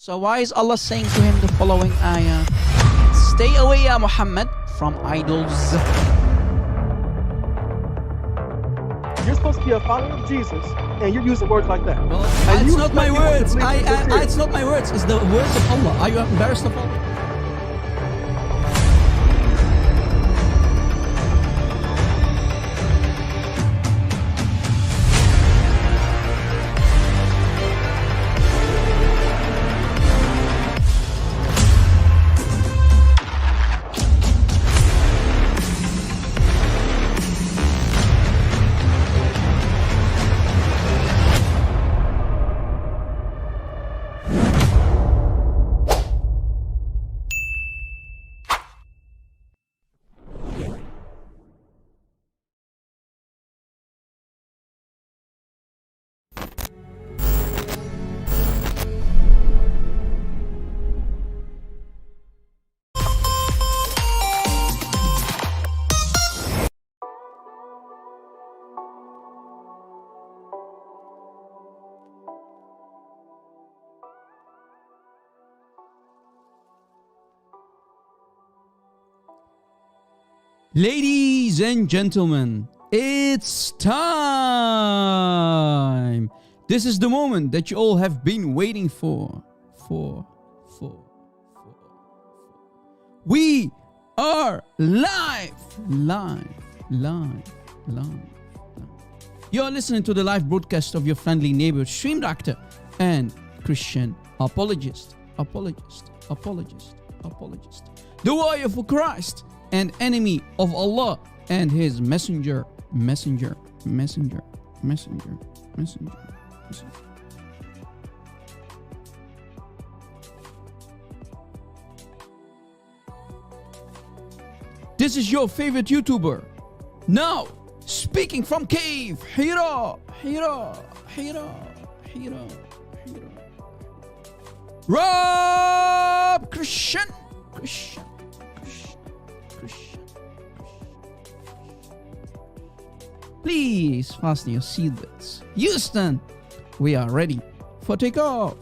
So why is Allah saying to him the following ayah? Stay away, Ya Muhammad, from idols. You're supposed to be a follower of Jesus, and you're using words like that. Well, And it's you not my expect people to words. believe you're sincere. It's not my words. It's the words of Allah. Are you embarrassed of Allah? Ladies and gentlemen, it's time. This is the moment that you all have been waiting for. We are live. You're listening to the live broadcast of your friendly neighbor, stream doctor and Christian apologist. The warrior for Christ and enemy of Allah and his messenger. This is your favorite YouTuber. Now, speaking from cave, Hira. Rob Christian. Please fasten your seatbelts. Houston, we are ready for takeoff.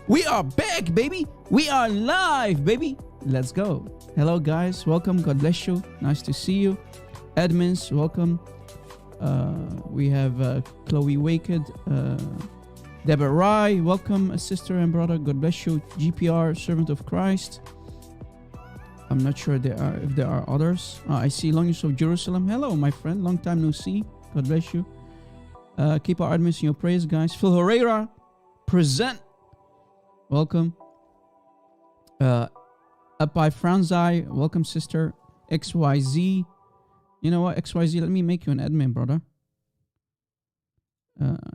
We are back, baby. We are live, baby. Let's go. Hello, guys. Welcome. God bless you. Nice to see you. Admins, welcome. We have Chloe Waked, Deborah Rai, welcome, sister and brother. God bless you. GPR, servant of Christ. I'm not sure if there are others. I see Longus of Jerusalem. Hello, my friend. Long time no see. God bless you. Keep our admins in your praise, guys. Phil Herrera, present. Welcome. Apai Franzai, welcome, sister. XYZ. You know what, XYZ, let me make you an admin, brother.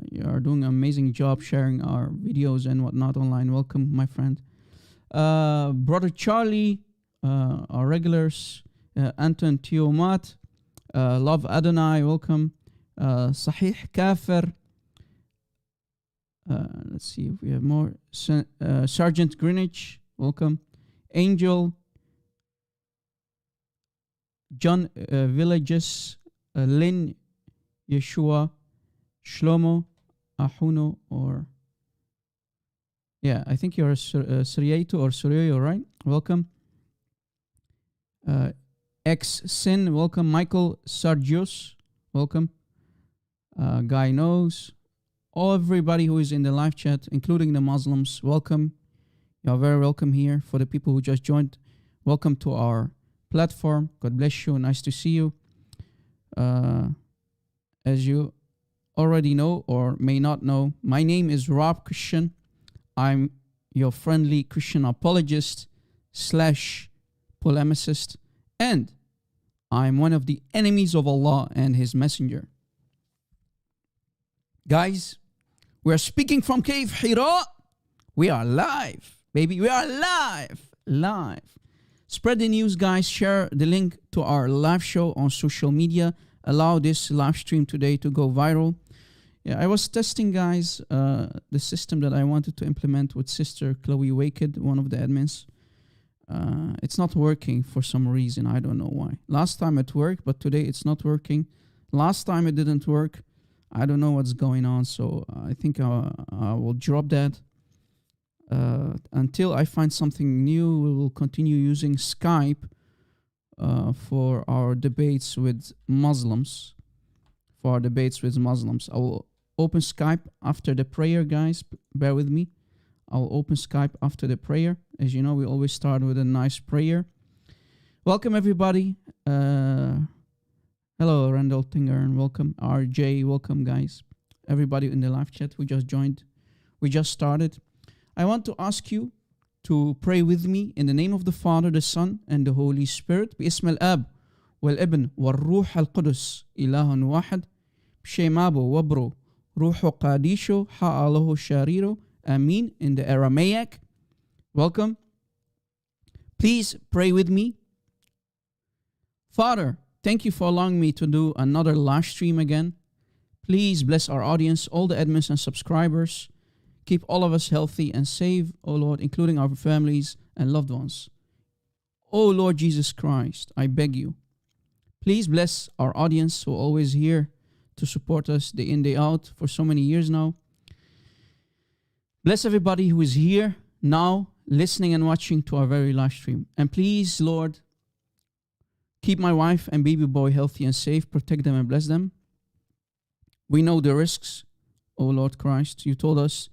You are doing an amazing job sharing our videos and whatnot online. Welcome, my friend. Brother Charlie, our regulars. Anton Tiomat, Love Adonai, welcome. Sahih Kafir. Let's see if we have more. Sergeant Greenwich, welcome. Angel. John Villages, Lynn, Yeshua, Shlomo, Ahuno, or... Yeah, I think you're Suryato or Suryo, right? Welcome. Sin, welcome. Michael Sargios, welcome. Guy Knows. Everybody who is in the live chat, including the Muslims, welcome. You're very welcome here. For the people who just joined, welcome to our platform. God bless you. Nice to see you. As you already know or may not know, my name is Rob Christian. I'm your friendly Christian apologist / polemicist, and I'm one of the enemies of Allah and his messenger. Guys, we're speaking from Cave Hira. We are live, baby. We are live. Spread the news, guys. Share the link to our live show on social media. Allow this live stream today to go viral. Yeah, I was testing, guys, the system that I wanted to implement with Sister Chloe Waked, one of the admins. It's not working for some reason. I don't know why. Last time it worked, but today it's not working. Last time it didn't work. I don't know what's going on, so I think I will drop that. Until I find something new, we will continue using Skype for our debates with Muslims. I will open Skype after the prayer, guys. Bear with me. I'll open Skype after the prayer. As you know, we always start with a nice prayer. Welcome, everybody. Hello, Randall Tinger, and welcome. RJ, welcome, guys. Everybody in the live chat who just joined. We just started. I want to ask you to pray with me in the name of the Father, the Son, and the Holy Spirit. باسم الآب والابن والروح القدس إله واحد بشيمابو وبرو روحو قاديشو حاله شاريرو Amin in the Aramaic. Welcome. Please pray with me. Father, thank you for allowing me to do another live stream again. Please bless our audience, all the admins and subscribers. Keep all of us healthy and safe, O Lord, including our families and loved ones. O Lord Jesus Christ, I beg you, please bless our audience who are always here to support us day in, day out for so many years now. Bless everybody who is here now, listening and watching to our very live stream. And please, Lord, keep my wife and baby boy healthy and safe. Protect them and bless them. We know the risks, O Lord Christ. You told us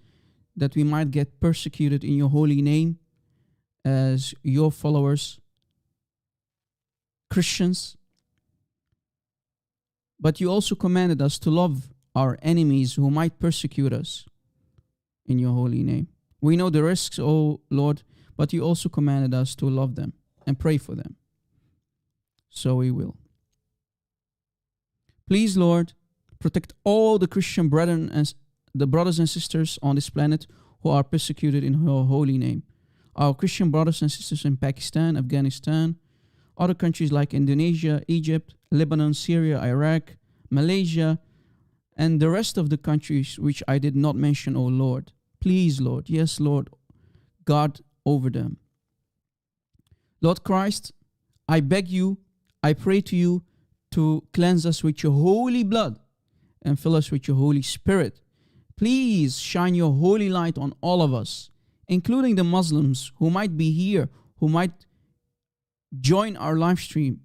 that we might get persecuted in your holy name as your followers, Christians. But you also commanded us to love our enemies who might persecute us in your holy name. We know the risks, O Lord, but you also commanded us to love them and pray for them. So we will. Please, Lord, protect all the Christian brethren and the brothers and sisters on this planet who are persecuted in your holy name. Our Christian brothers and sisters in Pakistan, Afghanistan, other countries like Indonesia, Egypt, Lebanon, Syria, Iraq, Malaysia, and the rest of the countries which I did not mention, O Lord. Please, Lord, yes, Lord, God over them. Lord Christ, I beg you, I pray to you to cleanse us with your holy blood and fill us with your Holy Spirit. Please shine your holy light on all of us, including the Muslims who might be here, who might join our live stream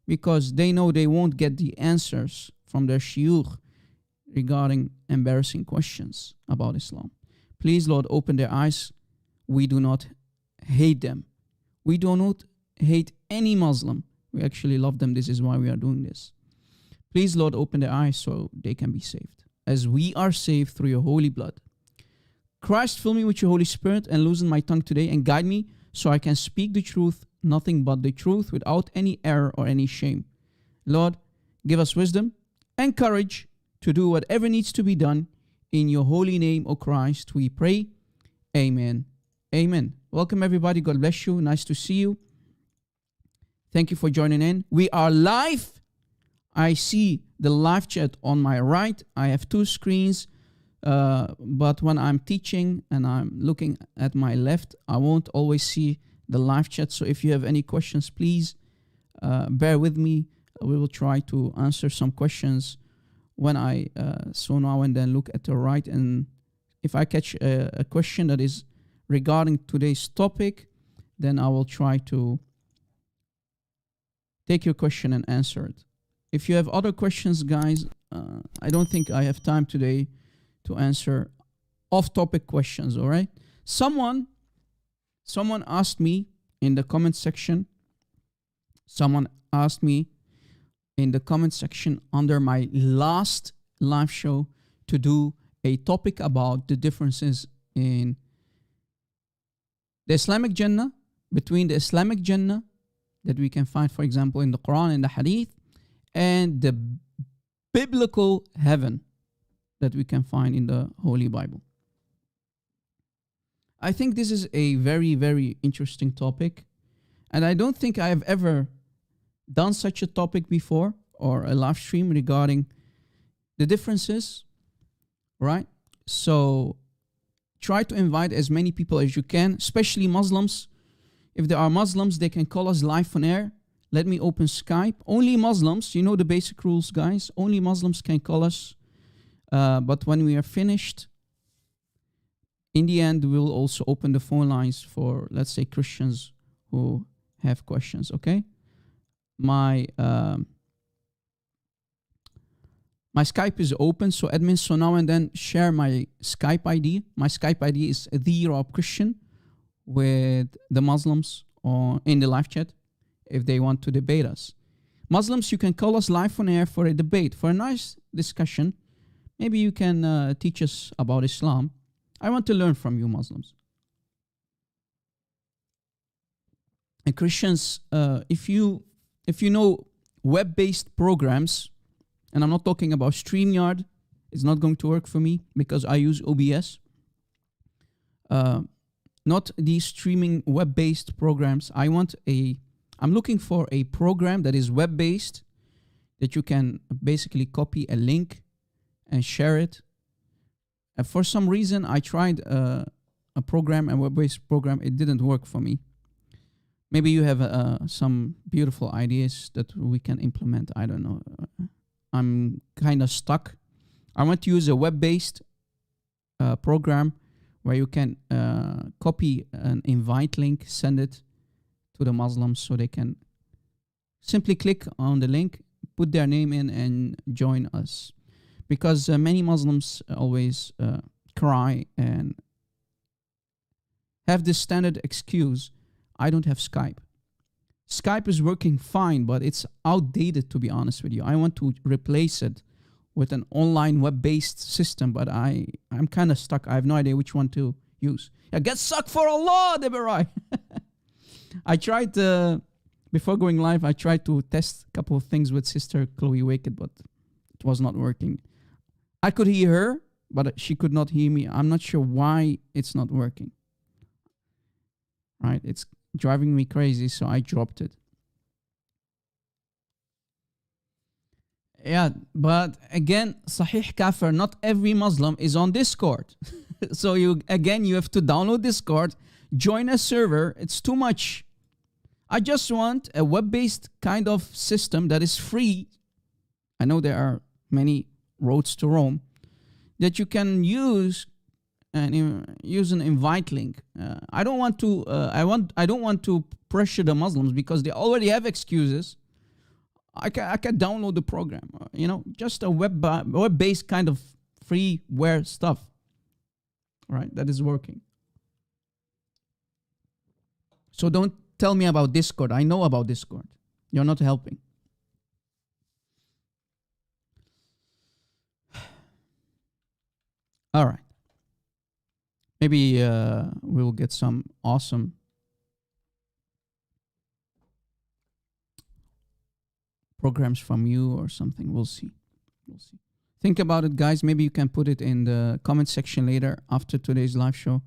because they know they won't get the answers from their shuyukh regarding embarrassing questions about Islam. Please, Lord, open their eyes. We do not hate them. We do not hate any Muslim. We actually love them. This is why we are doing this. Please, Lord, open their eyes so they can be saved, as we are saved through your holy blood. Christ, fill me with your Holy Spirit and loosen my tongue today and guide me so I can speak the truth, nothing but the truth, without any error or any shame. Lord, give us wisdom and courage to do whatever needs to be done. In your holy name, O Christ, we pray. Amen. Amen. Welcome, everybody. God bless you. Nice to see you. Thank you for joining in. We are live. I see the live chat on my right. I have two screens, but when I'm teaching and I'm looking at my left, I won't always see the live chat. So if you have any questions, please bear with me. We will try to answer some questions when I so now and then look at the right. And if I catch a question that is regarding today's topic, then I will try to take your question and answer it. If you have other questions, guys, I don't think I have time today to answer off-topic questions, all right? Someone asked me in the comment section, under my last live show to do a topic about the differences in the Islamic Jannah, between the Islamic Jannah that we can find, for example, in the Quran and the Hadith, and the biblical heaven that we can find in the Holy Bible. I think this is a very, very interesting topic, and I don't think I have ever done such a topic before or a live stream regarding the differences, right? So try to invite as many people as you can, especially Muslims. If there are Muslims, they can call us live on air. Let me open Skype. Only Muslims, you know the basic rules, guys. Only Muslims can call us But when we are finished, in the end, we will also open the phone lines for, let's say, Christians who have questions, okay? My Skype is open, so admins, so now and then share my Skype ID. My Skype ID is the Rob Christian with the Muslims in the live chat if they want to debate us. Muslims, you can call us live on air for a debate, for a nice discussion. Maybe you can teach us about Islam. I want to learn from you, Muslims. And Christians, if you know web-based programs, and I'm not talking about StreamYard, it's not going to work for me because I use OBS. Not these streaming web-based programs. I'm looking for a program that is web-based, that you can basically copy a link and share it. And for some reason, I tried a web-based program. It didn't work for me. Maybe you have some beautiful ideas that we can implement. I don't know. I'm kind of stuck. I want to use a web-based program where you can copy an invite link, send it to the Muslims so they can simply click on the link, put their name in, and join us. Because many Muslims always cry and have this standard excuse, I don't have Skype. Skype is working fine, but it's outdated, to be honest with you. I want to replace it with an online web-based system, but I'm kind of stuck. I have no idea which one to use. Yeah, get sucked for Allah, Deborah. I tried, before going live, I tried to test a couple of things with Sister Chloe Wakeett, but it was not working. I could hear her, but she could not hear me. I'm not sure why it's not working. Right? It's driving me crazy, so I dropped it. Yeah, but again, Sahih Kafir, not every Muslim is on Discord. So you have to download Discord, join a server. It's too much. I just want a web-based kind of system that is free. I know there are many roads to Rome that you can use and use an invite link. I don't want to pressure the Muslims because they already have excuses. I can download the program, just a web-based kind of freeware stuff, right? That is working. So don't tell me about Discord. I know about Discord. You're not helping. All right. Maybe we'll get some awesome programs from you or something. We'll see. Think about it, guys. Maybe you can put it in the comment section later after today's live show,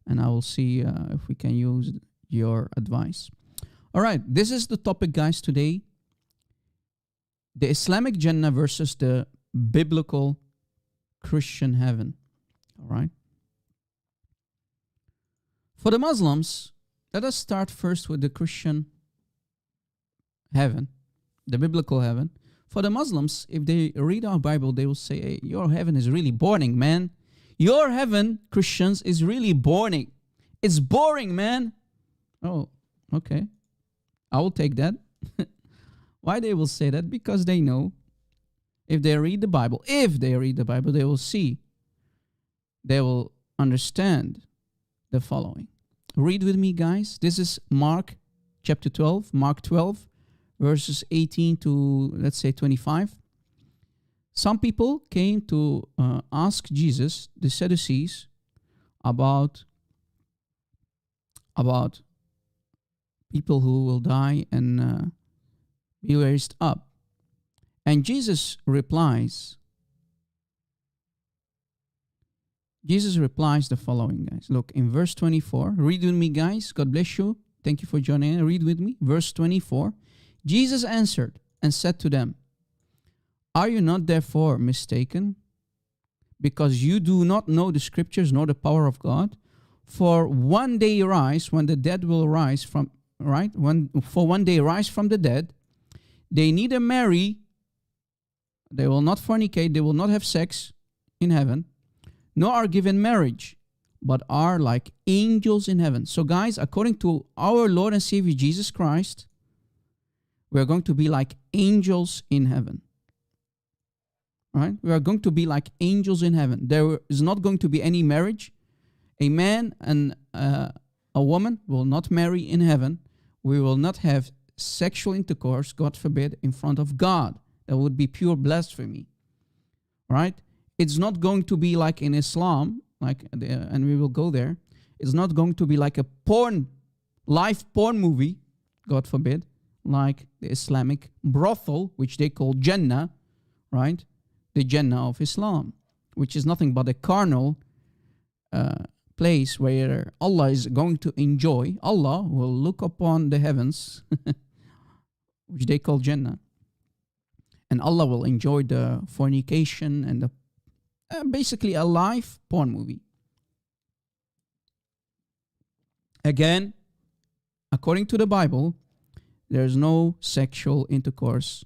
and I will see if we can use your advice. All right. This is the topic, guys, today. The Islamic Jannah versus the biblical Christian heaven. All right. For the Muslims, let us start first with the Christian heaven, the biblical heaven. For the Muslims, if they read our Bible, they will say, hey, your heaven is really boring, man. Your heaven, Christians, is really boring. It's boring, man. Oh, okay. I will take that. Why they will say that? Because they know if they read the Bible, they will see, they will understand the following. Read with me, guys. This is Mark chapter 12, Mark 12, verses 18 to, let's say, 25. Some people came to ask Jesus, the Sadducees, about people who will die and be raised up. And Jesus replies the following, guys. Look, in verse 24, read with me, guys. God bless you. Thank you for joining. Read with me. Verse 24. Jesus answered and said to them, are you not therefore mistaken? Because you do not know the scriptures nor the power of God? For one day rise when the dead will rise from, right? For one day rise from the dead, they neither marry, they will not fornicate, they will not have sex. in heaven, nor are given marriage, but are like angels in heaven. So guys, according to our Lord and Savior Jesus Christ, we are going to be like angels in heaven. Right? We are going to be like angels in heaven. There is not going to be any marriage. A man and a woman will not marry in heaven. We will not have sexual intercourse, God forbid, in front of God. That would be pure blasphemy. Right? It's not going to be like in Islam, and we will go there. It's not going to be like a live porn movie, God forbid, like the Islamic brothel, which they call Jannah, right? The Jannah of Islam, which is nothing but a carnal place where Allah is going to enjoy. Allah will look upon the heavens, which they call Jannah, and Allah will enjoy the fornication and the basically a live porn movie. Again, according to the Bible, there's no sexual intercourse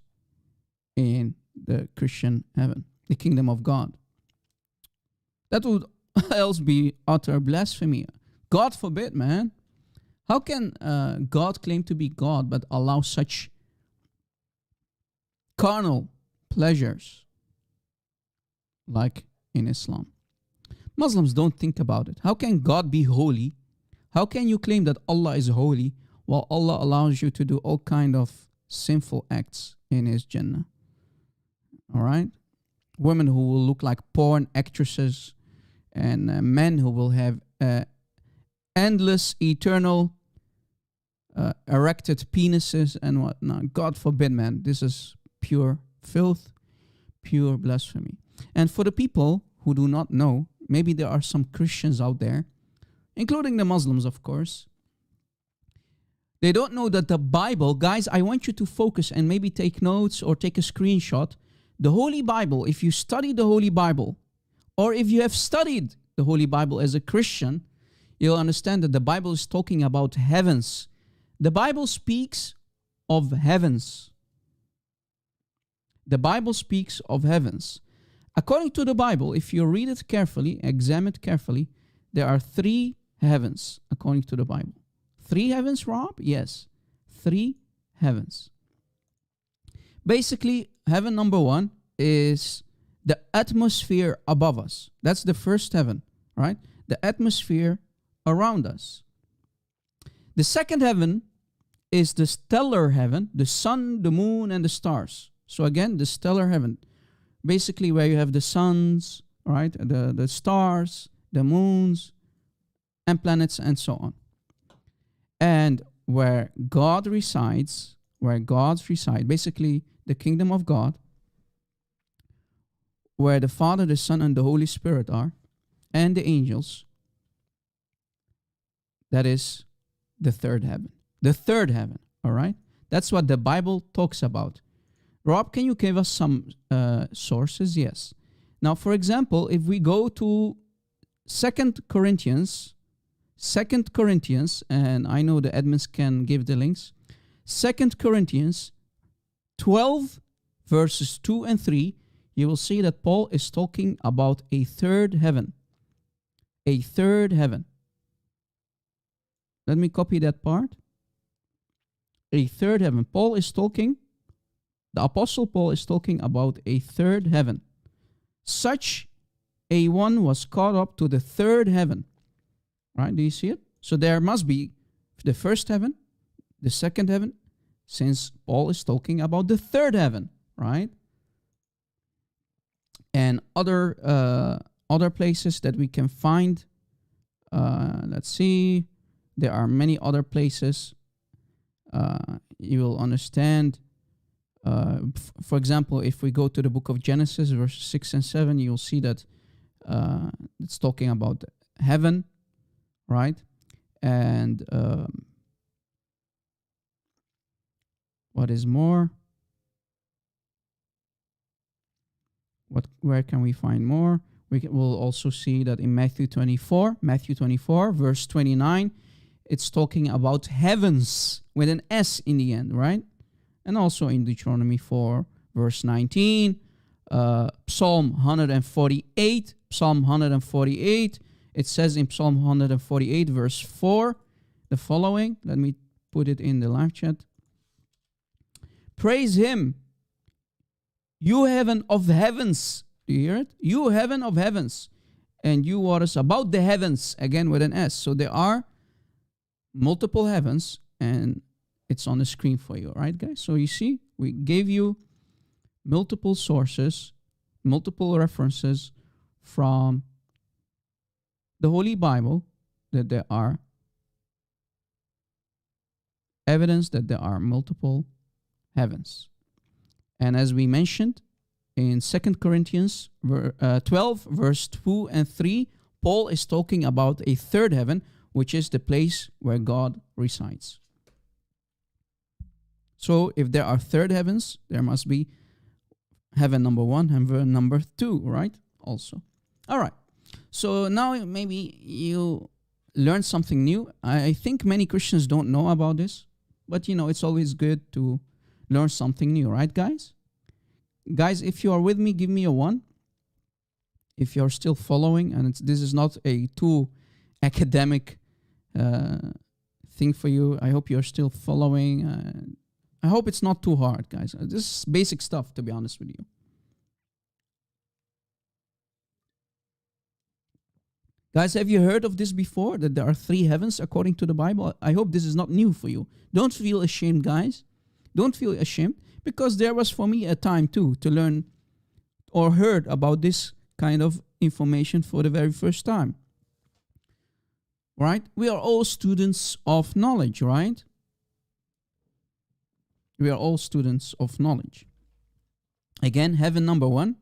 in the Christian heaven, the kingdom of God. That would else be utter blasphemy. God forbid, man. How can God claim to be God but allow such carnal pleasures like in Islam? Muslims don't think about it. How can God be holy? How can you claim that Allah is holy while Allah allows you to do all kind of sinful acts in His Jannah? All right? Women who will look like porn actresses, and men who will have endless, eternal, erected penises and whatnot. God forbid, man. This is pure filth, pure blasphemy. And for the people who do not know, maybe there are some Christians out there, including the Muslims, of course. They don't know that the Bible, guys, I want you to focus and maybe take notes or take a screenshot. The Holy Bible, if you study the Holy Bible, or if you have studied the Holy Bible as a Christian, you'll understand that the Bible is talking about heavens. The Bible speaks of heavens. The Bible speaks of heavens. According to the Bible, if you read it carefully, examine it carefully, there are 3 heavens according to the Bible. 3 heavens, Rob? Yes. 3 heavens. Basically, heaven number 1 is the atmosphere above us. That's the first heaven, right? The atmosphere around us. The second heaven is the stellar heaven, the sun, the moon, and the stars. So again, the stellar heaven, basically where you have the suns, right? The stars, the moons, and planets, and so on. And where God resides, basically the kingdom of God, where the Father, the Son, and the Holy Spirit are, and the angels, that is the third heaven. The third heaven, all right? That's what the Bible talks about. Rob, can you give us some sources? Yes. Now, for example, if we go to 2 Corinthians, and I know the admins can give the links. 2 Corinthians 12, verses 2 and 3, you will see that Paul is talking about a third heaven. A third heaven. Let me copy that part. A third heaven. The Apostle Paul is talking about a third heaven. Such a one was caught up to the third heaven. Right? Do you see it? So there must be the first heaven, the second heaven, since Paul is talking about the third heaven, right? And other places that we can find. Let's see. There are many other places. You will understand. For example, if we go to the book of Genesis, verses 6 and 7, you'll see that it's talking about heaven, right? And what is more? Where can we find more? We'll also see that in Matthew 24, verse 29, it's talking about heavens with an S in the end, right? And also in Deuteronomy 4, verse 19, Psalm 148. Psalm 148. It says in Psalm 148, verse 4, the following. Let me put it in the live chat. Praise him, you heaven of heavens. Do you hear it? You heaven of heavens, and you waters about the heavens, again with an S. So there are multiple heavens, and it's on the screen for you, right, guys? So you see, we gave you multiple sources, multiple references from the Holy Bible that there are evidence that there are multiple heavens. And as we mentioned in 2 Corinthians 12, verse 2 and 3, Paul is talking about a third heaven, which is the place where God resides. So if there are third heavens, there must be heaven number 1, heaven number 2, right? Also. All right. So now maybe you learned something new. I think many Christians don't know about this, but it's always good to learn something new, right, guys? Guys, if you are with me, give me a 1. If you're still following, and this is not a too academic thing for you, I hope you're still following. I hope it's not too hard, guys. This is basic stuff, to be honest with you. Guys, have you heard of this before, that there are 3 heavens according to the Bible? I hope this is not new for you. Don't feel ashamed, guys. Don't feel ashamed, because there was for me a time too to learn or heard about this kind of information for the very first time. Right? We are all students of knowledge, right? We are all students of knowledge. Again, heaven number 1,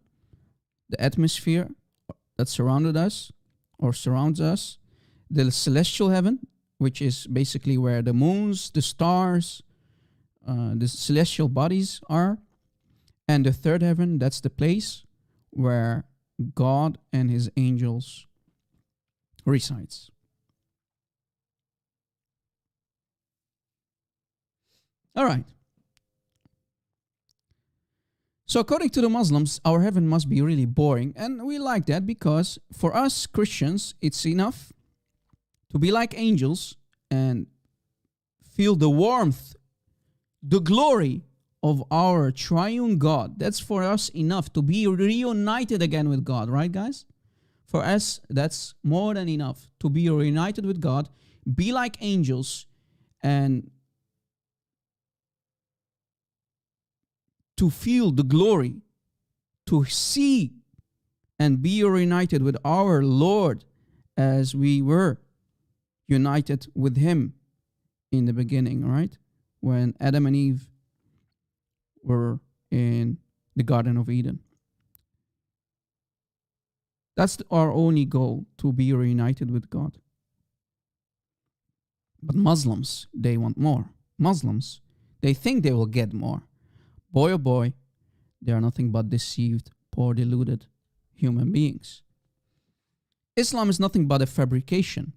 the atmosphere that surrounded us or surrounds us. The celestial heaven, which is basically where the moons, the stars, the celestial bodies are. And the third heaven, that's the place where God and his angels resides. All right. So according to the Muslims, our heaven must be really boring. And we like that because for us Christians, it's enough to be like angels and feel the warmth, the glory of our triune God. That's for us enough to be reunited again with God, right, guys? For us, that's more than enough to be reunited with God, be like angels, and to feel the glory, to see and be reunited with our Lord as we were united with him in the beginning, right? When Adam and Eve were in the Garden of Eden. That's our only goal, to be reunited with God. But Muslims, they want more. Muslims, they think they will get more. Boy, oh boy, they are nothing but deceived, poor, deluded human beings. Islam is nothing but a fabrication.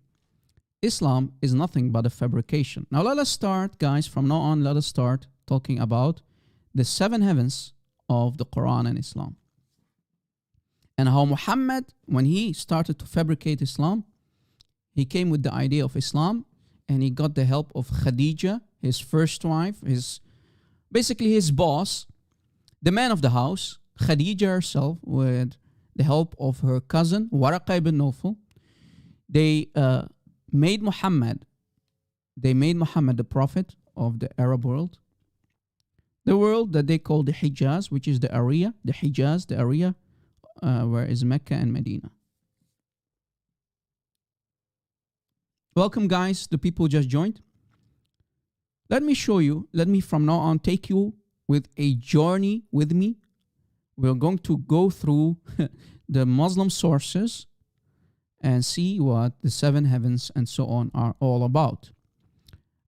Islam is nothing but a fabrication. Now let us start, guys, from now on, let us start talking about the 7 heavens of the Quran and Islam. And how Muhammad, when he started to fabricate Islam, he came with the idea of Islam, and he got the help of Khadija, his first wife, basically his boss, the man of the house, Khadija herself, with the help of her cousin, Waraqah ibn Nawfal. They made Muhammad the prophet of the Arab world. The world that they call the Hijaz, which is the area, where is Mecca and Medina. Welcome, guys, the people who just joined. Let me from now on take you with a journey with me. We're going to go through the Muslim sources and see what the 7 heavens and so on are all about.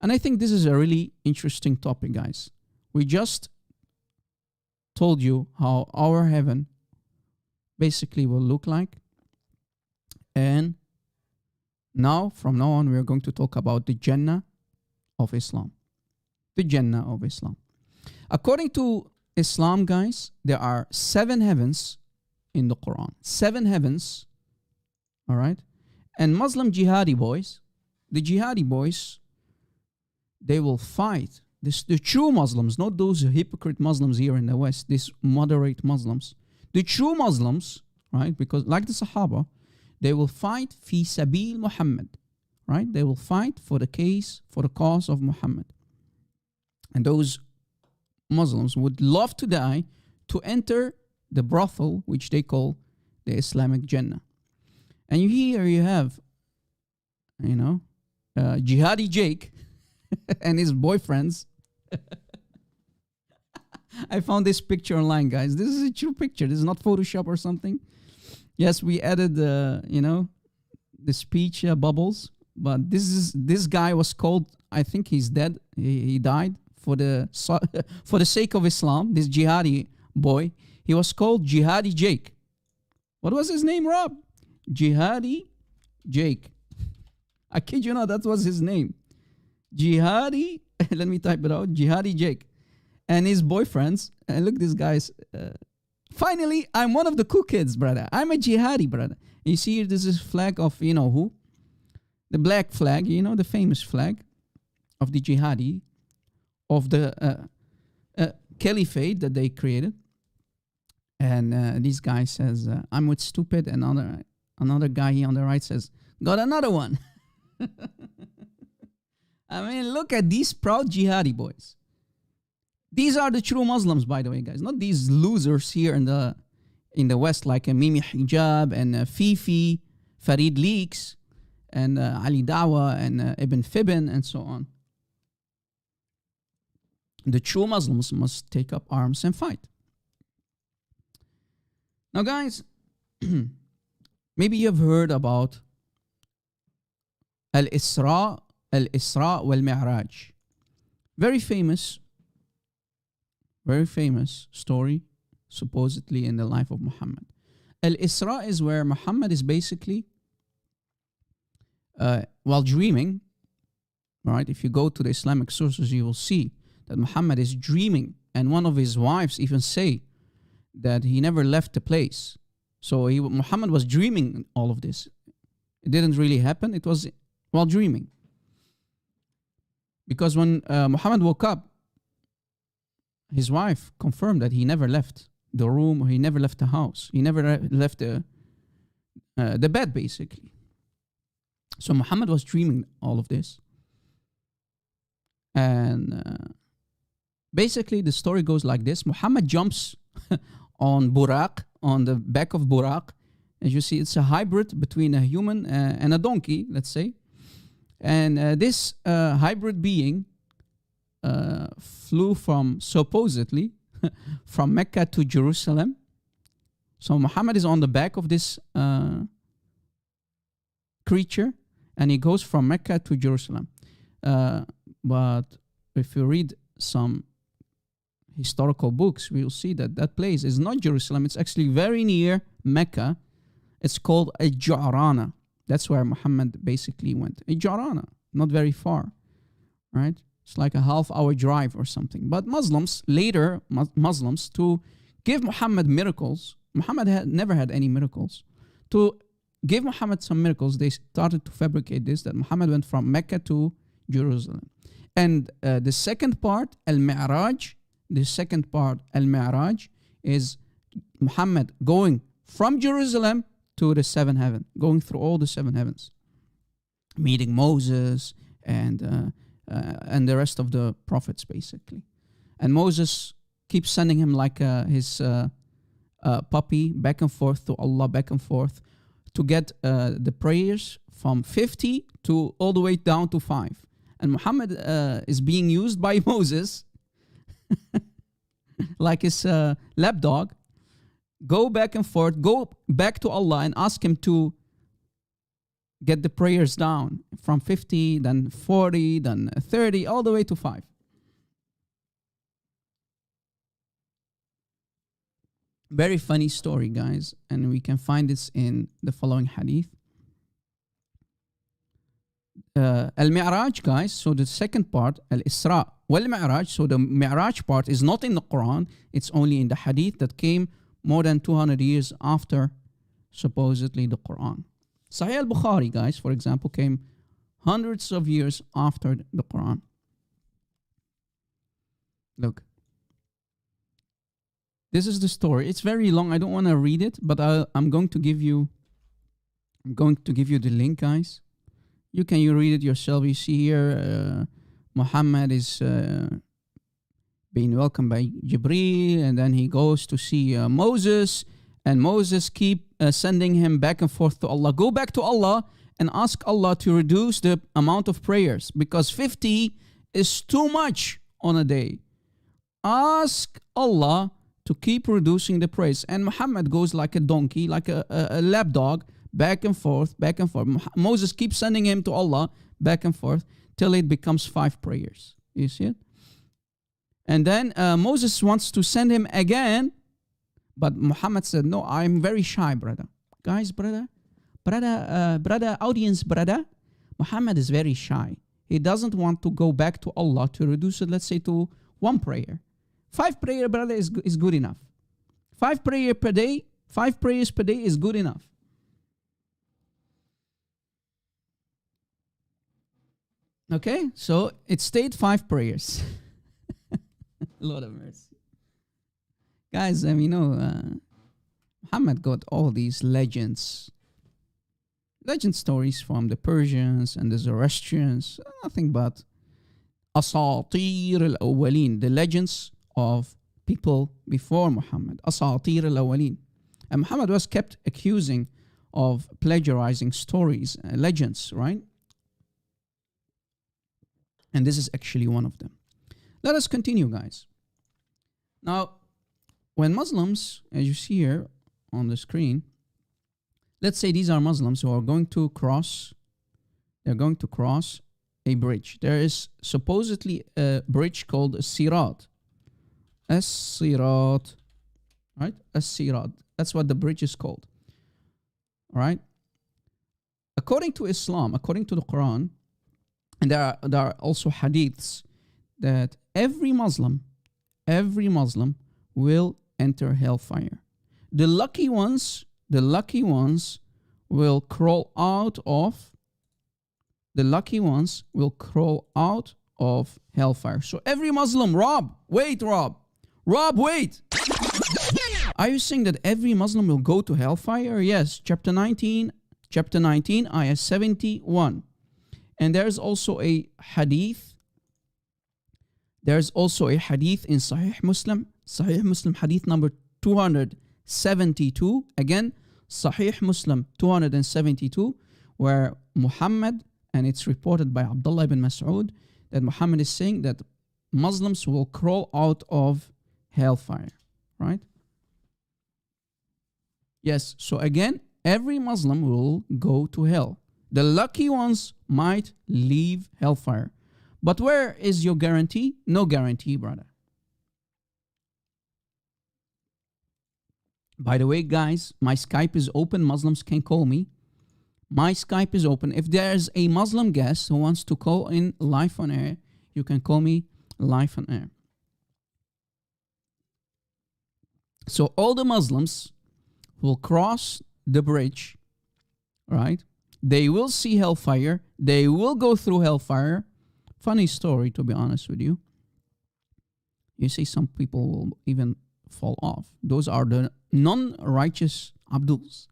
And I think this is a really interesting topic, guys. We just told you how our heaven basically will look like. And now, from now on, we're going to talk about the Jannah of Islam. The Jannah of Islam. According to Islam, guys, there are 7 heavens in the Quran. 7 heavens, all right? And Muslim jihadi boys, the jihadi boys, they will fight. The true Muslims, not those hypocrite Muslims here in the West, these moderate Muslims. The true Muslims, right? Because like the Sahaba, they will fight fi sabil Muhammad, right? They will fight for the cause of Muhammad. And those Muslims would love to die to enter the brothel, which they call the Islamic Jannah. And you have, Jihadi Jake and his boyfriends. I found this picture online, guys. This is a true picture. This is not Photoshop or something. Yes, we added, the speech bubbles. But this guy was called, I think he's dead. He died for the sake of Islam. This jihadi boy, he was called Jihadi Jake. What was his name, Rob? Jihadi Jake. I kid you not, that was his name. Jihadi, let me type it out. Jihadi Jake. And his boyfriends, and look, these guys. Finally, I'm one of the cool kids, brother. I'm a jihadi, brother. You see, this is flag of, who? The black flag, the famous flag of the jihadi, of the caliphate that they created. And this guy says, I'm with stupid. And another guy here on the right says, got another one. I mean, look at these proud jihadi boys. These are the true Muslims, by the way, guys. Not these losers here in the West, like Mimi Hijab and Fifi, Farid Leaks, and Ali Dawa and Ibn Fibin, and so on. The true Muslims must take up arms and fight. Now, guys, maybe you've heard about Al-Isra wal-Mi'raj. Very famous story, supposedly in the life of Muhammad. Al-Isra is where Muhammad is basically, while dreaming, right? If you go to the Islamic sources, you will see that Muhammad is dreaming, and one of his wives even say that he never left the place. So Muhammad was dreaming all of this. It didn't really happen. It was while dreaming. Because when Muhammad woke up, his wife confirmed that he never left the room, or he never left the house. He never left the bed, basically. So Muhammad was dreaming all of this. And basically, the story goes like this. Muhammad jumps on Buraq, on the back of Buraq. As you see, it's a hybrid between a human and a donkey, let's say. And this hybrid being flew supposedly from Mecca to Jerusalem. So Muhammad is on the back of this creature, and he goes from Mecca to Jerusalem. But if you read some historical books, we will see that that place is not Jerusalem. It's actually very near Mecca. It's called Al-Ja'rana. That's where Muhammad basically went. Al-Ja'rana, not very far, right? It's like a half-hour drive or something. But Muslims, later Muslims, to give Muhammad miracles, Muhammad never had any miracles. To give Muhammad some miracles, they started to fabricate this, that Muhammad went from Mecca to Jerusalem. And the second part, Al-Mi'raj, is Muhammad going from Jerusalem to the 7th heaven, going through all the 7 heavens, meeting Moses and the rest of the prophets, basically. And Moses keeps sending him like his puppy back and forth to Allah, back and forth, to get the prayers from 50 to all the way down to 5. And Muhammad is being used by Moses like his lapdog. Go back and forth, go back to Allah and ask him to get the prayers down from 50, then 40, then 30, all the way to 5. Very funny story, guys, and we can find this in the following hadith. Al-Mi'raj, guys, so the second part, Al-Isra, والمعراج. So the Mi'raj part is not in the Quran. It's only in the hadith that came more than 200 years after supposedly the Quran. Sahih al-Bukhari, guys, for example, came hundreds of years after the Quran. Look. This is the story. It's very long. I don't want to read it, but I'm going to give you the link, guys. You read it yourself. You see here, Muhammad is being welcomed by Jibreel, and then he goes to see Moses, and Moses keep sending him back and forth to Allah. Go back to Allah and ask Allah to reduce the amount of prayers, because 50 is too much on a day. Ask Allah to keep reducing the prayers. And Muhammad goes like a donkey, like a lapdog, back and forth, back and forth. Moses keeps sending him to Allah, back and forth, till it becomes 5 prayers. You see it? And then Moses wants to send him again, but Muhammad said, no, I'm very shy, brother. Guys, brother, audience, brother. Muhammad is very shy. He doesn't want to go back to Allah to reduce it, let's say, to 1 prayer. 5 prayer, brother, is good enough. 5 prayers per day is good enough. Okay, so it stayed 5 prayers. Lord of mercy. Guys, Muhammad got all these legend stories from the Persians and the Zoroastrians, nothing but asatir al-awwalin, the legends of people before Muhammad. Asatir al-awwalin. And Muhammad was kept accusing of plagiarizing stories, legends, right? And this is actually one of them. Let us continue, guys. Now, when Muslims, as you see here on the screen, let's say these are Muslims who are going to cross, they're going to cross a bridge. There is supposedly a bridge called Sirat. As-Sirat, right? As-Sirat. That's what the bridge is called, right? According to Islam, according to the Quran, and there are also hadiths that every Muslim will enter hellfire. The lucky ones will crawl out of hellfire. So every Muslim, Rob, wait. Are you saying that every Muslim will go to hellfire? Yes, chapter 19, ayah 71. And there's also a hadith. There's also a hadith in Sahih Muslim hadith number 272. Again, Sahih Muslim 272, where Muhammad, and it's reported by Abdullah ibn Mas'ud, that Muhammad is saying that Muslims will crawl out of hellfire, right? Yes, so again, every Muslim will go to hell. The lucky ones might leave hellfire. But where is your guarantee? No guarantee, brother. By the way, guys, my Skype is open. Muslims can call me. My Skype is open. If there's a Muslim guest who wants to call in live on air, you can call me live on air. So all the Muslims will cross the bridge, right? They will see hellfire. They will go through hellfire. Funny story, to be honest with you. You see, some people will even fall off. Those are the non-righteous Abduls.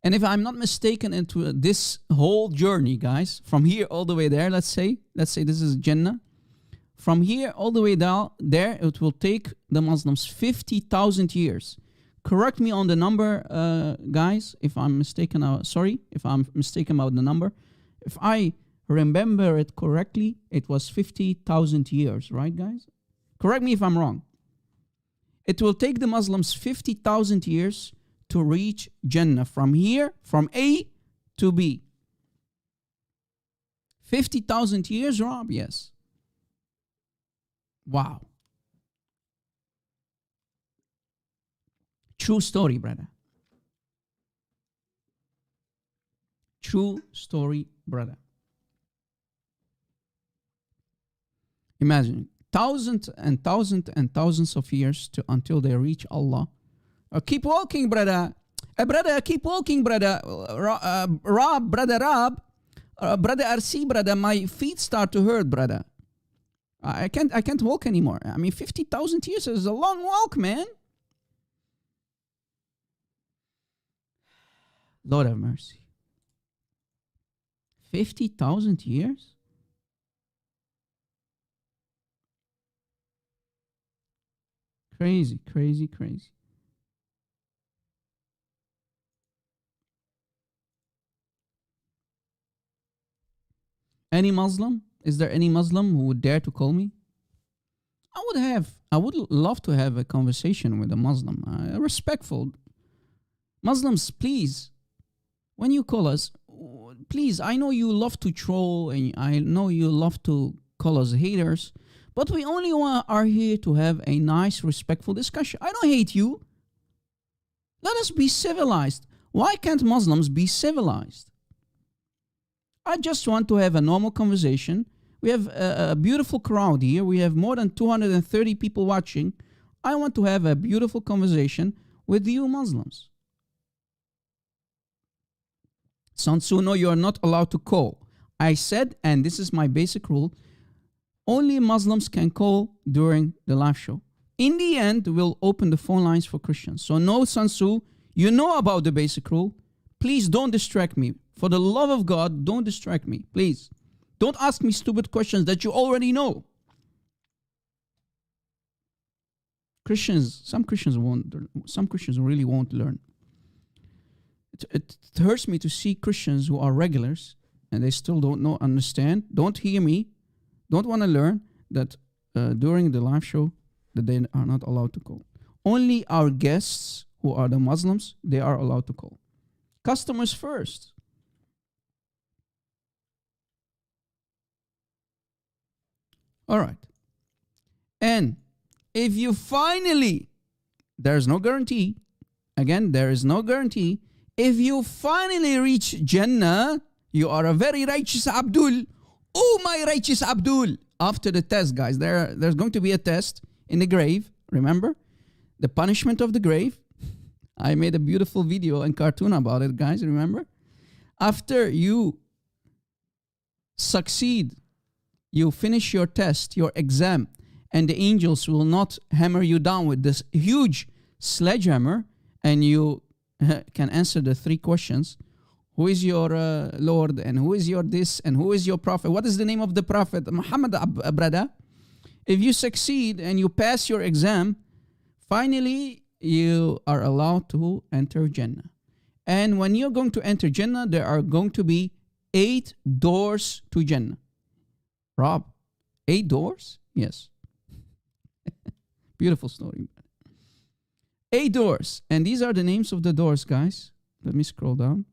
And if I'm not mistaken, into this whole journey, guys, from here all the way there, let's say this is Jannah. From here all the way down there, it will take the Muslims 50,000 years. Correct me on the number, guys, if I'm mistaken. Sorry, if I'm mistaken about the number. If I remember it correctly, it was 50,000 years, right, guys? Correct me if I'm wrong. It will take the Muslims 50,000 years to reach Jannah from here, from A to B. 50,000 years, Rob? Yes. Wow. True story, brother. True story, brother. Imagine thousands and thousands and thousands of years until they reach Allah. Keep walking, brother. Brother, keep walking, brother. Rob, brother Rob. Brother RC, brother, my feet start to hurt, brother. I can't walk anymore. I mean, 50,000 years is a long walk, man. Lord have mercy. 50,000 years? Crazy, crazy, crazy. Any Muslim? Is there any Muslim who would dare to call me? I would love to have a conversation with a Muslim. Respectful. Muslims, please, when you call us, please, I know you love to troll and I know you love to call us haters, but we only are here to have a nice, respectful discussion. I don't hate you. Let us be civilized. Why can't Muslims be civilized? I just want to have a normal conversation. We have a beautiful crowd here. We have more than 230 people watching. I want to have a beautiful conversation with you Muslims. Sansu, no, you are not allowed to call. I said, and this is my basic rule, only Muslims can call during the live show. In the end, we'll open the phone lines for Christians. So no, Sansu, you know about the basic rule. Please don't distract me. For the love of God, don't distract me, please. Don't ask me stupid questions that you already know. Some Christians really won't learn. It hurts me to see Christians who are regulars and they still don't understand, don't hear me, don't want to learn that during the live show that they are not allowed to call. Only our guests who are the Muslims, they are allowed to call. Customers first. All right. And if you finally, there's no guarantee. Again, there is no guarantee. If you finally reach Jannah, you are a very righteous Abdul. Oh, my righteous Abdul. After the test, guys, there's going to be a test in the grave. Remember? The punishment of the grave. I made a beautiful video and cartoon about it, guys. Remember? After you succeed, you finish your test, your exam, and the angels will not hammer you down with this huge sledgehammer, and you can answer the 3 questions. Who is your Lord, and who is your this, and who is your prophet? What is the name of the prophet? Muhammad, brother. If you succeed and you pass your exam, finally you are allowed to enter Jannah. And when you're going to enter Jannah, there are going to be 8 doors to Jannah. Rob, 8 doors? Yes. Beautiful story. 8 doors. And these are the names of the doors, guys. Let me scroll down.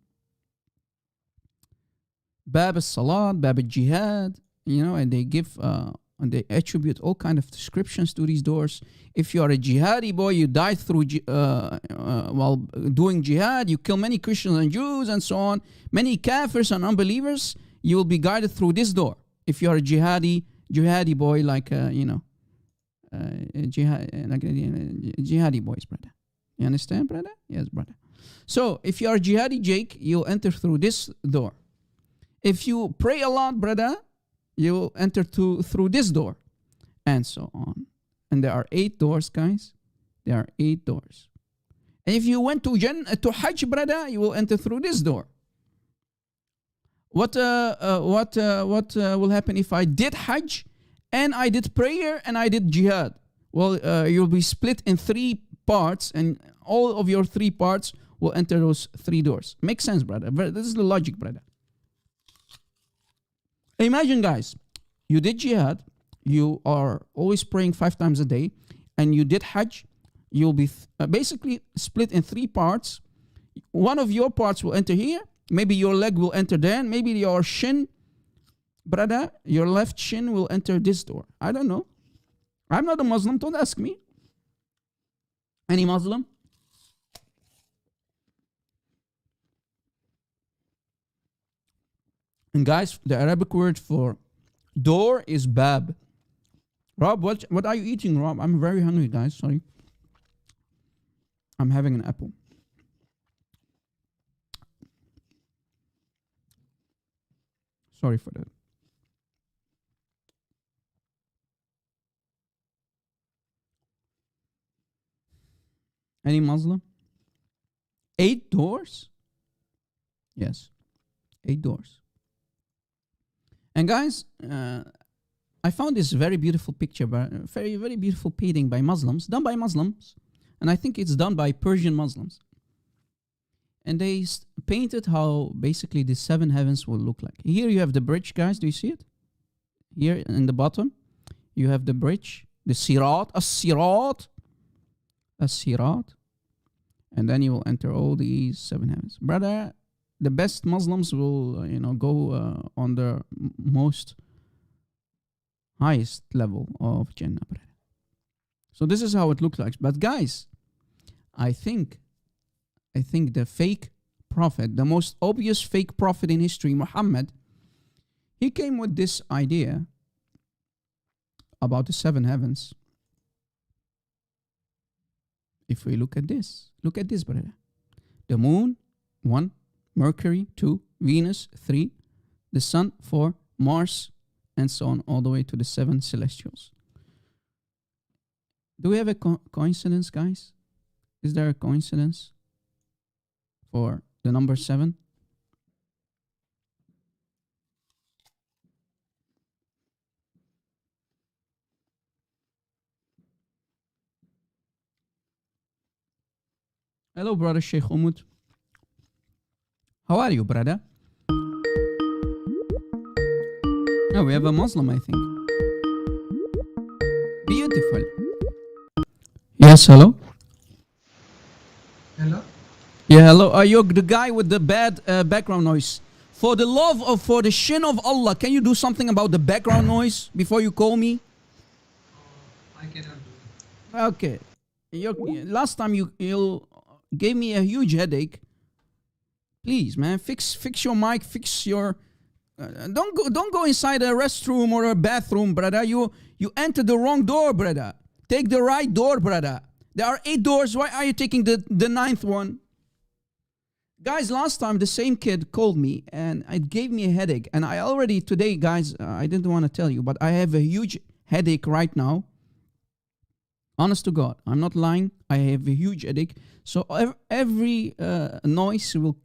Bab al-Salat, Bab al-Jihad, and they give, and they attribute all kind of descriptions to these doors. If you are a jihadi boy, you died through while doing jihad, you kill many Christians and Jews and so on, many kafirs and unbelievers, you will be guided through this door. If you are a jihadi boy, like, jihadi boys, brother. You understand, brother? Yes, brother. So, if you are jihadi Jake, you'll enter through this door. If you pray a lot, brother, you will enter through this door. And so on. And there are 8 doors, guys. There are 8 doors. And if you went to Hajj, brother, you will enter through this door. What will happen if I did Hajj and I did prayer and I did jihad? Well, you'll be split in 3 parts, and all of your 3 parts will enter those 3 doors. Makes sense, brother. This is the logic, brother. Imagine, guys, you did jihad, you are always praying 5 times a day, and you did Hajj. You'll be basically split in 3 parts. One of your parts will enter here. Maybe your leg will enter there. Maybe your shin, brother, your left shin will enter this door. I don't know. I'm not a Muslim. Don't ask me. Any Muslim? And guys, the Arabic word for door is bab. Rob, what are you eating, Rob? I'm very hungry, guys. Sorry. I'm having an apple. Sorry for that. Any Muslim? 8 doors? Yes, 8 doors. And guys, I found this very beautiful picture, very, very beautiful painting by Muslims, done by Muslims. And I think it's done by Persian Muslims. And they painted how basically the seven heavens will look like. Here you have the bridge, guys. Do you see it? Here in the bottom, you have the bridge, the sirat, a sirat. And then you will enter all these seven heavens. Brother, the best Muslims will, go on the most highest level of Jannah. So this is how it looks like. But guys, I think the fake prophet, the most obvious fake prophet in history, Muhammad, he came with this idea about the seven heavens. If we look at this, brother. The moon, 1, Mercury, 2, Venus, 3, the sun, 4, Mars, and so on, all the way to the 7 celestials. Do we have a coincidence, guys? Is there a coincidence for the number 7? Hello, brother Sheikh Umud. How are you, brother? Oh, we have a Muslim, I think. Beautiful. Yes, hello? Hello? Yeah, hello. Are you the guy with the bad background noise? For the love of, for the shin of Allah, can you do something about the background noise before you call me? I cannot do it. Okay. Last time you gave me a huge headache. Please, man, fix your mic, fix your. Don't go inside a restroom or a bathroom, brother. You entered the wrong door, brother. Take the right door, brother. There are 8 doors. Why are you taking the 9th one? Guys, last time the same kid called me and it gave me a headache. And I already today, guys, I didn't want to tell you, but I have a huge headache right now. Honest to God, I'm not lying. I have a huge headache. So every noise will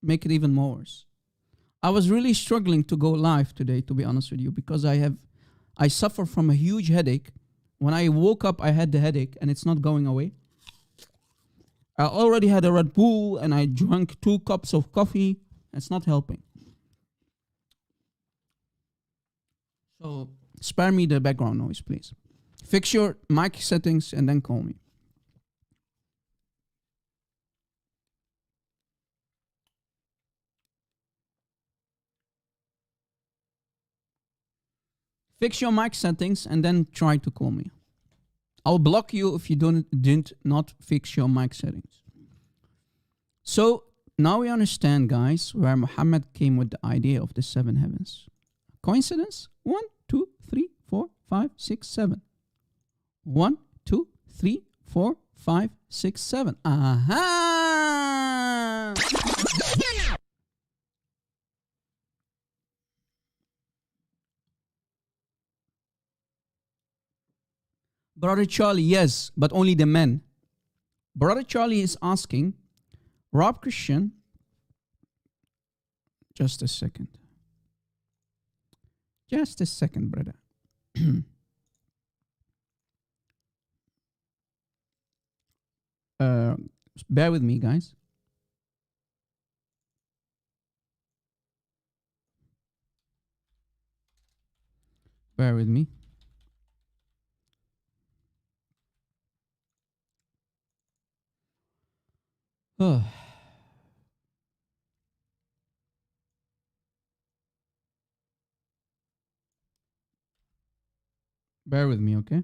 make it even more worse. I was really struggling to go live today, to be honest with you, because I suffer from a huge headache. When I woke up, I had the headache and it's not going away. I already had a Red Bull and I drank 2 cups of coffee. It's not helping. So spare me the background noise, please. Fix your mic settings and then call me. Fix your mic settings and then try to call me. I'll block you if you didn't not fix your mic settings. So now we understand, guys, where Muhammad came with the idea of the 7 heavens. Coincidence? 1, 2, 3, 4, 5, 6, 7. 1, 2, 3, 4, 5, 6, 7. Aha! Brother Charlie, yes, but only the men. Brother Charlie is asking, Rob Christian, just a second. Just a second, brother. Bear with me, guys. Bear with me. Oh. Bear with me, okay?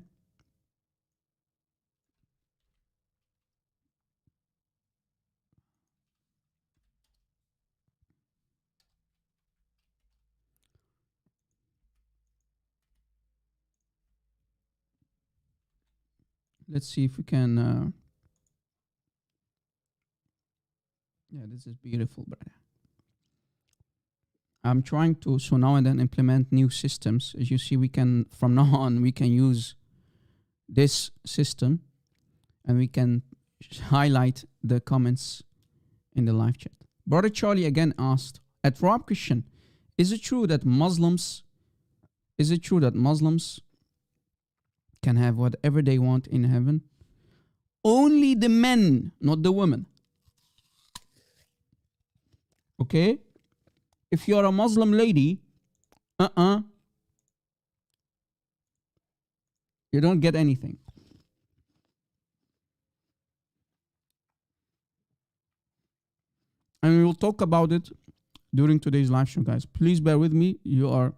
Let's see if we can. Yeah, this is beautiful, brother. I'm trying to so now and then implement new systems. As you see, we can from now on we can use this system, and we can highlight the comments in the live chat. Brother Charlie again asked, at Rob Christian, is it true that Muslims can have whatever they want in heaven? Only the men, not the women. Okay? If you're a Muslim lady, you don't get anything. And we will talk about it during today's live show, guys. Please bear with me. You are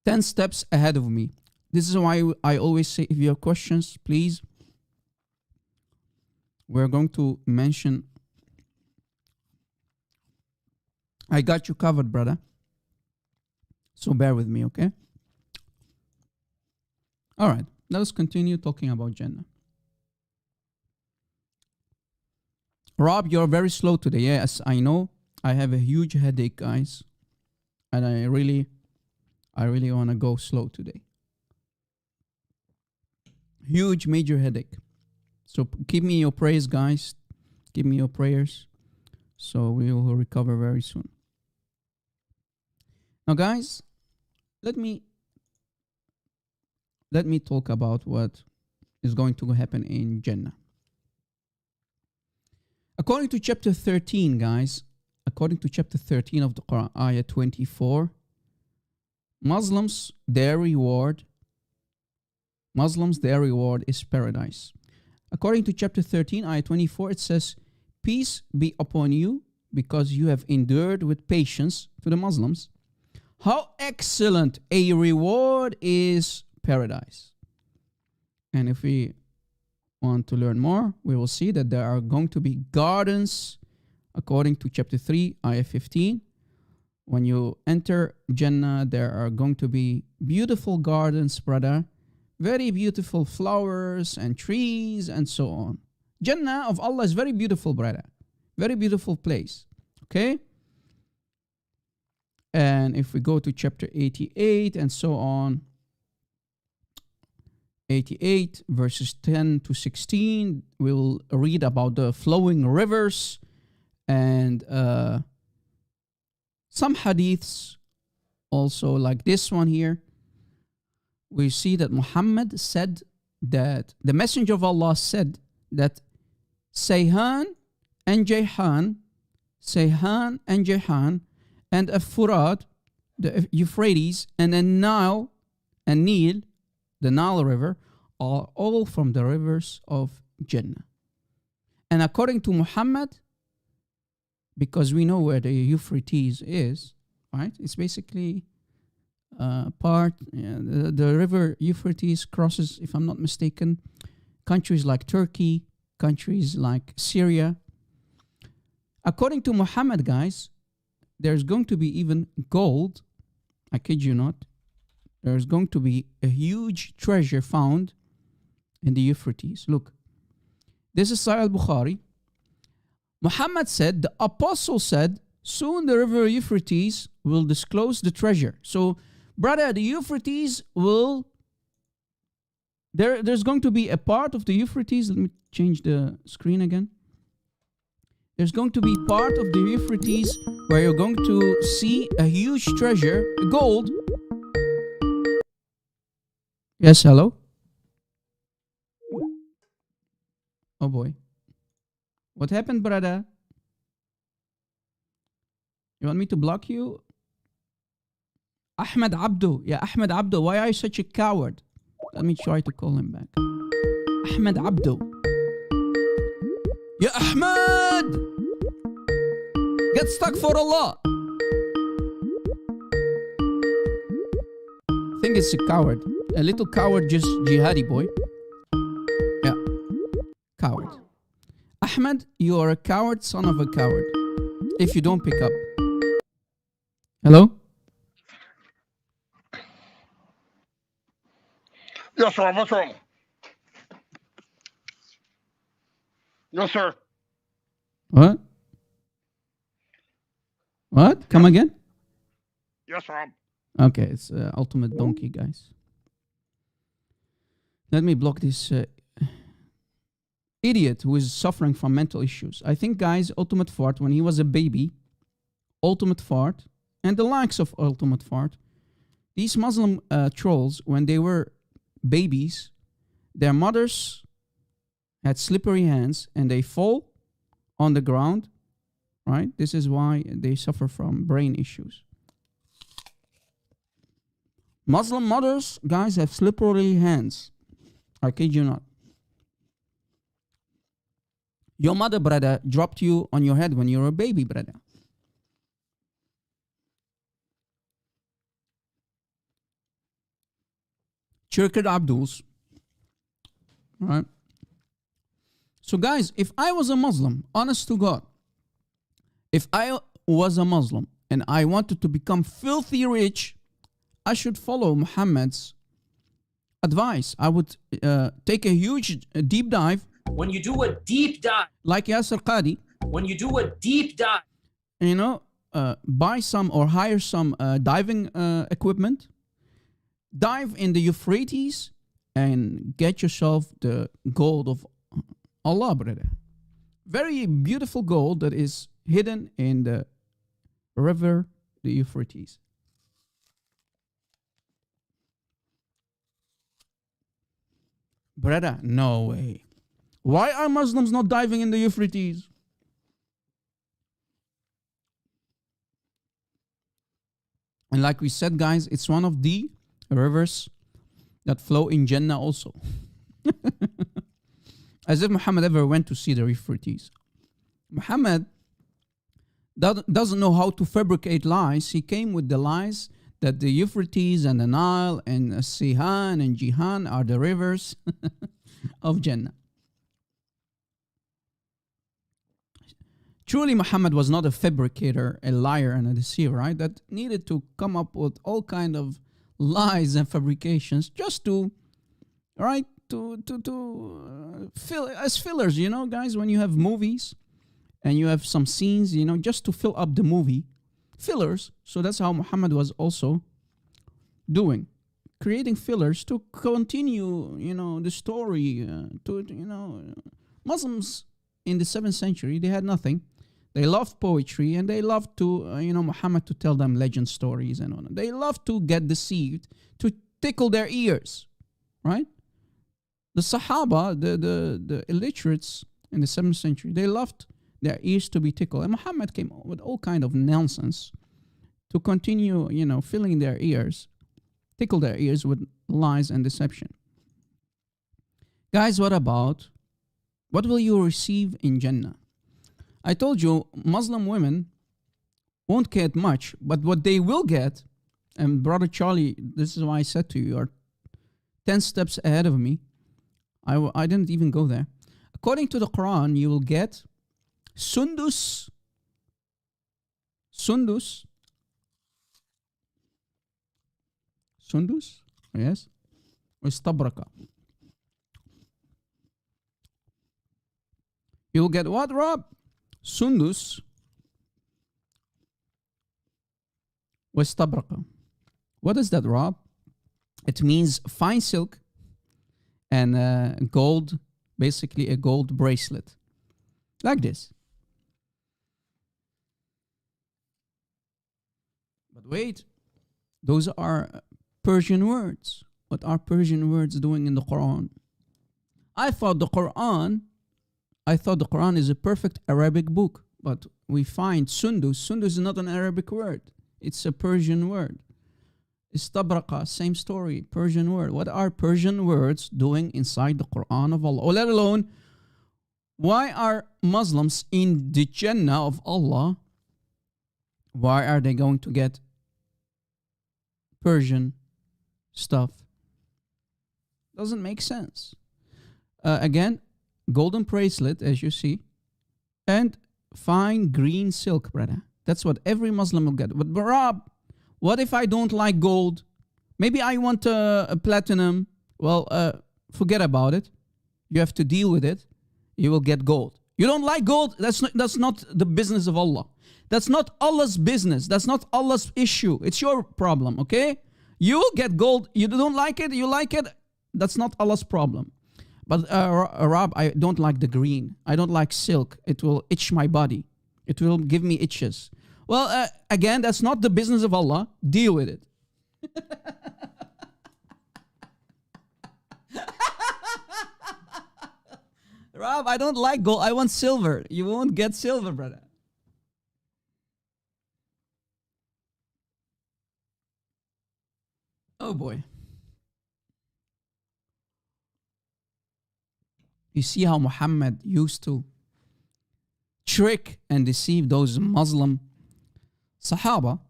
10 steps ahead of me. This is why I always say, if you have questions, please. We're going to mention. I got you covered, brother. So bear with me, okay? All right. Let us continue talking about Jannah. Rob, you're very slow today. Yes, I know. I have a huge headache, guys. And I really want to go slow today. Huge, major headache. So give me your prayers, guys. Give me your prayers. So we will recover very soon. Now, guys, let me talk about what is going to happen in Jannah. According to chapter 13, guys, according to chapter 13 of the Quran, ayah 24, Muslims, their reward is paradise. According to chapter 13, ayah 24, it says, peace be upon you because you have endured with patience, to the Muslims. How excellent a reward is paradise. And if we want to learn more, we will see that there are going to be gardens, according to chapter 3, ayah 15. When you enter Jannah, there are going to be beautiful gardens, brother. Very beautiful flowers and trees and so on. Jannah of Allah is very beautiful, brother. Very beautiful place. Okay? And if we go to chapter 88 and so on, 88 verses 10 to 16, we'll read about the flowing rivers and some hadiths also like this one here. We see that Muhammad said that the Messenger of Allah said that Sayhan and Jayhan and Furat, the Euphrates, and then Nile, the Nile River, are all from the rivers of Jannah. And according to Muhammad, because we know where the Euphrates is, right? It's basically the river Euphrates crosses, if I'm not mistaken, countries like Turkey, countries like Syria. According to Muhammad, guys, there's going to be even gold. I kid you not. There's going to be a huge treasure found in the Euphrates. Look, this is Sahih al-Bukhari. Muhammad said, the apostle said, soon the river Euphrates will disclose the treasure. So, brother, the Euphrates will... There's going to be a part of the Euphrates. Let me change the screen again. There's going to be part of the Euphrates where you're going to see a huge treasure, gold. Yes, hello? Oh boy. What happened, brother? You want me to block you? Ahmed Abdo. Yeah, Ahmed Abdo. Why are you such a coward? Let me try to call him back. Ahmed Abdo. Ya Ahmed! Get stuck for Allah! I think it's a coward. A little coward, just jihadi boy. Yeah. Coward. Ahmed, you are a coward, son of a coward. If you don't pick up. Hello? Yes, sir. What's wrong? Yes, sir. What? What? Come Yes. again? Yes, Rob. Okay, it's ultimate donkey, guys. Let me block this idiot who is suffering from mental issues. I think, guys, Ultimate Fart, when he was a baby, Ultimate Fart, and the likes of Ultimate Fart, these Muslim trolls, when they were babies, their mothers had slippery hands and they fall on the ground, right? This is why they suffer from brain issues. Muslim mothers, guys, have slippery hands. I kid you not. Your mother, brother, dropped you on your head when you were a baby, brother. Chirkid Abduls. Right? So, guys, if I was a Muslim, honest to God, if I was a Muslim and I wanted to become filthy rich, I should follow Muhammad's advice. I would take a huge deep dive. When you do a deep dive, like Yasser Qadi, when you do a deep dive, you know, buy some or hire some diving equipment, dive in the Euphrates and get yourself the gold of Allah, brother. Very beautiful gold that is hidden in the river, the Euphrates. Brother, no way. Why are Muslims not diving in the Euphrates? And like we said, guys, it's one of the rivers that flow in Jannah also. As if Muhammad ever went to see the Euphrates. Muhammad doesn't know how to fabricate lies. He came with the lies that the Euphrates and the Nile and Sihan and Jihan are the rivers of Jannah. Truly, Muhammad was not a fabricator, a liar, and a deceiver, right? That needed to come up with all kind of lies and fabrications just to, right, to fill as fillers, you know, guys. When you have movies and you have some scenes, you know, just to fill up the movie, fillers. So that's how Muhammad was also doing, creating fillers to continue, you know, the story. Muslims in the 7th century, they had nothing. They loved poetry and they loved to, Muhammad to tell them legend stories and on. They loved to get deceived, to tickle their ears, right? The Sahaba, the illiterates in the 7th century, they loved their ears to be tickled. And Muhammad came with all kind of nonsense to continue, filling their ears, tickle their ears with lies and deception. Guys, what will you receive in Jannah? I told you, Muslim women won't get much, but what they will get, and Brother Charlie, this is why I said to you, you are 10 steps ahead of me. I didn't even go there. According to the Quran, you will get Sundus, yes, or Istabraka. You will get what, Rob? Sundus was tabraka. What is that, Rob? It means fine silk and gold, basically a gold bracelet. Like this. But wait, those are Persian words. What are Persian words doing in the Quran? I thought the Quran is a perfect Arabic book, but we find Sundus. Sundus is not an Arabic word. It's a Persian word. Istabraka, same story, Persian word. What are Persian words doing inside the Quran of Allah? Or let alone, why are Muslims in the Jannah of Allah? Why are they going to get Persian stuff? Doesn't make sense. Again, golden bracelet, as you see, and fine green silk, brother. That's what every Muslim will get. But Rob, what if I don't like gold? Maybe I want a platinum. Well, forget about it. You have to deal with it. You will get gold. You don't like gold? That's not the business of Allah. That's not Allah's business. That's not Allah's issue. It's your problem, okay? You will get gold. You don't like it, you like it. That's not Allah's problem. But Rob, I don't like the green. I don't like silk. It will itch my body. It will give me itches. Well, again, that's not the business of Allah. Deal with it. Rob, I don't like gold. I want silver. You won't get silver, brother. Oh boy. You see how Muhammad used to trick and deceive those Muslim Sahaba,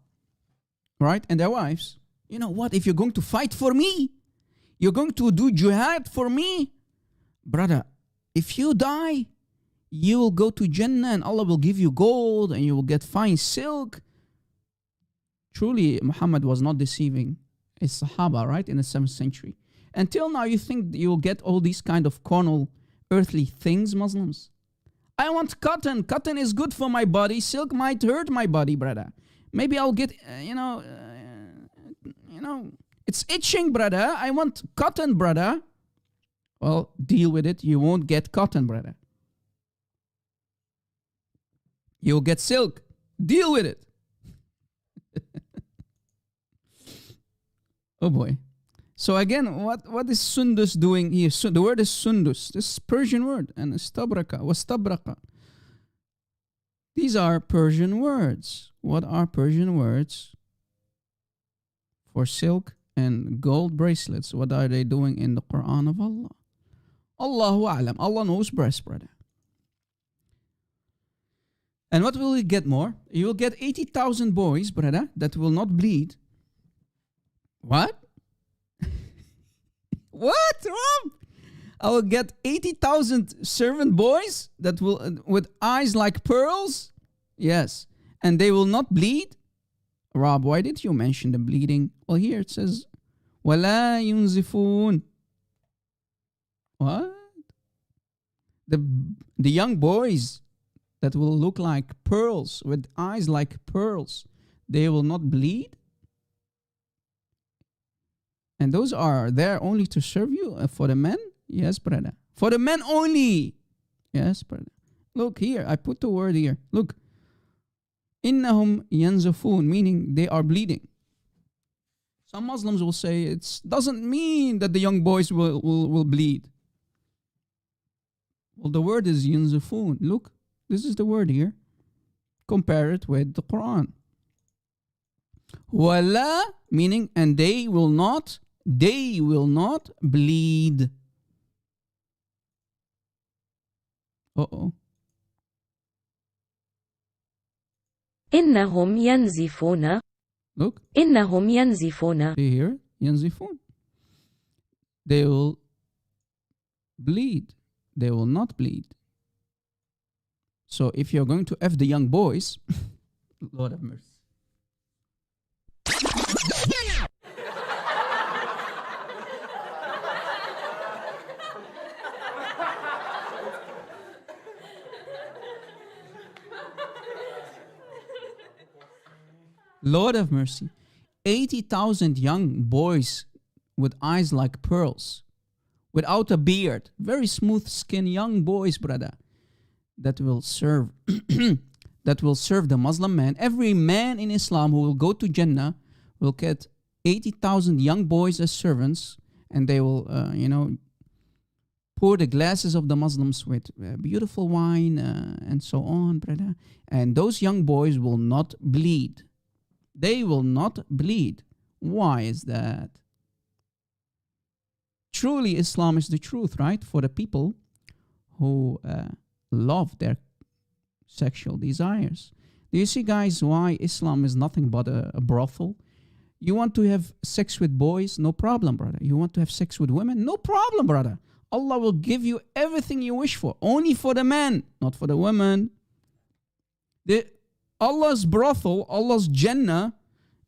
right? And their wives. You know what? If you're going to fight for me, you're going to do jihad for me, brother, if you die, you will go to Jannah and Allah will give you gold and you will get fine silk. Truly, Muhammad was not deceiving his Sahaba, right? In the 7th century. Until now, you think you will get all these kind of carnal, earthly things, Muslims. I want cotton. Cotton is good for my body. Silk might hurt my body, brother. Maybe I'll get, it's itching, brother. I want cotton, brother. Well, deal with it. You won't get cotton, brother. You'll get silk. Deal with it. Oh boy. So again, what is Sundus doing here? The word is Sundus. This is Persian word. And istabraka, wastabraka. These are Persian words. What are Persian words for silk and gold bracelets? What are they doing in the Quran of Allah? Allahu A'lam. Allah knows best, brother. And what will you get more? You will get 80,000 boys, brother, that will not bleed. What? What, Rob? I will get 80,000 servant boys that will with eyes like pearls? Yes. And they will not bleed? Rob, why did you mention the bleeding? Well, here it says, وَلَا يُنزِفُونَ. What? The young boys that will look like pearls, with eyes like pearls, they will not bleed? And those are there only to serve you for the men? Yes, brother. For the men only. Yes, brother. Look here, I put the word here. Look. إِنَّهُمْ يَنْزَفُونَ, meaning they are bleeding. Some Muslims will say it doesn't mean that the young boys will bleed. Well, the word is يَنْزَفُونَ. Look, this is the word here. Compare it with the Quran. وَلَا, meaning, and they will not bleed. Uh-oh. إنهم ينزفون. Look. إنهم ينزفون. Do you hear? ينزفون. They will bleed. They will not bleed. So if you're going to F the young boys, Lord have mercy. Lord have mercy. 80,000 young boys with eyes like pearls, without a beard, very smooth skin, young boys, brother, that will serve the Muslim man. Every man in Islam who will go to Jannah will get 80,000 young boys as servants, and they will, pour the glasses of the Muslims with beautiful wine and so on, brother. And those young boys will not bleed. They will not bleed. Why is that? Truly, Islam is the truth, right? For the people who love their sexual desires. Do you see, guys, why Islam is nothing but a brothel? You want to have sex with boys? No problem, brother. You want to have sex with women? No problem, brother. Allah will give you everything you wish for. Only for the men, not for the women. Allah's brothel, Allah's Jannah,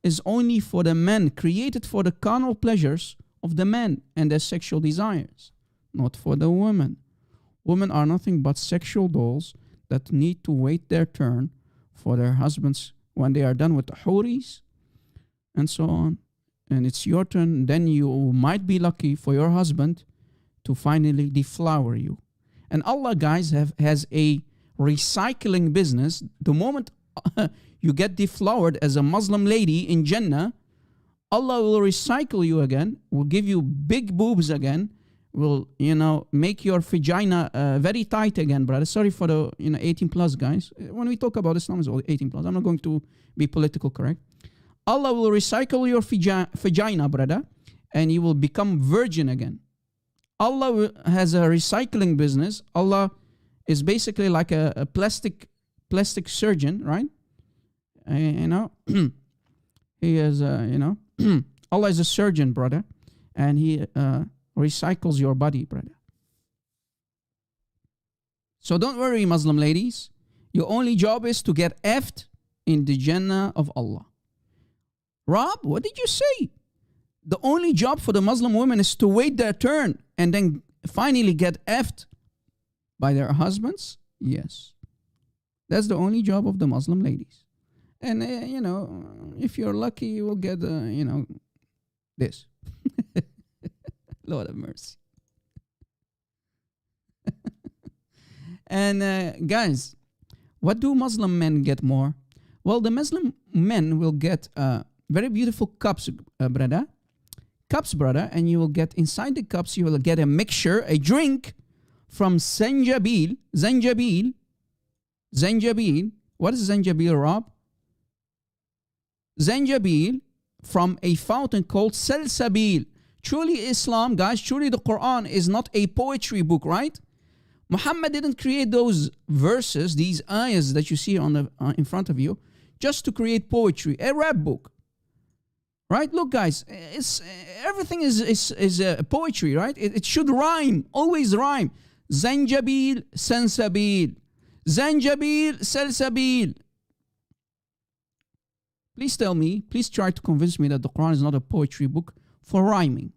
is only for the men, created for the carnal pleasures of the men and their sexual desires, not for the women. Women are nothing but sexual dolls that need to wait their turn for their husbands when they are done with the huris and so on. And it's your turn. Then you might be lucky for your husband to finally deflower you. And Allah, guys, has a recycling business. The moment you get deflowered as a Muslim lady in Jannah, Allah will recycle you again, will give you big boobs again, will, make your vagina very tight again, brother. Sorry for the, 18 plus, guys. When we talk about Islam, it's all 18 plus. I'm not going to be political correct. Allah will recycle your vagina, brother, and you will become virgin again. Allah has a recycling business. Allah is basically like a plastic surgeon, right? He is, Allah is a surgeon, brother, and he recycles your body, brother. So don't worry, Muslim ladies. Your only job is to get effed in the Jannah of Allah. Rob, what did you say? The only job for the Muslim women is to wait their turn and then finally get effed by their husbands? Yes. That's the only job of the Muslim ladies. And, if you're lucky, you will get, this. Lord have mercy. And, guys, what do Muslim men get more? Well, the Muslim men will get very beautiful cups, brother. Cups, brother. And you will get, inside the cups, you will get a mixture, a drink from zanjabil. Zanjabil. What is zanjabil, Rob? Zanjabil from a fountain called Salsabil. Truly Islam, guys, truly the Quran is not a poetry book, right? Muhammad didn't create those verses, these ayahs that you see on the in front of you, just to create poetry, a rap book. Right? Look, guys, everything is poetry, right? It should rhyme, always rhyme. Zanjabil, Sansabil. Zanjabil, Salsabil. Please tell me, please try to convince me that the Quran is not a poetry book for rhyming.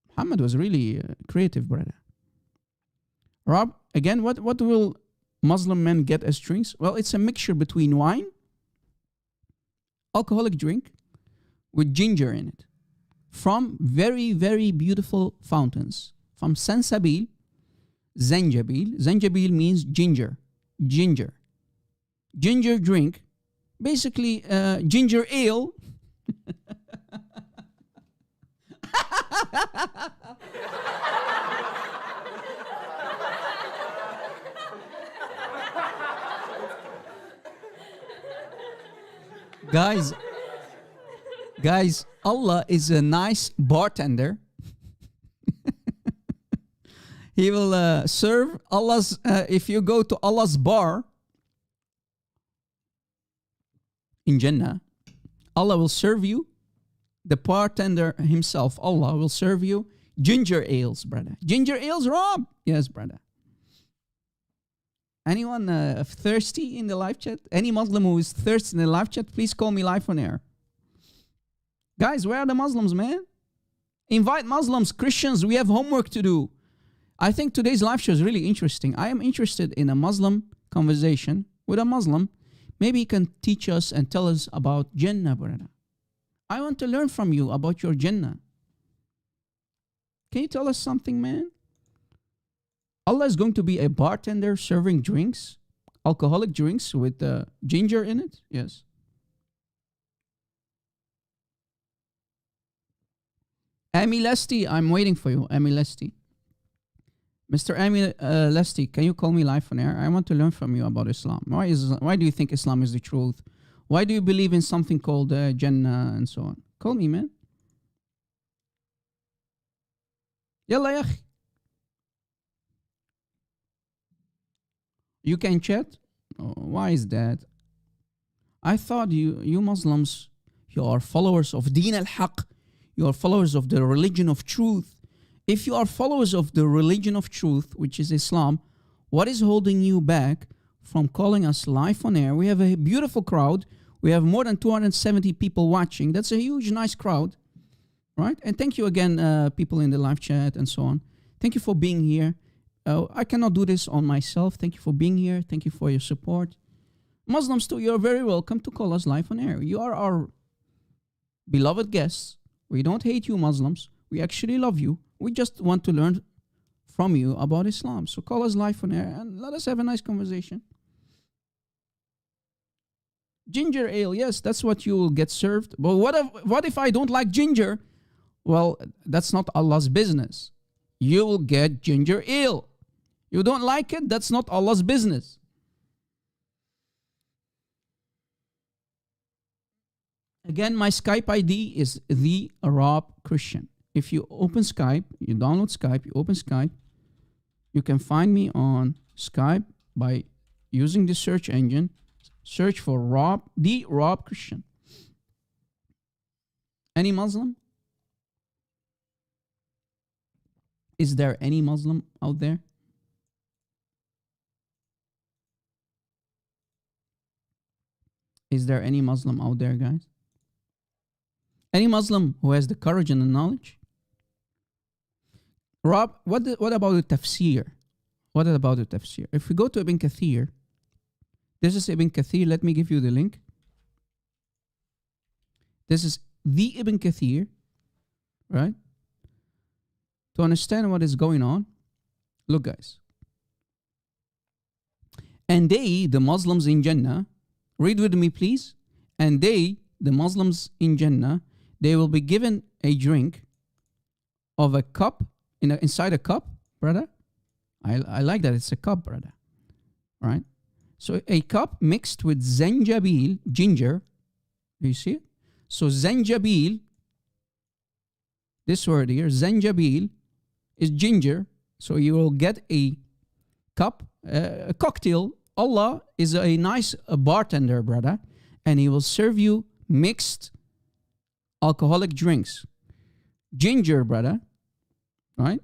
Muhammad was really creative, brother. Rob, again, what will Muslim men get as drinks? Well, it's a mixture between wine, alcoholic drink, with ginger in it, from very, very beautiful fountains. From Sansabil, Zanjabil. Zanjabil means ginger. Ginger drink, basically ginger ale. Guys, Allah is a nice bartender. He will serve Allah's, if you go to Allah's bar in Jannah, Allah will serve you, the bartender himself, Allah will serve you ginger ales, brother. Ginger ales, Rob? Yes, brother. Anyone thirsty in the live chat? Any Muslim who is thirsty in the live chat, please call me live on air. Guys, where are the Muslims, man? Invite Muslims, Christians, we have homework to do. I think today's live show is really interesting. I am interested in a Muslim conversation with a Muslim. Maybe he can teach us and tell us about Jannah, brother. I want to learn from you about your Jannah. Can you tell us something, man? Allah is going to be a bartender serving drinks, alcoholic drinks with ginger in it? Yes. Amy Lesty, I'm waiting for you, Amy Lesty. Mr. Amy Lesty, can you call me live on air? I want to learn from you about Islam. Why do you think Islam is the truth? Why do you believe in something called Jannah and so on? Call me, man. Yalla ya akhi. You can chat? Oh, why is that? I thought you Muslims, you are followers of Deen al-Haq. You are followers of the religion of truth. If you are followers of the religion of truth, which is Islam, what is holding you back from calling us live on air? We have a beautiful crowd. We have more than 270 people watching. That's a huge, nice crowd, right? And thank you again, people in the live chat and so on. Thank you for being here. I cannot do this on myself. Thank you for being here. Thank you for your support. Muslims too, you're very welcome to call us live on air. You are our beloved guests. We don't hate you, Muslims. We actually love you. We just want to learn from you about Islam. So call us live on air and let us have a nice conversation. Ginger ale, yes, that's what you will get served. But what if I don't like ginger? Well, that's not Allah's business. You will get ginger ale. You don't like it? That's not Allah's business. Again, my Skype ID is the Arab Christian. If you open Skype, you download Skype, you open Skype, you can find me on Skype by using the search engine. Search for the Arab Christian. Any Muslim? Is there any Muslim out there? Is there any Muslim out there, guys? Any Muslim who has the courage and the knowledge? Rob, what about the tafsir? What about the tafsir? If we go to Ibn Kathir, this is Ibn Kathir. Let me give you the link. This is the Ibn Kathir, right? To understand what is going on, look, guys. And they, the Muslims in Jannah, read with me, please. And they, the Muslims in Jannah, they will be given a drink of a cup, inside a cup, brother. I like that it's a cup, brother. All right? So a cup mixed with zanjabil, ginger. Do you see it? So zanjabil, this word here, zanjabil, is ginger. So you will get a cup, a cocktail. Allah is a nice bartender, brother. And he will serve you mixed alcoholic drinks. Ginger, brother. Right?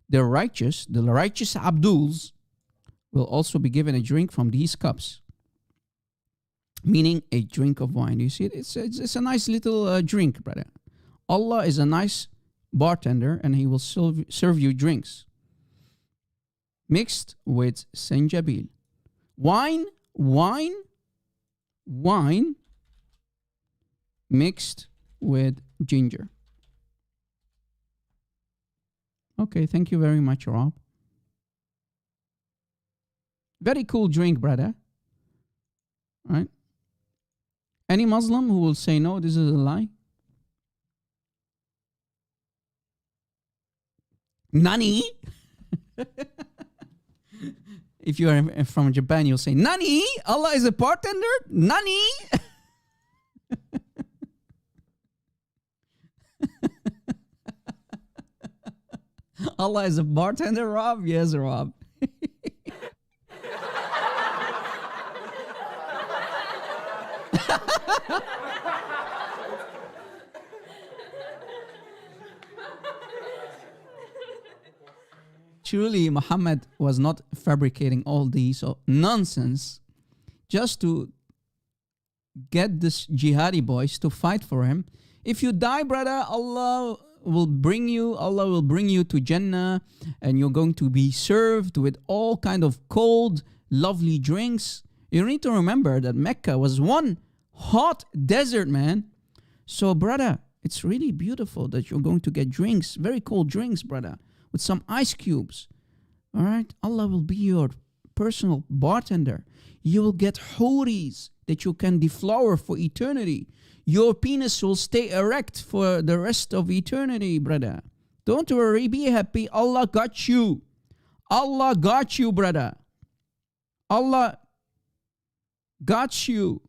The righteous Abduls will also be given a drink from these cups. Meaning a drink of wine. You see it? It's a nice little drink, brother. Allah is a nice bartender and he will serve you drinks. Mixed with sanjabil. Wine mixed with ginger. Okay, thank you very much, Rob. Very cool drink, brother. Right? Any Muslim who will say no, this is a lie? Nani? If you are from Japan, you'll say, Nani? Allah is a bartender? Nani? Allah is a bartender, Rob? Yes, Rob. Truly, Muhammad was not fabricating all these nonsense just to get this jihadi boys to fight for him. If you die, brother, Allah will bring you to Jannah, and you're going to be served with all kind of cold, lovely drinks. You need to remember that Mecca was one hot desert, man. So, brother, it's really beautiful that you're going to get drinks, very cold drinks, brother, with some ice cubes. All right? Allah will be your personal bartender. You will get houris that you can deflower for eternity. Your penis will stay erect for the rest of eternity, brother. Don't worry, be happy. Allah got you. Allah got you, brother. Allah got you.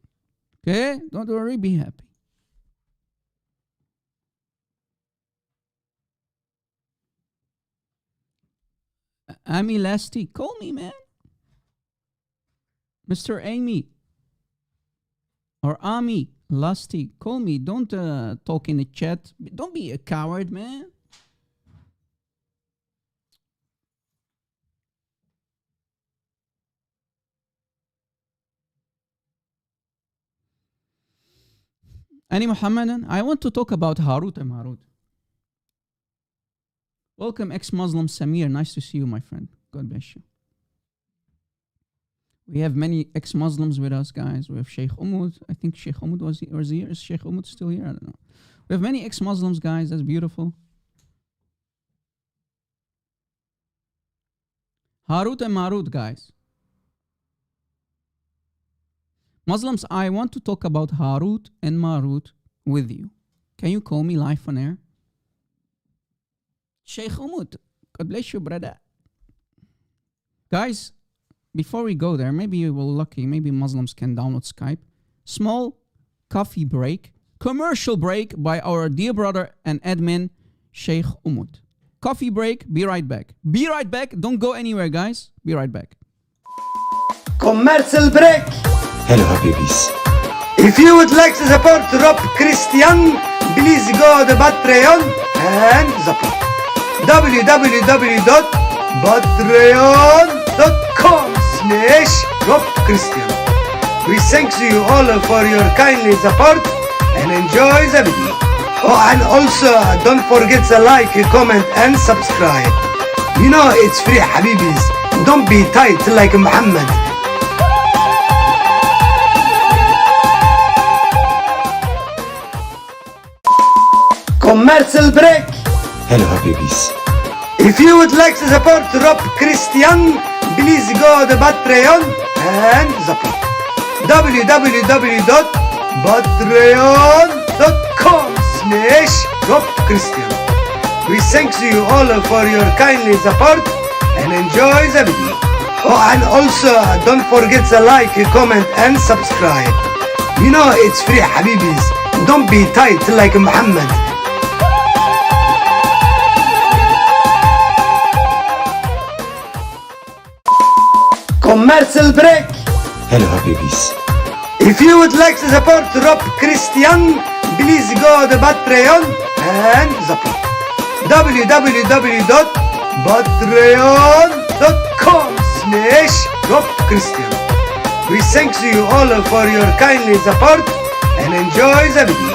Okay? Don't worry, be happy. Ami Lasty, call me, man. Mr. Amy. Or Ami Lasty, call me. Don't talk in the chat. Don't be a coward, man. Any Muhammadan? I want to talk about Harut and Marut. Welcome, ex-Muslim Samir. Nice to see you, my friend. God bless you. We have many ex-Muslims with us, guys. We have Sheikh Umud. I think Sheikh Umud was here. Is Sheikh Umud still here? I don't know. We have many ex-Muslims, guys. That's beautiful. Harut and Marut, guys. Muslims, I want to talk about Harut and Marut with you. Can you call me live on air? Sheikh Umud, God bless you, brother. Guys, before we go there, maybe you will lucky, maybe Muslims can download Skype. Small coffee break, commercial break by our dear brother and admin, Sheikh Umud. Coffee break, be right back. Be right back, don't go anywhere, guys. Be right back. Commercial break. Hello, Habibis. If you would like to support Rob Christian, please go to Patreon and support. www.patreon.com/Rob Christian. We thank you all for your kindly support and enjoy the video. Oh, and also don't forget to like, comment and subscribe. You know it's free, Habibis. Don't be tight like Muhammad. Commercial break. Hello, Habibis. If you would like to support Rob Christian, please go to Patreon and support. www.patreon.com/Rob Christian. We thank you all for your kindly support and enjoy the video. Oh, and also don't forget to like, comment and subscribe. You know it's free, Habibis. Don't be tight like Muhammad. Commercial break. Hello, Habibis. If you would like to support Rob Christian, please go to Patreon and support. www.patreon.com/Rob Christian. We thank you all for your kindly support and enjoy the video.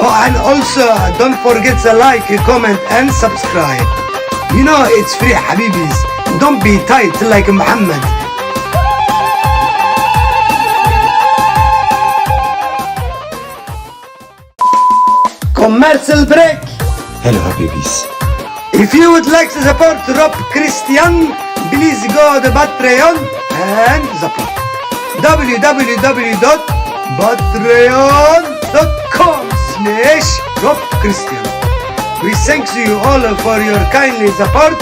Oh, and also don't forget to like, comment and subscribe. You know it's free, Habibis. Don't be tight like Muhammad. Commercial break. Hello, Habibis. If you would like to support Rob Christian, please go to Patreon and support. www.patreon.com/Rob Christian. We thank you all for your kindly support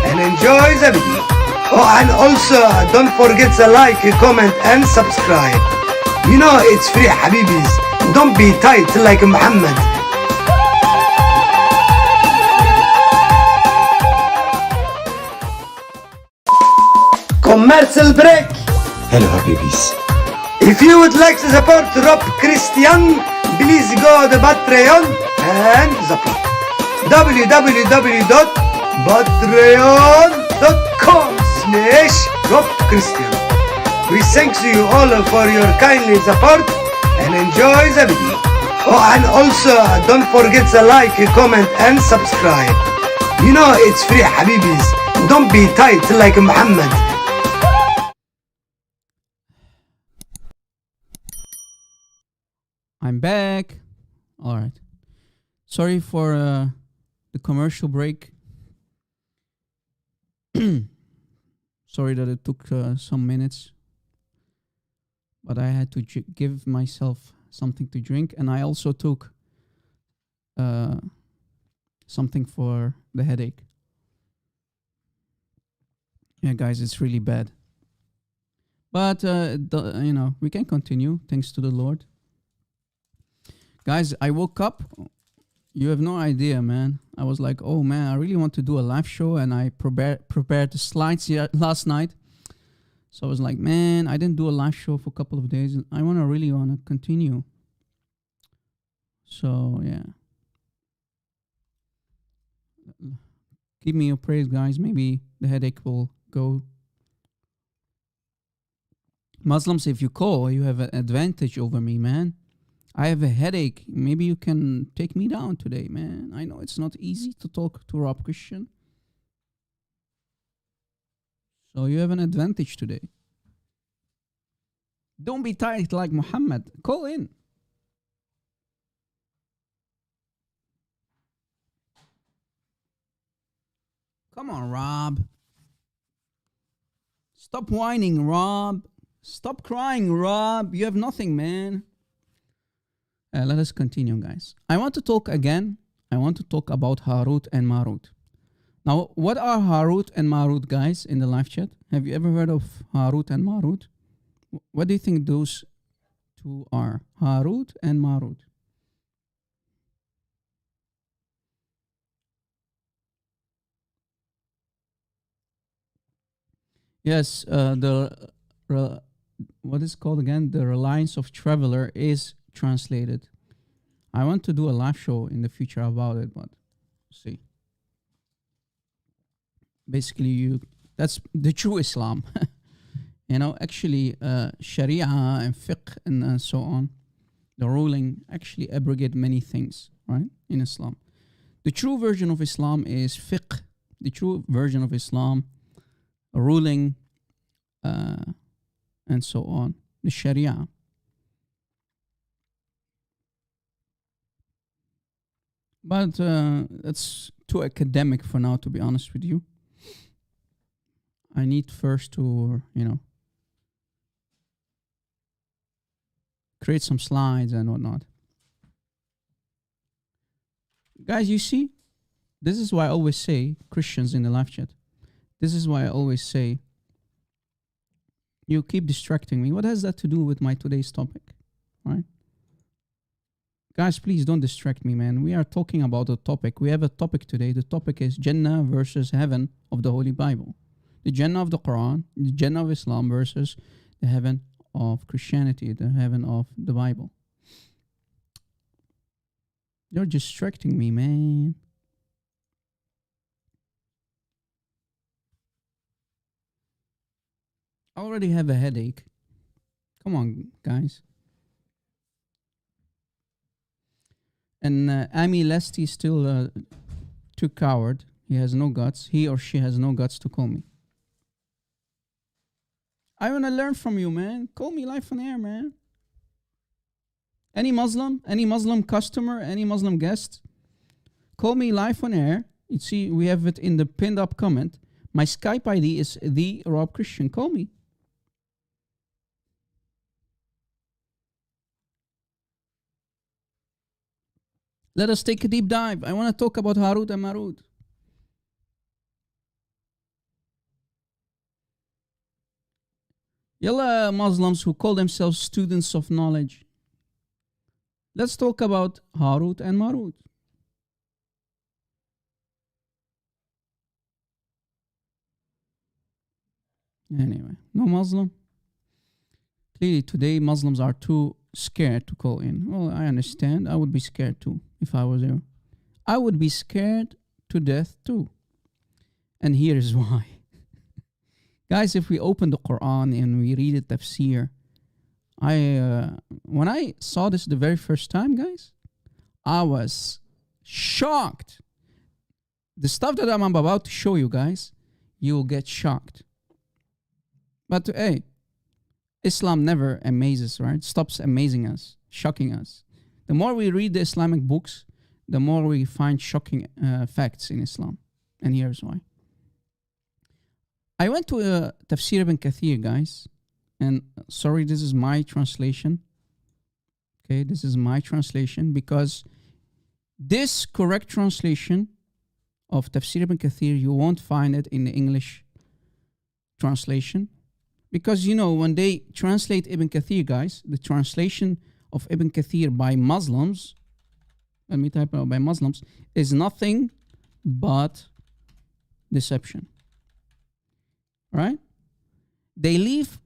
and enjoy the video. Oh, and also don't forget to like, comment and subscribe. You know it's free, Habibis. Don't be tight like Muhammad. Commercial break. Hello, Habibis. If you would like to support Rob Christian, please go to Patreon and support. www.patreon.com/Rob Christian. We thank you all for your kindly support and enjoy the video. Oh, and also don't forget to like, comment and subscribe. You know it's free, Habibis. Don't be tight like Muhammad. I'm back. All right. Sorry for the commercial break. Sorry that it took some minutes. But I had to give myself something to drink. And I also took something for the headache. Yeah, guys, it's really bad. But, we can continue. Thanks to the Lord. Guys, I woke up. You have no idea, man. I was like, oh, man, I really want to do a live show. And I prepared the slides last night. So I was like, man, I didn't do a live show for a couple of days. And I really want to continue. So, yeah. Give me your praise, guys. Maybe the headache will go. Muslims, if you call, you have an advantage over me, man. I have a headache. Maybe you can take me down today, man. I know it's not easy to talk to Rob Christian. So you have an advantage today. Don't be tight like Muhammad. Call in. Come on, Rob. Stop whining, Rob. Stop crying, Rob. You have nothing, man. Let us continue, guys. I want to talk again. I want to talk about Harut and Marut. Now, what are Harut and Marut, guys, in the live chat? Have you ever heard of Harut and Marut? What do you think those two are? Harut and Marut. Yes, what is called again? The Reliance of Traveler is translated. I want to do a live show in the future about it, but see. Basically, that's the true Islam. You know, actually, Sharia and fiqh and so on, the ruling actually abrogate many things, right, in Islam. The true version of Islam is fiqh. The true version of Islam, ruling, and so on, the Sharia. But that's too academic for now, to be honest with you. I need first to, create some slides and whatnot. Guys, you see, this is why I always say, Christians in the live chat, this is why I always say, you keep distracting me. What has that to do with my today's topic, right? Guys, please don't distract me, man. We are talking about a topic. We have a topic today. The topic is Jannah versus heaven of the Holy Bible. The Jannah of the Quran, the Jannah of Islam versus the heaven of Christianity, the heaven of the Bible. You're distracting me, man. I already have a headache. Come on, guys. And Ami Lesti is still too coward. He has no guts. He or she has no guts to call me. I want to learn from you, man. Call me live on air, man. Any Muslim customer, any Muslim guest, call me live on air. You see, we have it in the pinned up comment. My Skype ID is the Rob Christian. Call me. Let us take a deep dive. I want to talk about Harut and Marut. Yalla, Muslims who call themselves students of knowledge. Let's talk about Harut and Marut. Anyway, no Muslim. Clearly today Muslims are too scared to call in. Well, I understand. I would be scared too if I was you. I would be scared to death too. And here is why. Guys, if we open the Quran and we read the tafsir, when I saw this the very first time, guys, I was shocked. The stuff that I'm about to show you guys, you will get shocked. But hey, Islam never amazes, right? Stops amazing us, shocking us. The more we read the Islamic books, the more we find shocking facts in Islam. And here's why. I went to Tafsir ibn Kathir, guys. And sorry, this is my translation. Okay, this is my translation because this correct translation of Tafsir ibn Kathir, you won't find it in the English translation. Because, when they translate Ibn Kathir, guys, the translation of Ibn Kathir by Muslims, let me type out by Muslims, is nothing but deception. Right? They leave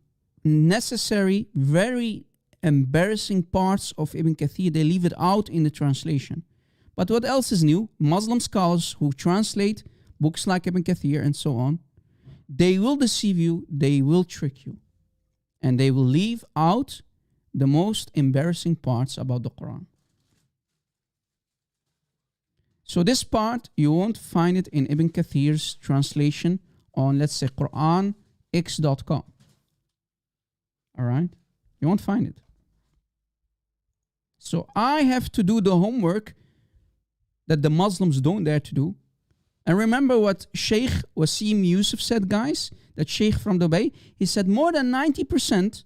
necessary, very embarrassing parts of Ibn Kathir. They leave it out in the translation. But what else is new? Muslim scholars who translate books like Ibn Kathir and so on, they will deceive you, they will trick you, and they will leave out the most embarrassing parts about the Quran. So this part, you won't find it in Ibn Kathir's translation on, let's say, Quran x.com. All right? You won't find it. So I have to do the homework that the Muslims don't dare to do. And remember what Sheikh Wasim Yusuf said, guys? That Sheikh from Dubai, he said more than 90%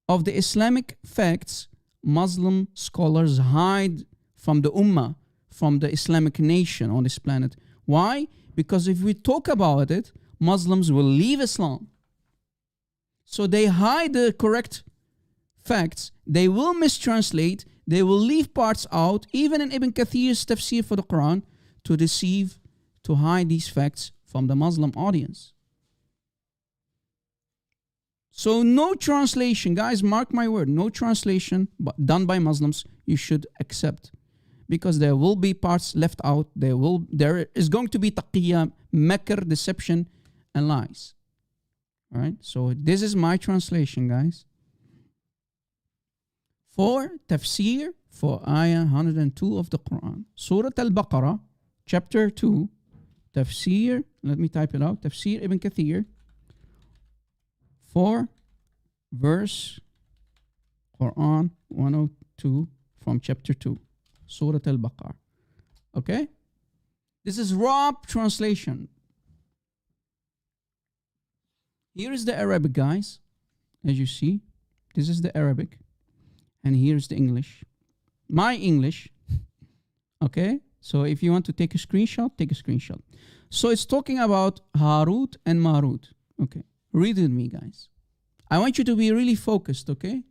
of the Islamic facts Muslim scholars hide from the Ummah, from the Islamic nation on this planet. Why? Because if we talk about it, Muslims will leave Islam. So they hide the correct facts. They will mistranslate. They will leave parts out, even in Ibn Kathir's tafsir for the Quran, to deceive, to hide these facts from the Muslim audience. So no translation, guys, mark my word, no translation done by Muslims you should accept. Because there will be parts left out. There is going to be taqiyya, makr, deception, and lies. All right, so this is my translation, guys. For tafsir, for ayah 102 of the Quran. Surah Al-Baqarah, chapter 2, tafsir, let me type it out, tafsir Ibn Kathir, 4 verse Quran 102 from chapter 2, Surah Al-Baqarah. Okay? This is raw translation. Here is the Arabic, guys. As you see, this is the Arabic. And here's the English. My English. Okay? So if you want to take a screenshot, take a screenshot. So it's talking about Harut and Marut. Okay? Read with me, guys. I want you to be really focused, okay?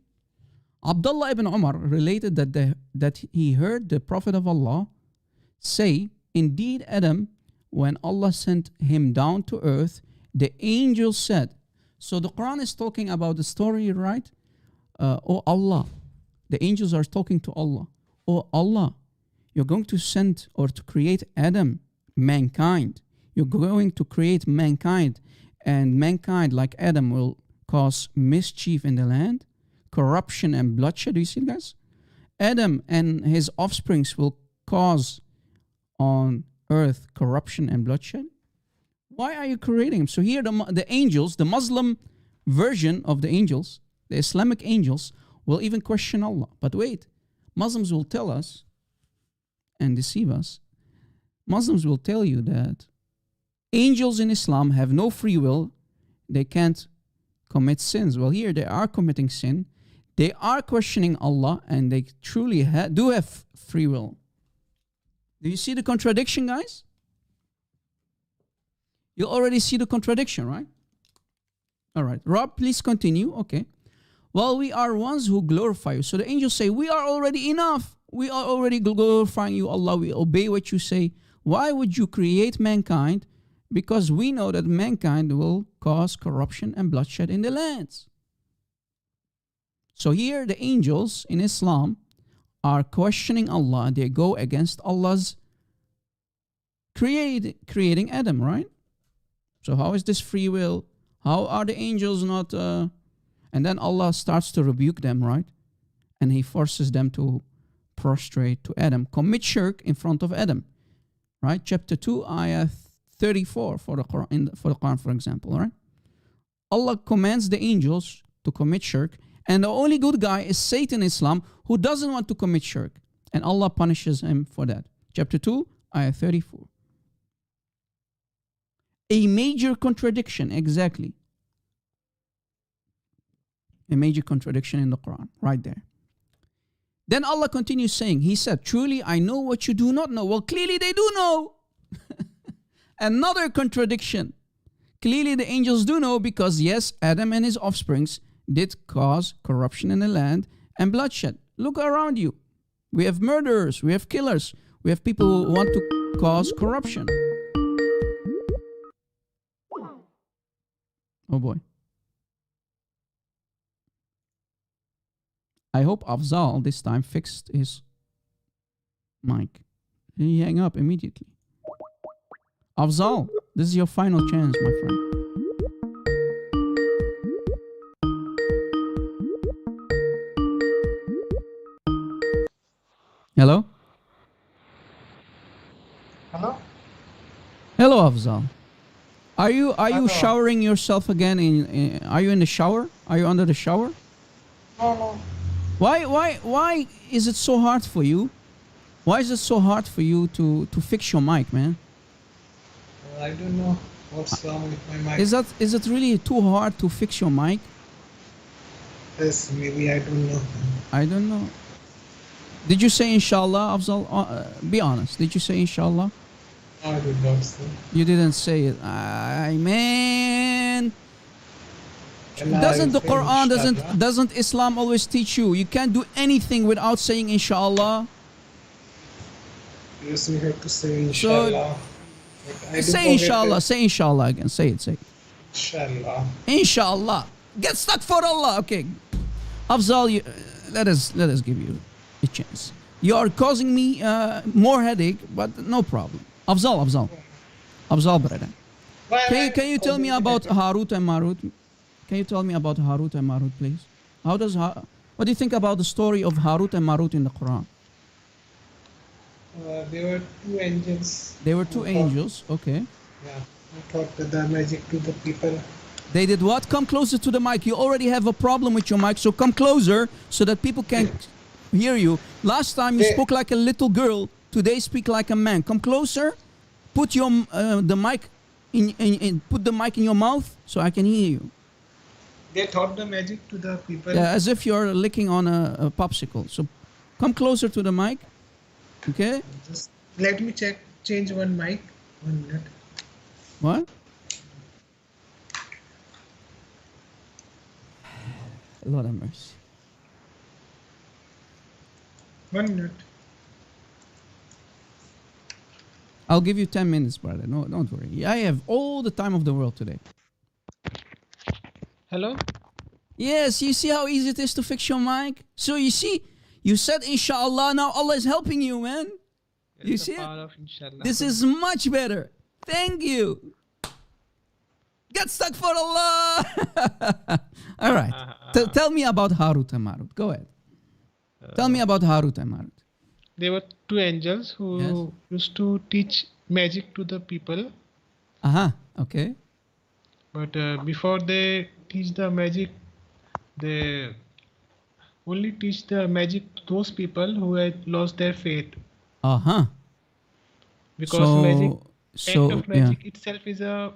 Abdullah ibn Umar related that he heard the Prophet of Allah say, indeed, Adam, when Allah sent him down to earth, the angel said, so the Quran is talking about the story, right? Oh Allah, the angels are talking to Allah. Oh Allah, you're going to send or to create Adam, mankind. You're going to create mankind, and mankind like Adam will cause mischief in the land, corruption and bloodshed. Do you see, guys? Adam and his offsprings will cause on earth corruption and bloodshed. Why are you creating him? So here the angels, the Muslim version of the angels, the Islamic angels, will even question Allah. But wait, Muslims will tell us and deceive us. Muslims will tell you that angels in Islam have no free will. They can't commit sins. Well, here they are committing sin. They are questioning Allah, and they truly do have free will. Do you see the contradiction, guys? You already see the contradiction, right? All right. Rob, please continue. Okay. Well, we are ones who glorify you. So the angels say, we are already enough. We are already glorifying you, Allah. We obey what you say. Why would you create mankind? Because we know that mankind will cause corruption and bloodshed in the lands. So here the angels in Islam are questioning Allah. They go against Allah's creating Adam, right? So how is this free will? How are the angels not... And then Allah starts to rebuke them, right? And He forces them to prostrate to Adam. Commit shirk in front of Adam. Right? Chapter 2, ayah 34 for the Quran, for example, right? Allah commands the angels to commit shirk. And the only good guy is Satan in Islam, who doesn't want to commit shirk. And Allah punishes him for that. Chapter 2, ayah 34. A major contradiction, exactly. A major contradiction in the Quran, right there. Then Allah continues saying, He said, truly I know what you do not know. Well, clearly they do know. Another contradiction. Clearly the angels do know, because yes, Adam and his offsprings did cause corruption in the land and bloodshed. Look around you. We have murderers, we have killers, we have people who want to cause corruption. Oh boy. I hope Afzal this time fixed his mic. He hang up immediately. Afzal, this is your final chance, my friend. Hello? Hello? Hello, Afzal. Are you showering yourself again? Are you in the shower? Are you under the shower? No. Why is it so hard for you? Why is it so hard for you to fix your mic, man? I don't know what's wrong with my mic. Is it really too hard to fix your mic? Yes, maybe I don't know. I don't know. Did you say inshallah, Afzal? Be honest. Did you say inshallah? I did not say. You didn't say it. Man. Allah Doesn't the is saying Quran, inshallah. doesn't Islam always teach you? You can't do anything without saying inshallah. Yes, we have to say inshallah. But I do Say forget inshallah. it. Say inshallah again. Say it. Say it. Inshallah. Inshallah. Get stuck for Allah. Okay. Afzal, let us give you a chance. You are causing me more headache, but no problem. Afzal, brother. Can you tell me about Harut and Marut? Can you tell me about Harut and Marut, please? What do you think about the story of Harut and Marut in the Quran? There were two angels. They were two who angels. Okay. Yeah, who taught the magic to the people. They did what? Come closer to the mic. You already have a problem with your mic, so come closer so that people can hear you. Last time you spoke like a little girl. Today speak like a man. Come closer. Put your the mic put the mic in your mouth so I can hear you. They taught the magic to the people. Yeah, as if you're licking on a popsicle. So come closer to the mic. Okay? Just let me change one mic. 1 minute. What? Lord have mercy. 1 minute. I'll give you 10 minutes, brother. No, don't worry. I have all the time of the world today. Hello? Yes, you see how easy it is to fix your mic? So you see, you said inshallah, now Allah is helping you, man. You see it? This is much better. Thank you. Get stuck for Allah. All right. Tell me about Harut and Marut. Go ahead. Tell me about Harut and Marut. There were two angels who used to teach magic to the people. Okay. But before they teach the magic, they only teach the magic to those people who had lost their faith. Because act of magic itself is a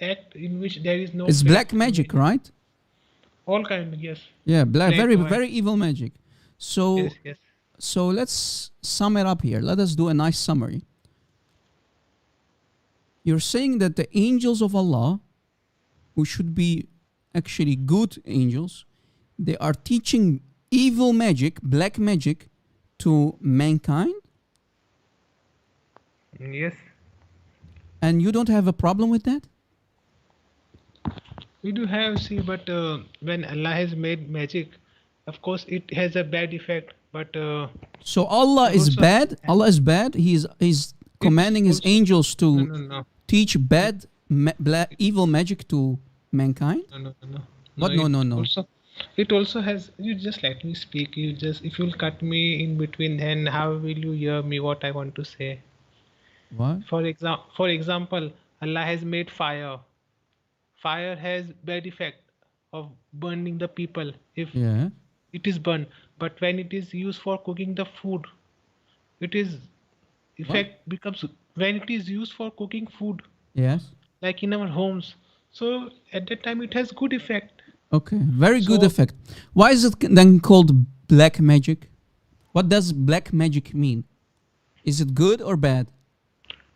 act in which there is no. It's black magic, right? All kind, yes. Yeah, black, very, white. very evil magic. So, Yes. so let's sum it up here. Let us do a nice summary. You're saying that the angels of Allah, who should be actually good angels, they are teaching evil magic, black magic, to mankind? Yes. And you don't have a problem with that? We do have, but when Allah has made magic, of course it has a bad effect. But so Allah is also- bad? Allah is bad? He's commanding his also- angels to no. teach bad, evil magic to mankind? No. What? No. It also has. You just let me speak. If you'll cut me in between, then how will you hear me? What I want to say. What? For example, Allah has made fire. Fire has bad effect of burning the people if it is burned. But when it is used for cooking the food, it is effect becomes when it is used for cooking food. Yes. Like in our homes. So at that time it has good effect. Okay, very good effect. Why is it then called black magic? What does black magic mean? Is it good or bad?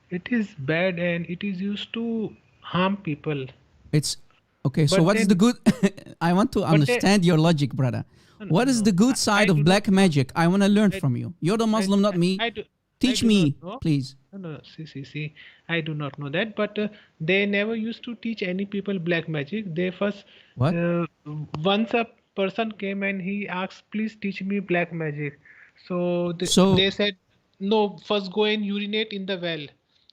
It is bad and it is used to harm people. It's okay. So But what is then- the good? I want to understand your logic, brother. What is the good side of black magic? I want to learn from you. You're the Muslim, not me. Teach me, please. No. See. I do not know that. But they never used to teach any people black magic. They first. What? Once a person came and he asked, "Please teach me black magic." So they said, "No. First go and urinate in the well."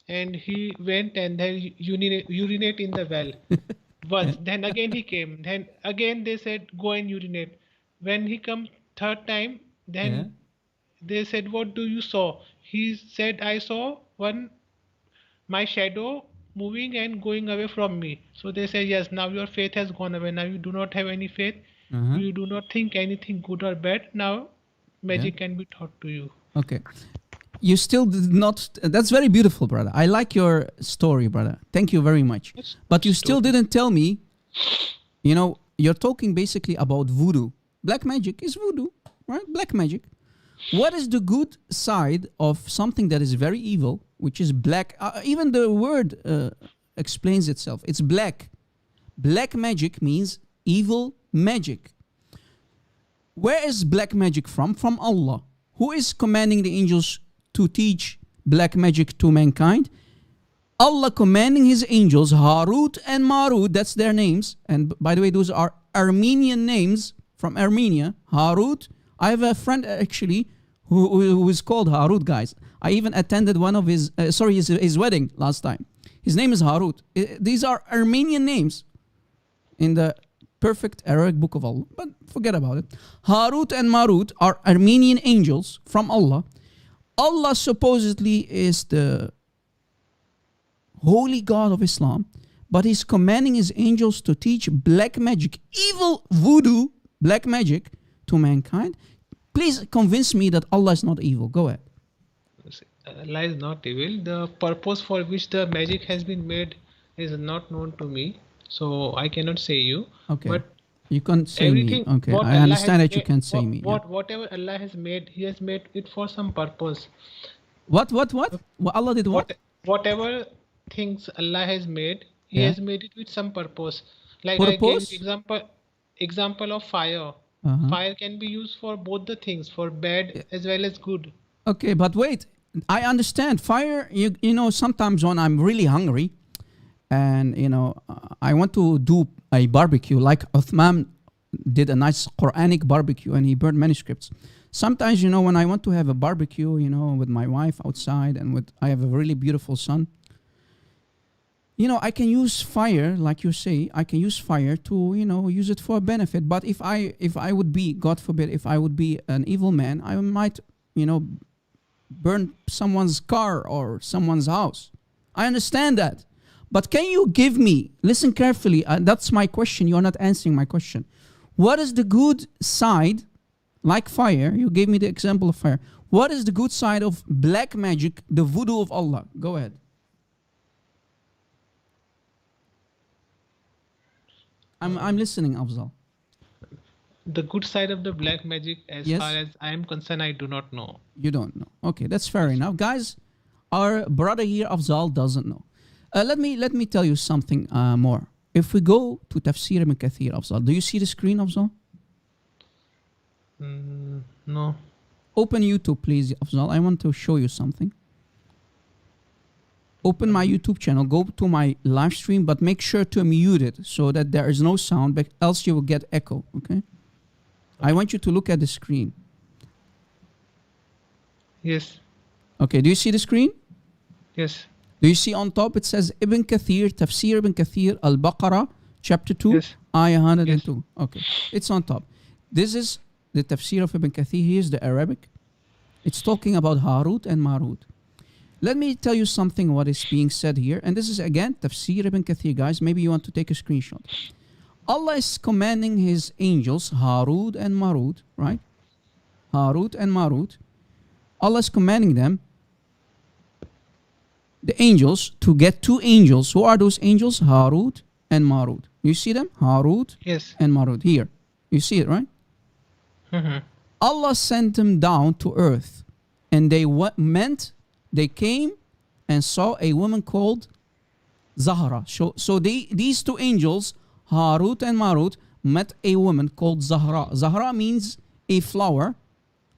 And he went and then urinate in the well. Once. Then again he came. Then again they said, "Go and urinate." When he come third time, then they said, "What do you saw?" He said, "I saw my shadow moving and going away from me. So they say, yes, now your faith has gone away. Now you do not have any faith. Uh-huh. You do not think anything good or bad. Now magic can be taught to you. Okay. You still did not. That's very beautiful, brother. I like your story, brother. Thank you very much. But you still didn't tell me, you're talking basically about voodoo. Black magic is voodoo, right? Black magic. What is the good side of something that is very evil, which is black? Even the word explains itself. It's black. Black magic means evil magic. Where is black magic from? From Allah. Who is commanding the angels to teach black magic to mankind? Allah commanding his angels, Harut and Marut, that's their names. And by the way, those are Armenian names from Armenia. Harut. I have a friend actually who is called Harut, guys. I even attended one of his wedding last time. His name is Harut. These are Armenian names in the perfect Arabic book of Allah. But forget about it. Harut and Marut are Armenian angels from Allah. Allah supposedly is the holy God of Islam, but he's commanding his angels to teach black magic, evil voodoo, black magic to mankind. Please convince me that Allah is not evil. Go ahead. Allah is not evil. The purpose for which the magic has been made is not known to me. So I cannot say you. Okay. But you can't say me. Okay. I understand that you can't say me. Whatever Allah has made, He has made it for some purpose. What? Allah did what? Whatever things Allah has made, He has made it with some purpose. Like Purpose? I gave example of fire. Fire can be used for both the things, for bad as well as good. Okay, but wait. I understand. Fire, you know, sometimes when I'm really hungry and, I want to do a barbecue, like Uthman did a nice Quranic barbecue and he burned manuscripts. Sometimes, when I want to have a barbecue, with my wife outside and I have a really beautiful son, I can use fire, like you say, I can use fire to, use it for a benefit. But if I would be, God forbid, if I would be an evil man, I might, burn someone's car or someone's house. I understand that. But can you give me, listen carefully, that's my question, you're not answering my question. What is the good side, like fire, you gave me the example of fire. What is the good side of black magic, the voodoo of Allah? Go ahead. I'm listening, Afzal. The good side of the black magic, as Yes. far as I am concerned, I do not know. You don't know. Okay, that's fair enough. Guys, our brother here, Afzal, doesn't know. Let me tell you something more. If we go to Tafsir ibn Kathir, Afzal, do you see the screen, Afzal? No. Open YouTube, please, Afzal. I want to show you something. Open my YouTube channel, go to my live stream, but make sure to mute it so that there is no sound, but else you will get echo, okay? I want you to look at the screen. Yes. Okay, do you see the screen? Yes. Do you see on top it says Ibn Kathir, Tafsir Ibn Kathir, Al-Baqarah, chapter 2, Yes. ayah 102. Okay, it's on top. This is the Tafsir of Ibn Kathir. Here's the Arabic. It's talking about Harut and Marut. Let me tell you something what is being said here. And this is again Tafsir Ibn Kathir, guys. Maybe you want to take a screenshot. Allah is commanding his angels, Harut and Marut, right? Harut and Marut. Allah is commanding them, the angels, to get two angels. Who are those angels? Harut and Marut. You see them? Harut Yes. and Marut. Here. You see it, right? Allah sent them down to earth. And they came and saw a woman called Zahra. So these two angels, Harut and Marut, met a woman called Zahra. Zahra means a flower,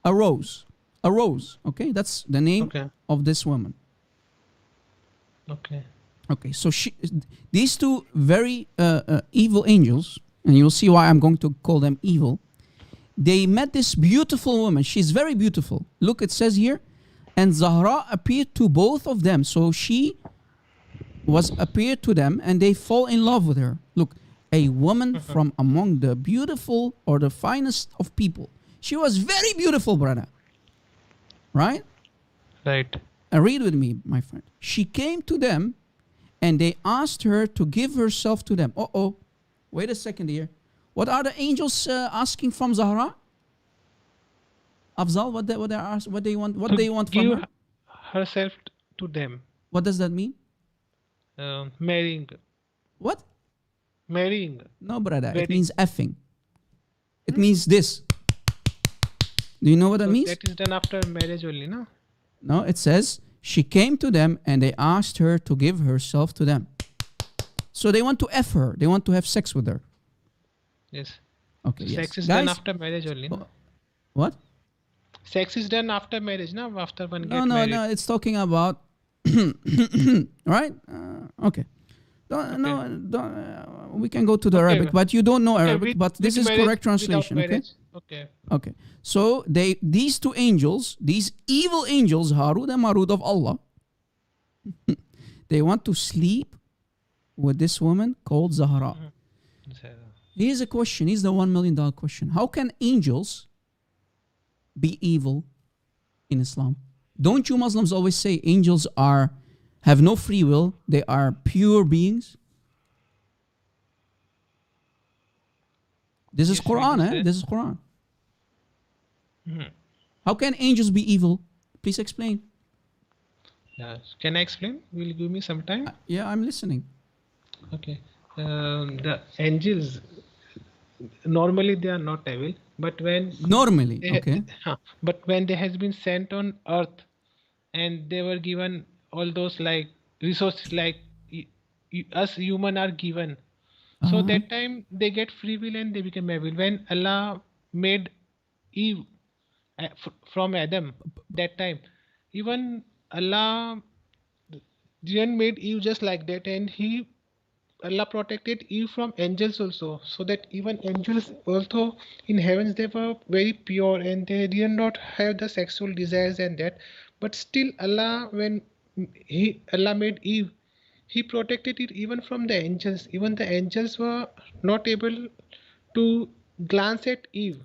a rose. A rose, okay? That's the name of this woman. Okay, so these two very evil angels, and you'll see why I'm going to call them evil, they met this beautiful woman. She's very beautiful. Look, it says here, and Zahra appeared to both of them. So she appeared to them and they fall in love with her. Look, a woman from among the beautiful or the finest of people. She was very beautiful, brother. Right? Right. And read with me, my friend. She came to them and they asked her to give herself to them. Wait a second here. What are the angels asking from Zahra? Afzal, what they ask? What they want? What they want from Give her? herself to them. What does that mean? Marrying. What? Marrying. No, brother. It Wedding. means effing. It means this. Do you know what that So means? that is done after marriage only, no? No, it says she came to them and they asked her to give herself to them. So they want to F her. They want to have sex with her. Yes. Okay, yes. Sex is Guys, done after marriage only, no? what? Sex is done after marriage, no? After one No, get married. no. It's talking about... right? Okay. We can go to the Arabic, but you don't know Arabic, but this is marriage, correct translation, without okay? marriage. Okay. Okay. So these two angels, these evil angels, Harut and Marut of Allah, they want to sleep with this woman called Zahra. So, Here's a question. Here's the $1 million question. How can angels be evil in Islam? Don't you Muslims always say angels have no free will? They are pure beings? This is Yes, we Quran, do eh? say. This is Quran. How can angels be evil? Please explain. Can I explain? Will you give me some time? Yeah, I'm listening. Okay. The angels, normally they are not evil, but when Normally, they, okay. but when they has been sent on earth and they were given all those like resources like us human are given, so that time they get free will and they become evil. When Allah made Eve from Adam, that time even Allah didn't made Eve just like that, and Allah protected Eve from angels also, so that even angels also in heavens they were very pure and they did not have the sexual desires and that, but still Allah, when Allah made Eve, He protected it even from the angels. Even the angels were not able to glance at Eve.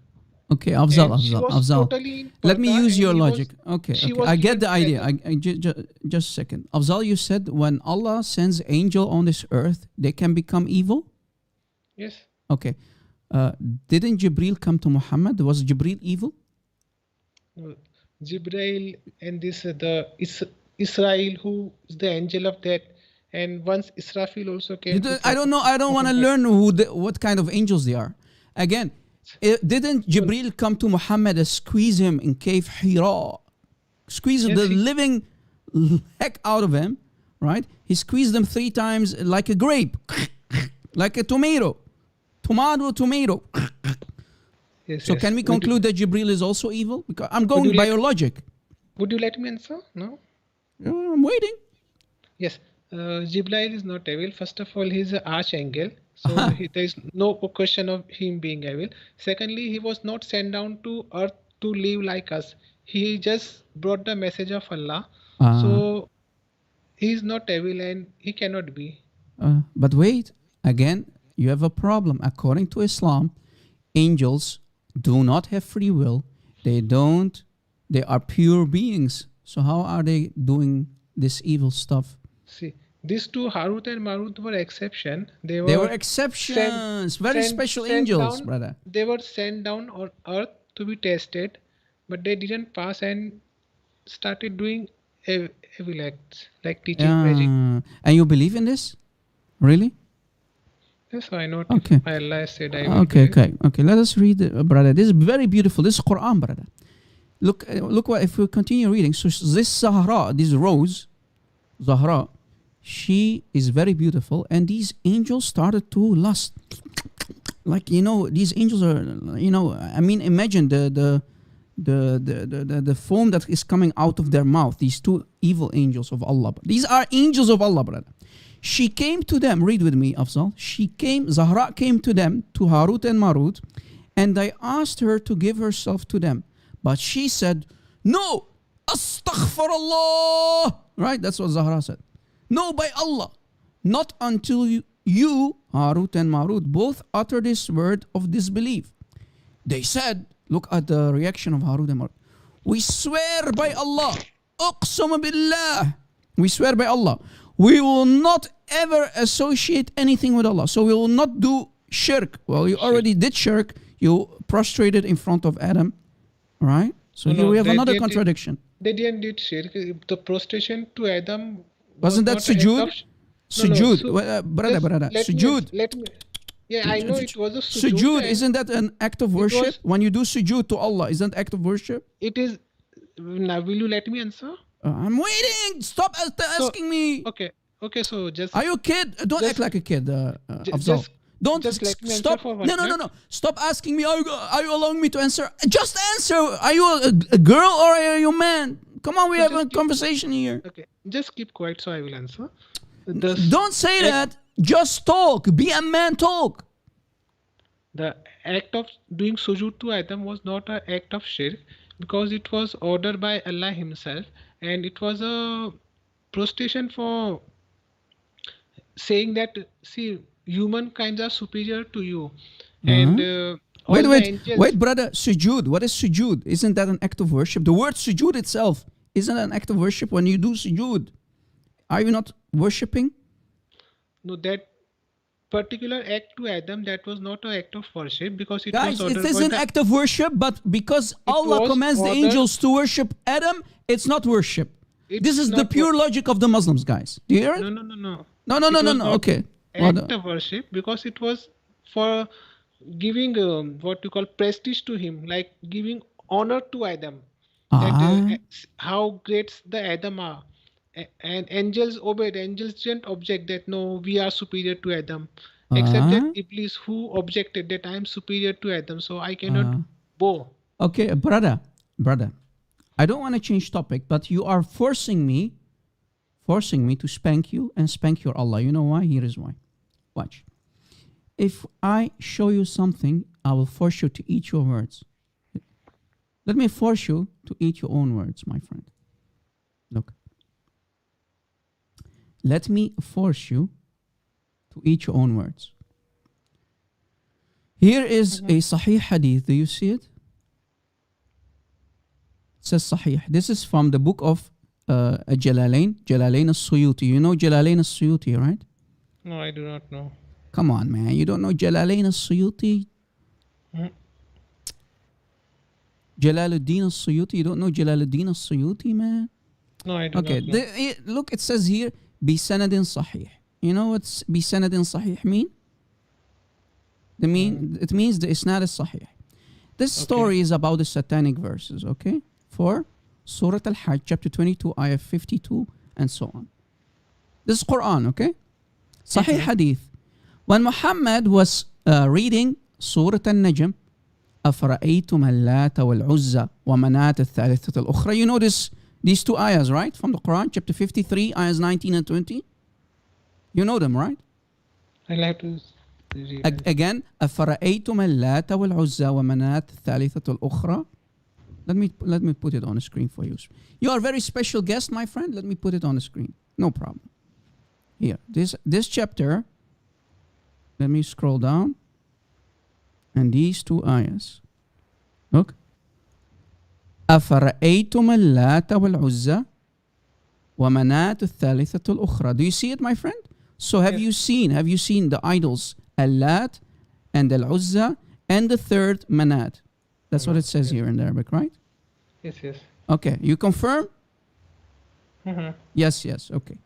Okay, Afzal, And she was Afzal. totally in Let me parda use and your he was- logic. Okay, she okay. was I get the given idea. Just a second. Afzal, you said when Allah sends angel on this earth, they can become evil? Yes. Okay. Didn't Jibril come to Muhammad? Was Jibril evil? Jibrail and Israel, who is the angel of that, and once Israfil also came. I don't know. I don't want to learn what kind of angels they are. Again, didn't Jibril come to Muhammad and squeeze him in cave Hira? Squeeze Yes, the living heck out of him, right? He squeezed them 3 times like a grape, like a tomato. Yes, So yes. can we conclude that Jibril is also evil? Because I'm going you by like- your logic. Would you let me answer? No. I'm waiting. Yes. Jibrail is not evil. First of all, he's an archangel, so there is no question of him being evil. Secondly, he was not sent down to earth to live like us. He just brought the message of Allah. So he is not evil and he cannot be. But wait, again, you have a problem. According to Islam, angels do not have free will. They are pure beings. So how are they doing this evil stuff? See, these two Harut and Marut were exception. They were exceptions. Very special angels, down, brother. They were sent down on earth to be tested, but they didn't pass and started doing evil acts like teaching magic. And you believe in this? Really? Yes, why not? Okay. If Allah said I will Okay, do it. okay. Let us read, brother. This is very beautiful. This is Quran, brother. Look what, if we continue reading. So this Zahra, this rose, Zahra, she is very beautiful, and these angels started to lust. Like, these angels are, I mean, imagine the foam that is coming out of their mouth. These two evil angels of Allah. These are angels of Allah, brother. She came to them. Read with me, Afzal. Zahra came to them, to Harut and Marut, and they asked her to give herself to them. But she said, no, astaghfirullah. Right? That's what Zahra said. No, by Allah. Not until you, Harut and Marut, both utter this word of disbelief. They said, look at the reaction of Harut and Marut. We swear by Allah. Uqsam billah. We swear by Allah. We will not ever associate anything with Allah. So we will not do shirk. Well, you already did shirk. You prostrated in front of Adam. All right? So here we have another contradiction. They didn't do shirk. The prostration to Adam wasn't that sujood? Sujood. Brother. Sujood. Let me. Yeah, I know it was a sujood. Sujood, isn't that an act of worship? When you do sujood to Allah, isn't that act of worship? It is. Now, will you let me answer? I'm waiting. Stop asking me. Okay. So just. Are you a kid? Don't act like a kid, Afzal. Don't just let me stop. For No. Stop asking me. Are you allowing me to answer? Just answer. Are you a girl or are you a man? Come on, we have a conversation here. Okay, just keep quiet so I will answer. Don't say that. Just talk. Be a man. Talk. The act of doing sujood to Adam was not an act of shirk because it was ordered by Allah Himself, and it was a prostration for saying that humankind are superior to you. And wait, brother. Sujood. What is sujood? Isn't that an act of worship? The word sujood itself isn't an act of worship. When you do sujood, are you not worshipping? No, that particular act to Adam, that was not an act of worship because it Guys, was ordered. It is an act of worship, but because Allah commands the angels to worship Adam, it's not worship. This is the pure logic of the Muslims, guys. Do you hear it? No. Okay. Act of worship because it was for giving what you call prestige to him, like giving honor to Adam. That, how great the Adam are. And angels obeyed. Angels didn't object that no, we are superior to Adam. Except that Iblis, who objected that I am superior to Adam, so I cannot bow. Okay, brother. I don't want to change topic, but you are forcing me to spank you and spank your Allah. You know why? Here is why. Watch. If I show you something, I will force you to eat your words. Let me force you to eat your own words, my friend. Look. Let me force you to eat your own words. Here is a Sahih Hadith. Do you see it? It says Sahih. This is from the book of Jalalain al-Suyuti. You know Jalalain al-Suyuti, right? No, I do not know. Come on, man. You don't know Jalalain al-Suyuti? Jalaluddin al-Suyuti? You don't know Jalaluddin al-Suyuti, man? No, I do not know. Look, it says here, bisanadin sahih. You know what bisanadin sahih mean? It means the isnad is sahih. This story is about the satanic verses, okay? For Surah Al-Hajj, chapter 22, ayah 52, and so on. This is Quran, okay? Sahih Hadith. When Muhammad was reading Surah Al-Najm, أَفَرَأَيْتُمَ اللَّاتَ وَالْعُزَّةَ وَمَنَاةَ الثَّالِثَةَ الْأُخْرَى. You know these two ayahs, right? From the Quran, chapter 53, ayahs 19 and 20. You know them, right? I'll have to read. Again, أَفَرَأَيْتُمَ اللَّاتَ وَالْعُزَّةَ وَمَنَاةَ الثَّالِثَةَ الْأُخْرَى. Let me put it on the screen for you. You are a very special guest, my friend. Let me put it on the screen. No problem. Here, this chapter. Let me scroll down. And these two ayahs. Look. أَفَرَأَيْتُمَ اللَّاتَ وَالْعُزَّةَ وَمَنَاةَ الثَّالِثَةَ الْأُخْرَى. Do you see it, my friend? So have you seen the idols Allat and Al-Uzza and the third Manat? That's what it says here in Arabic, right? Yes. Okay, you confirm? Yes, okay.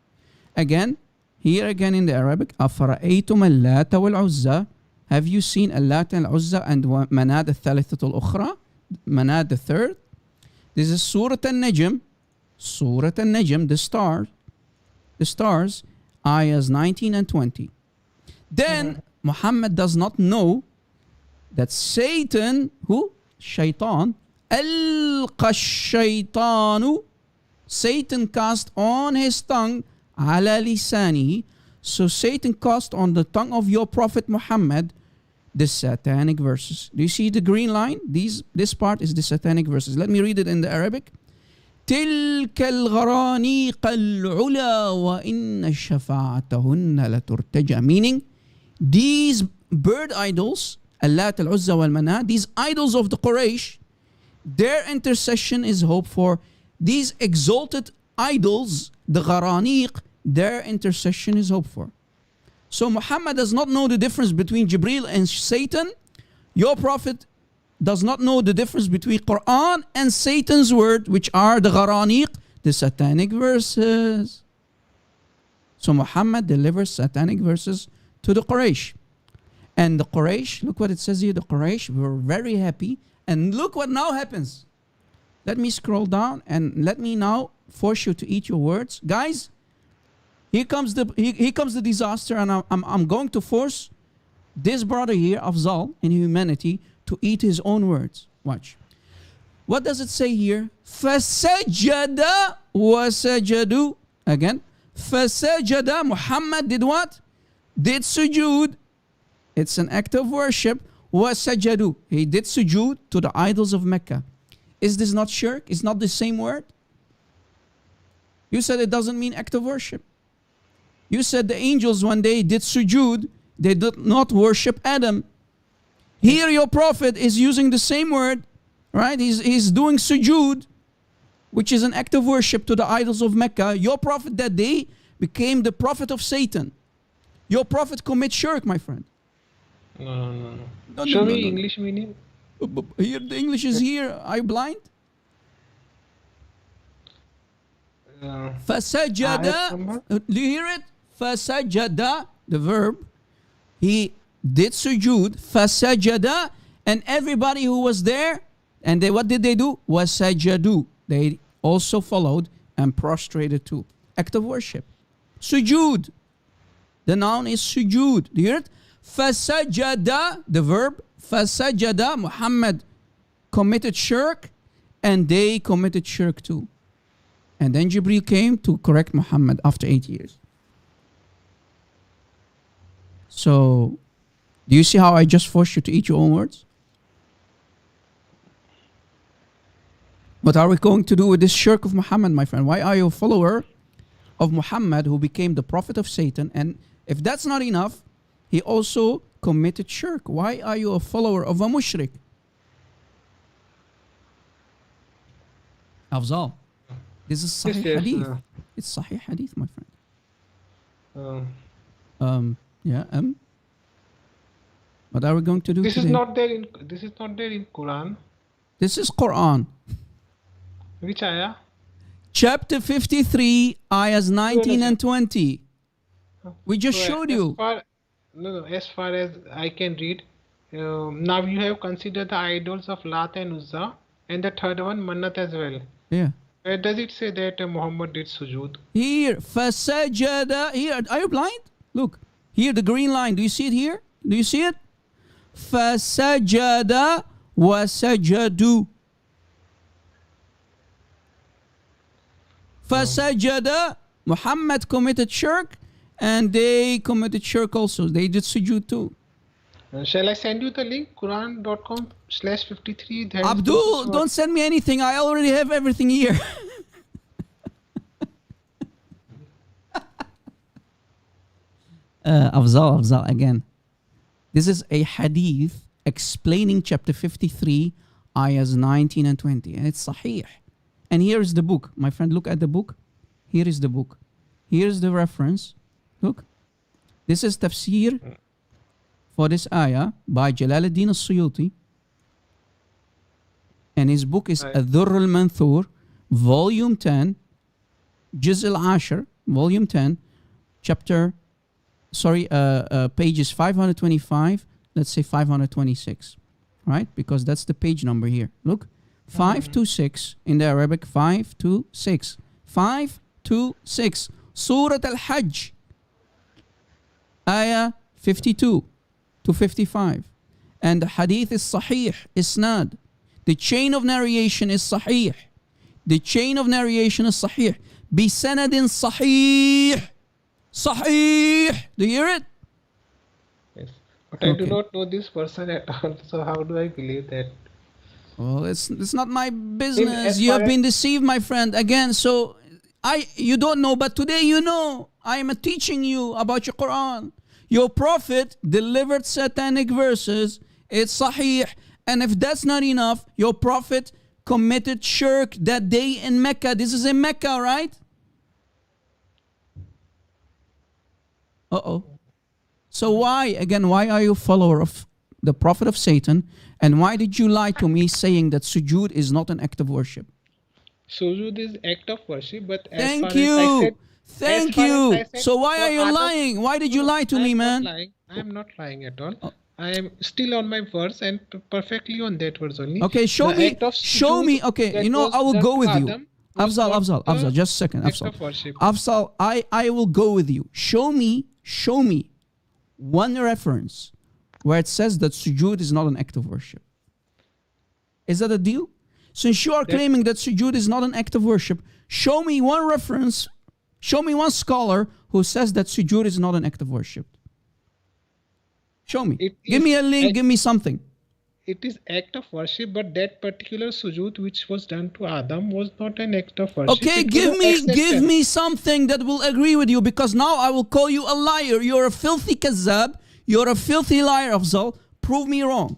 Here again in the Arabic, أَفَرَأَيْتُمَ اللَّاتَ وَالْعُزَّةَ. Have you seen Allat and Al-Uzza and Manat al-Thalithat al-Ukhra? Manat the third. This is Surah Al-Najm. Surah Al-Najm, the stars, ayahs 19 and 20. Then Muhammad does not know that Satan, Shaitan, ألقى الشيطان, Satan cast on his tongue, على لسانه. So Satan cast on the tongue of your Prophet Muhammad the satanic verses. Do you see the green line? This part is the satanic verses. Let me read it in the Arabic. تلك الغرانيق العلا وإن شفاعتهن لترتجى. Meaning, these bird idols, Allat, Al-Uzza, Wal-Manat, these idols of the Quraysh, their intercession is hope for. These exalted idols, the gharaniq, their intercession is hoped for. So Muhammad does not know the difference between Jibreel and Satan. Your prophet does not know the difference between Quran and Satan's word, which are the gharaniq, the satanic verses. So Muhammad delivers satanic verses to the Quraysh. And the Quraysh, look what it says here, the Quraysh were very happy. And look what now happens. Let me scroll down and let me now force you to eat your words. Guys, here comes the disaster, and I'm going to force this brother here, Afzal, in humanity, to eat his own words. Watch. What does it say here? فَسَجَدَ وَسَجَدُوا. Again. فَسَجَدَ. Muhammad did what? Did sujood. It's an act of worship. وَسَجَدُوا. He did sujood to the idols of Mecca. Is this not shirk? Is not the same word? You said it doesn't mean act of worship. You said the angels one day did sujood. They did not worship Adam. Here your prophet is using the same word, right? He's doing sujood, which is an act of worship to the idols of Mecca. Your prophet that day became the prophet of Satan. Your prophet commits shirk, my friend. No. Show me English meaning. Here, the English is here. Are you blind? Fasajada. Do you hear it? Fasajada, the verb. He did sujood. Fasajada. And everybody who was there, and what did they do? Wasajadu. They also followed and prostrated too. Act of worship. Sujood. The noun is sujood. Do you hear it? Fasajada, the verb. Fasajada, Muhammad committed shirk, and they committed shirk too. And then Jibreel came to correct Muhammad after 8 years. So, do you see how I just forced you to eat your own words? What are we going to do with this shirk of Muhammad, my friend? Why are you a follower of Muhammad who became the prophet of Satan? And if that's not enough, he also committed shirk. Why are you a follower of a mushrik? Afzal, this is Sahih Hadith. It's Sahih Hadith, my friend. What are we going to do this today? This is not there in Quran. This is Quran. Which ayah? Chapter 53, ayahs 19 and 20. We just showed you. As far as I can read, now you have considered the idols of Lat and Uzza, and the third one, Mannat as well. Yeah. Where does it say that Muhammad did sujood? Here, fasajada. Here, are you blind? Look, here the green line. Do you see it here? Do you see it? Fasajada wasajadu. Fasajada. Muhammad committed shirk, and they committed shirk also. They did sujood too. Shall I send you the link? Quran.com/53. Abdul, don't send me anything. I already have everything here. Afzal, again. This is a hadith explaining chapter 53, ayahs 19 and 20. And it's sahih. And here is the book. My friend, look at the book. Here is the book. Here's the reference. Look. This is tafsir for this ayah by Jalaluddin al-Suyuti. And his book is Ad-Durr al-Manthur, volume 10, Juz al-Ashir, volume 10, pages 525, let's say 526, right? Because that's the page number here. Look, 526 in the Arabic, 526, 526, Surah Al-Hajj, ayah 52 to 55. And the hadith is sahih, isnad. The chain of narration is sahih. The chain of narration is sahih. Bisanadin sahih. Sahih. Do you hear it? Yes. But I do not know this person at all. So how do I believe that? Well, it's not my business. You have been deceived, my friend. Again, so you don't know, but today you know. I am teaching you about your Quran. Your prophet delivered satanic verses. It's sahih. And if that's not enough, your prophet committed shirk that day in Mecca. This is in Mecca, right? Uh-oh. So why are you a follower of the prophet of Satan? And why did you lie to me saying that sujood is not an act of worship? Sujood is act of worship, but Thank you. Thank you. So why for are you Adam, lying? Why did you lie to me, man? I am not lying at all. Oh. I am still on my verse and perfectly on that verse only. Okay, show The me. act of Show me. sujood Okay, that you know, was I will done go to with you. Adam was Afzal, not Afzal, the just a second, act Afzal. of worship. Afzal, I will go with you. Show me one reference where it says that sujood is not an act of worship. Is that a deal? Since you are claiming that sujood is not an act of worship, show me one reference, show me one scholar who says that sujood is not an act of worship. Show me. Give me a link, give me something. It is act of worship, but that particular sujood which was done to Adam was not an act of worship. Okay, give me something that will agree with you, because now I will call you a liar. You're a filthy kazzab. You're a filthy liar, Afzal. Prove me wrong.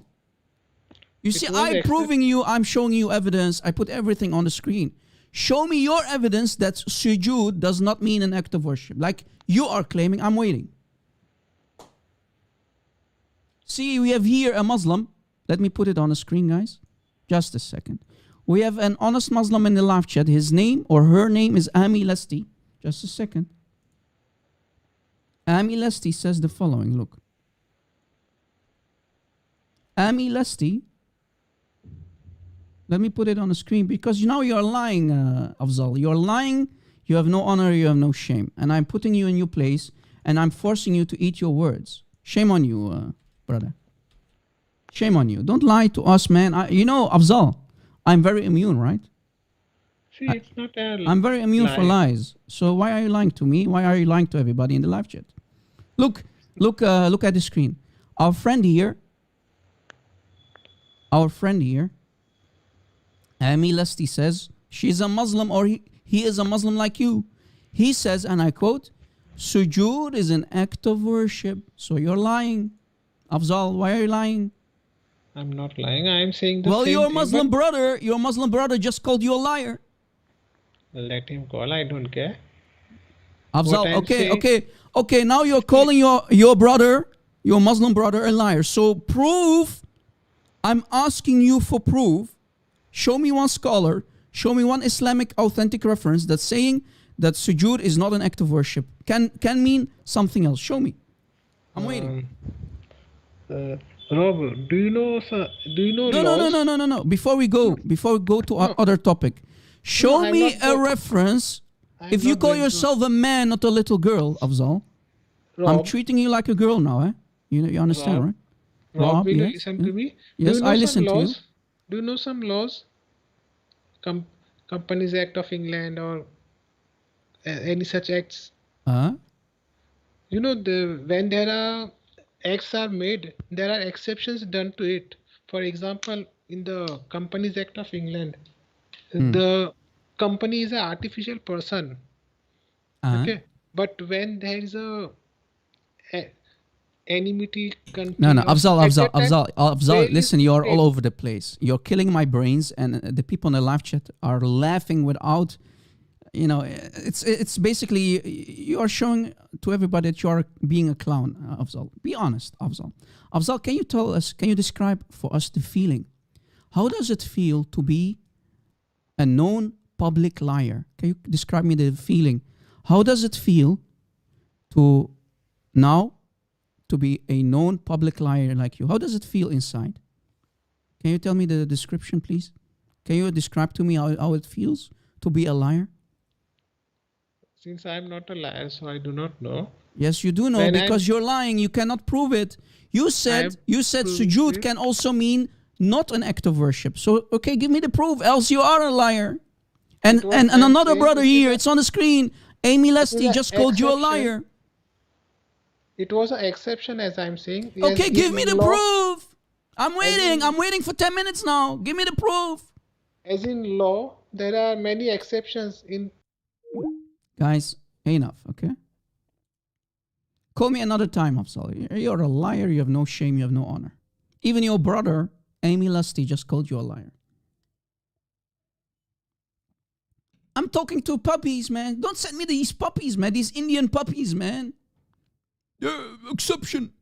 You see, I'm proving you, I'm showing you evidence. I put everything on the screen. Show me your evidence that sujood does not mean an act of worship. Like you are claiming. I'm waiting. See, we have here a Muslim. Let me put it on the screen, guys. Just a second. We have an honest Muslim in the live chat. His name or her name is Ami Lesti. Just a second. Ami Lesti says the following. Look. Ami Lesti. Let me put it on the screen because now you're lying, Afzal. You're lying. You have no honor. You have no shame. And I'm putting you in your place and I'm forcing you to eat your words. Shame on you, brother. Shame on you. Don't lie to us, man. You know, Afzal, I'm very immune, right? See, it's not a I'm very immune for lies. So why are you lying to me? Why are you lying to everybody in the live chat? Look at the screen. Our friend here, Ami Lesti says, she's a Muslim or he is a Muslim like you. He says, and I quote, sujood is an act of worship. So you're lying. Afzal, why are you lying? I'm not lying. I'm saying the well, same your thing, Muslim brother just called you a liar. Let him call. I don't care. Afzal, okay. Now you're calling your brother, your Muslim brother, a liar. So prove. I'm asking you for proof. Show me one scholar. Show me one Islamic authentic reference that's saying that sujood is not an act of worship. Can mean something else. Show me. I'm waiting. Rob, do you know laws? No. Before we go to our other topic, show me a reference. If you call yourself a man, not a little girl, Afzal, I'm treating you like a girl now, eh? You understand, right? Rob, will you listen to me? Yes, I listen to you. Do you know some laws? Companies Act of England or any such acts? You know, when there are acts are made, there are exceptions done to it. For example, in the Companies Act of England, the company is an artificial person. Okay, but when there is a enmity country. No, Afzal, listen, you're all over the place. You're killing my brains, and the people in the live chat are laughing without, it's basically, you are showing to everybody that you are being a clown, Afzal. Be honest, Afzal. Afzal, can you describe for us the feeling? How does it feel to be a known public liar? Can you describe me the feeling? How does it feel to be a known public liar like you? How does it feel inside? Can you tell me the description, please? Can you describe to me how it feels to be a liar? Since I'm not a liar, so I do not know. Yes, you do know, because you're lying. You cannot prove it. You said sujood can also mean not an act of worship. So, okay, give me the proof, else you are a liar. And another brother here, it's on the screen. Ami Lesti just called you a liar. It was an exception, as I'm saying. Okay, give me the proof. I'm waiting. I'm waiting for 10 minutes now. Give me the proof. As in law, there are many exceptions in... Guys, enough, okay? Call me another time, Afzal. You're a liar. You have no shame. You have no honor. Even your brother, Ami Lesti, just called you a liar. I'm talking to puppies, man. Don't send me these puppies, man. These Indian puppies, man. Exception.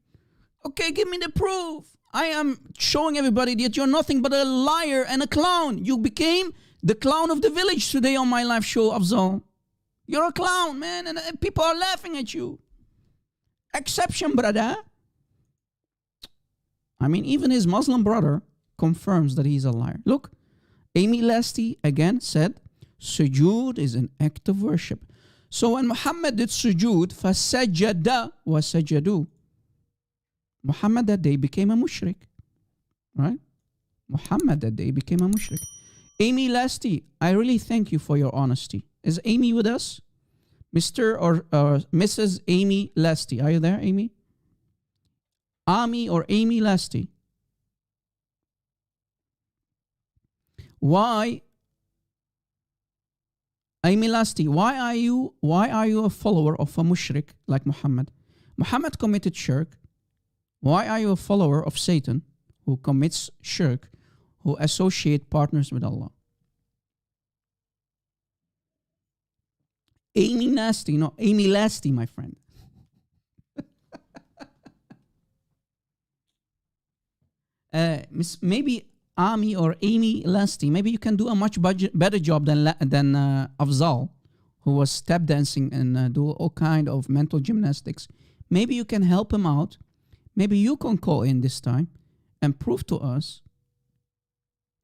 Okay, give me the proof. I am showing everybody that you're nothing but a liar and a clown. You became the clown of the village today on my live show, Afzal. You're a clown, man, and people are laughing at you. Exception, brother. I mean, even his Muslim brother confirms that he's a liar. Look, Amy Lasty again said, sujood is an act of worship. So when Muhammad did sujood, فَسَجَدَ وَسَجَدُوا. Muhammad that day became a mushrik. Right? Muhammad that day became a mushrik. Amy Lasty, I really thank you for your honesty. Is Amy with us? Mr. or Mrs. Amy Lasty. Are you there, Amy? Ami or Amy Lasty. Why, Amy Lasty, why are you a follower of a mushrik like Muhammad? Muhammad committed shirk. Why are you a follower of Satan who commits shirk, who associate partners with Allah? Amy Nasty, no, Amy Lasty, my friend. Maybe Ami or Amy Lasty, maybe you can do a much better job than Afzal, who was step dancing and do all kind of mental gymnastics. Maybe you can help him out. Maybe you can call in this time and prove to us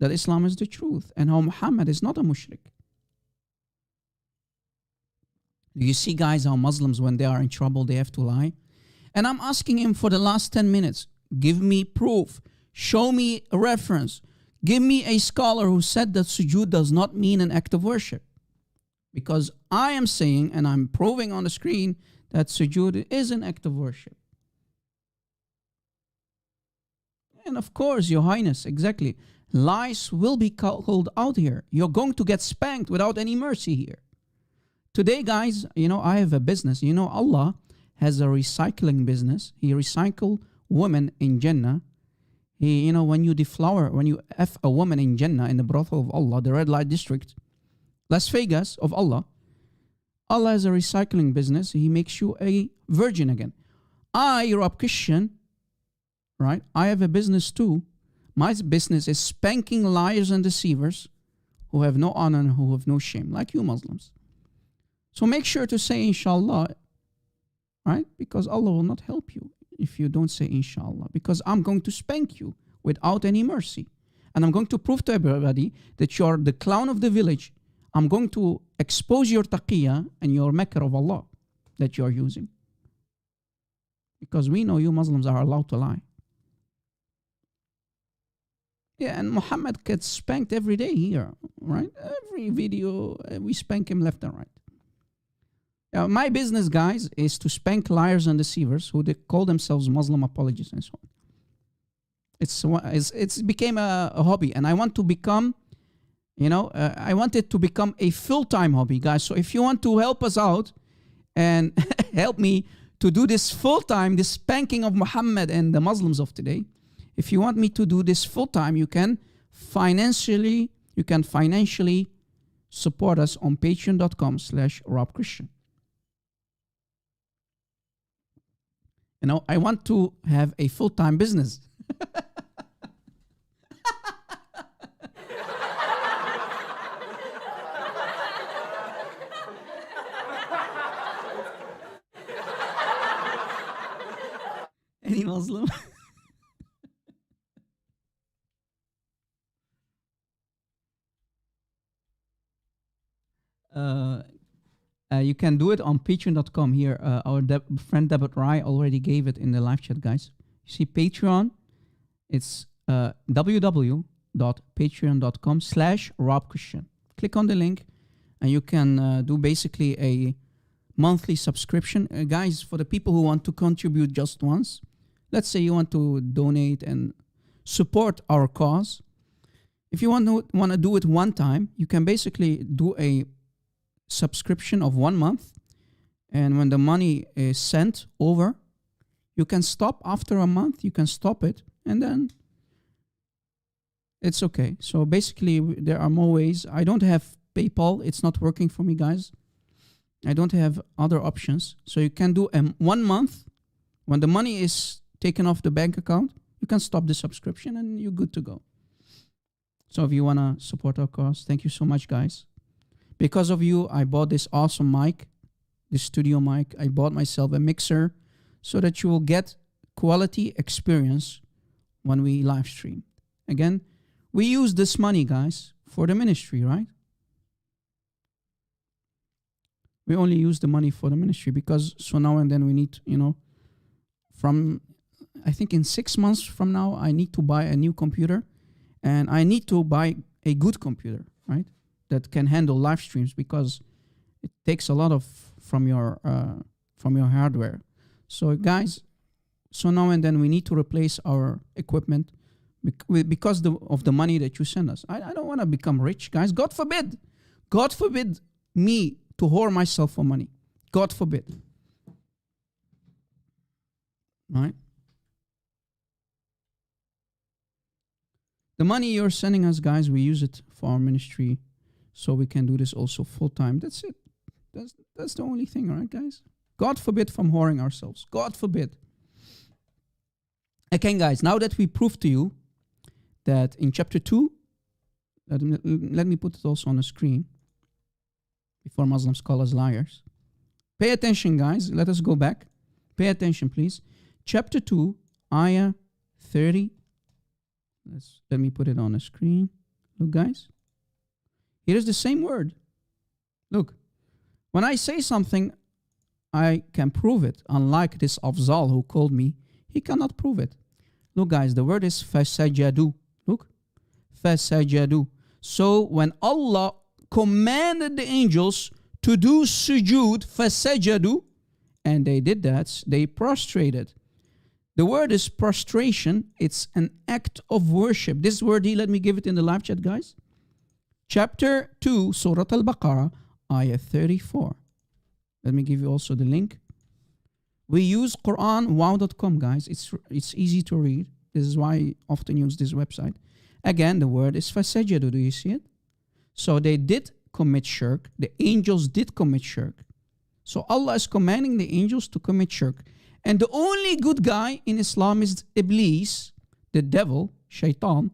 that Islam is the truth and how Muhammad is not a mushrik. Do you see, guys, how Muslims, when they are in trouble, they have to lie? And I'm asking him for the last 10 minutes, give me proof. Show me a reference. Give me a scholar who said that sujood does not mean an act of worship. Because I am saying, and I'm proving on the screen, that sujood is an act of worship. And of course, Your Highness, exactly. Lies will be called out here. You're going to get spanked without any mercy here. Today, guys, I have a business. Allah has a recycling business. He recycle women in Jannah. When you deflower, when you F a woman in Jannah, in the brothel of Allah, the red light district, Las Vegas of Allah, Allah has a recycling business. He makes you a virgin again. Rob Christian, right? I have a business too. My business is spanking liars and deceivers who have no honor and who have no shame, like you Muslims. So make sure to say inshallah, right? Because Allah will not help you if you don't say inshallah, because I'm going to spank you without any mercy. And I'm going to prove to everybody that you're the clown of the village. I'm going to expose your taqiyya and your makr of Allah that you're using. Because we know you Muslims are allowed to lie. Yeah, and Muhammad gets spanked every day here, right? Every video, we spank him left and right. My business, guys, is to spank liars and deceivers who they call themselves Muslim apologists and so on. It's became a hobby, and I want to become, I want it to become a full-time hobby, guys. So if you want to help us out and help me to do this full-time, this spanking of Muhammad and the Muslims of today, if you want me to do this full-time, you can financially support us on patreon.com/RobChristian. I want to have a full-time business. Any Muslim? You can do it on patreon.com here. Our friend Debit Rai already gave it in the live chat, guys. You see Patreon, it's www.patreon.com/RobChristian. Click on the link and you can do basically a monthly subscription. Guys, for the people who want to contribute just once, let's say you want to donate and support our cause. If you want to do it one time, you can basically do a subscription of 1 month, and when the money is sent over, you can stop after a month. You can stop it, and then it's okay. So basically, there are more ways. I don't have PayPal. It's not working for me, guys. I don't have other options. So you can do 1 month When the money is taken off the bank account, you can stop the subscription and you're good to go. So if you want to support our cause, thank you so much, guys. Because of you, I bought this awesome mic, this studio mic. I bought myself a mixer so that you will get quality experience when we live stream. Again, we use this money, guys, for the ministry, right? We only use the money for the ministry because so now and then we need, I think in 6 months from now, I need to buy a new computer and I need to buy a good computer, right? That can handle live streams because it takes a lot from your hardware. So guys, so now and then we need to replace our equipment because of the money that you send us. I don't want to become rich, guys. God forbid me to whore myself for money. God forbid. Right? The money you're sending us, guys, we use it for our ministry so we can do this also full time. That's it. That's the only thing, right, guys? God forbid from whoring ourselves. God forbid. Again, guys, now that we proved to you that in chapter 2, let me put it also on the screen before Muslims call us liars. Pay attention, guys. Let us go back. Pay attention, please. Chapter 2, ayah 30. Let me put it on the screen. Look, guys. Here is the same word. Look. When I say something, I can prove it. Unlike this Afzal who called me, he cannot prove it. Look, guys, the word is fasajadu. Look. Fasajadu. So when Allah commanded the angels to do sujood, fasajadu, and they did that, they prostrated. The word is prostration. It's an act of worship. This word here, let me give it in the live chat, guys. Chapter 2, Surah Al-Baqarah, ayah 34. Let me give you also the link. We use QuranWow.com, guys. It's easy to read. This is why I often use this website. Again, the word is fasajadu. Do you see it? So they did commit shirk. The angels did commit shirk. So Allah is commanding the angels to commit shirk. And the only good guy in Islam is Iblis, the devil, shaitan,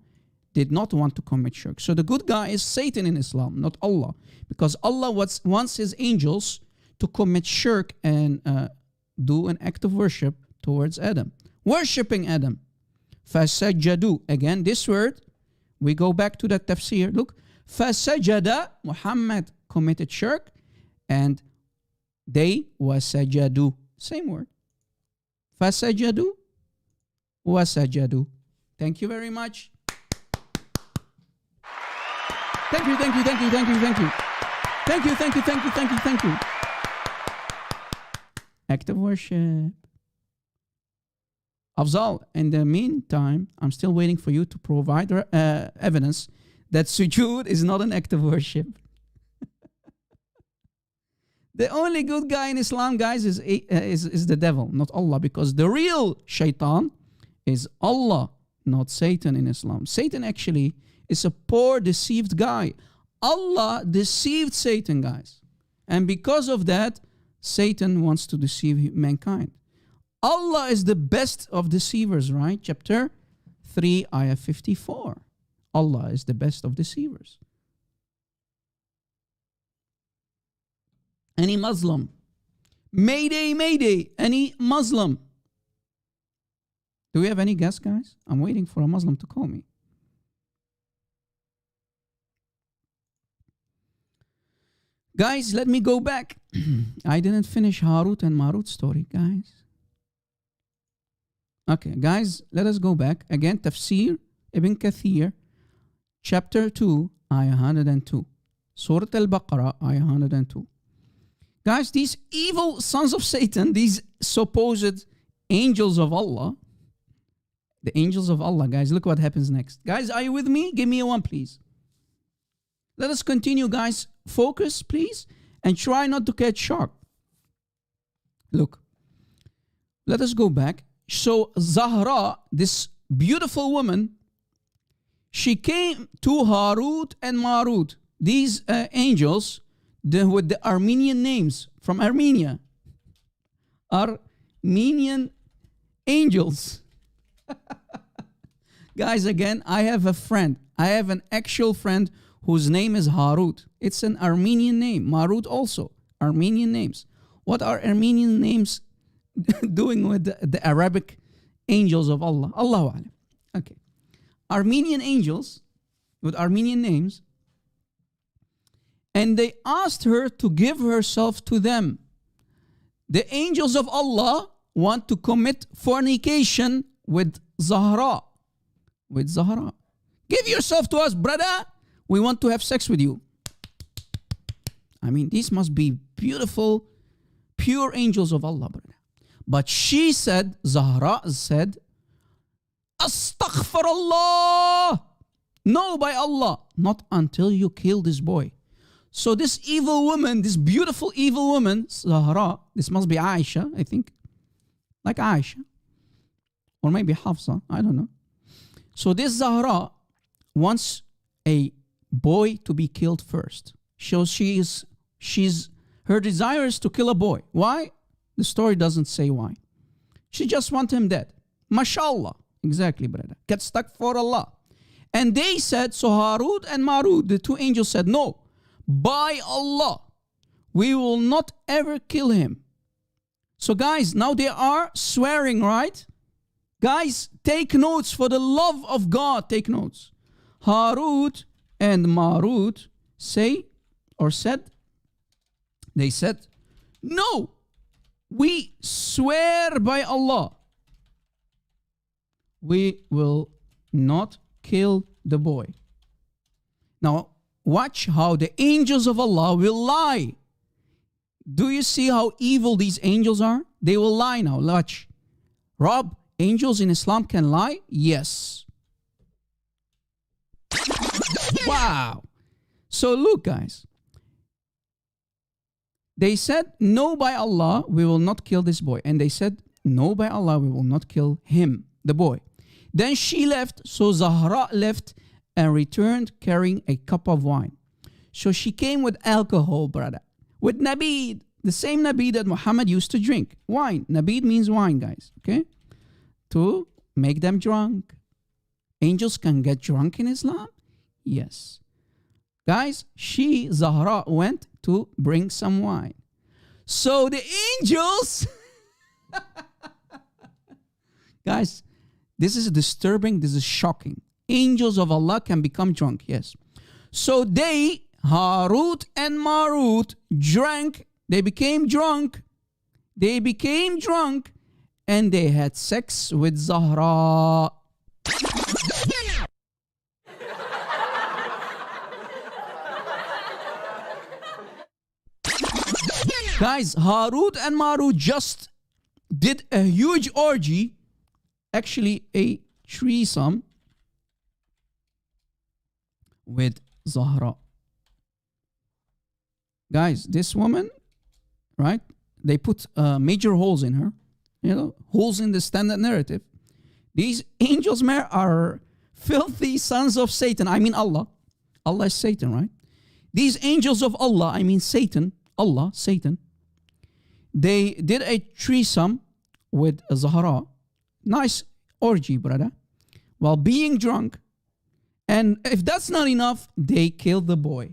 did not want to commit shirk. So the good guy is Satan in Islam, not Allah. Because Allah wants his angels to commit shirk and do an act of worship towards Adam. Worshipping Adam. Fasajadu. Again, this word, we go back to that tafsir. Look. Fasajada, Muhammad committed shirk, and they wasajadu. Same word. Fasajadu, wasajadu. Thank you very much. Thank you. Thank you. Act of worship. Afzal, in the meantime, I'm still waiting for you to provide evidence that sujood is not an act of worship. The only good guy in Islam, guys, is the devil, not Allah, because the real shaitan is Allah, not Satan in Islam. Satan actually is a poor, deceived guy. Allah deceived Satan, guys. And because of that, Satan wants to deceive mankind. Allah is the best of deceivers, right? Chapter 3, ayah 54. Allah is the best of deceivers. Any Muslim? Mayday, mayday. Any Muslim? Do we have any guests, guys? I'm waiting for a Muslim to call me. Guys, let me go back. I didn't finish Harut and Marut story, guys. Okay, guys, let us go back. Again, Tafsir Ibn Kathir, chapter 2, ayah 102. Surah Al-Baqarah, ayah 102. Guys, these evil sons of Satan, these supposed angels of Allah, the angels of Allah, guys, look what happens next. Guys, are you with me? Give me a 1, please. Let us continue, guys. Focus, please, and try not to get shocked. Look, let us go back. So Zahra, this beautiful woman, she came to Harut and Marut, these angels with the Armenian names from Armenia. Armenian angels. Guys, again, I have a friend. I have an actual friend whose name is Harut. It's an Armenian name. Marut also. Armenian names. What are Armenian names doing with the Arabic angels of Allah? Allahu Alam. Okay. Armenian angels with Armenian names. And they asked her to give herself to them. The angels of Allah want to commit fornication with Zahra. With Zahra. Give yourself to us, brother. We want to have sex with you. I mean, these must be beautiful, pure angels of Allah, brother. But she said, Zahra said, Astaghfirullah. No, by Allah, not until you kill this boy. So this evil woman, this beautiful evil woman, Zahra, this must be Aisha, I think. Like Aisha. Or maybe Hafsa, I don't know. So this Zahra wants a boy to be killed first. So her desire is to kill a boy. Why? The story doesn't say why. She just wants him dead. Mashallah. Exactly, brother. Get stuck for Allah. And they said, so Harut and Marut, the two angels said, no, by Allah, we will not ever kill him. So guys, now they are swearing, right? Guys, take notes for the love of God. Take notes. Harut and Marut said, they said, no, we swear by Allah, we will not kill the boy. Now, watch how the angels of Allah will lie. Do you see how evil these angels are? They will lie now. Watch. Rob, angels in Islam can lie? Yes. Wow. So look, guys. They said, no, by Allah, we will not kill this boy. And they said, no, by Allah, we will not kill him, the boy. Then she left, so Zahra left and returned carrying a cup of wine. So she came with alcohol, brother. With nabid, the same nabid that Muhammad used to drink. Wine. Nabid means wine, guys. Okay? To make them drunk. Angels can get drunk in Islam? Yes. Guys, Zahra, went to bring some wine. So the angels... Guys, this is disturbing. This is shocking. Angels of Allah can become drunk. Yes. So they, Harut and Marut, drank. They became drunk. They became drunk. And they had sex with Zahra. Guys, Harut and Marut just did a huge orgy. Actually, a threesome with Zahra. Guys, this woman, right? They put major holes in her. You know, holes in the standard narrative. These angels are filthy sons of Satan. I mean Allah. Allah is Satan, right? These angels of Allah, I mean Satan. Allah, Satan. They did a threesome with Zahra. Nice orgy, brother. While being drunk. And if that's not enough, they killed the boy.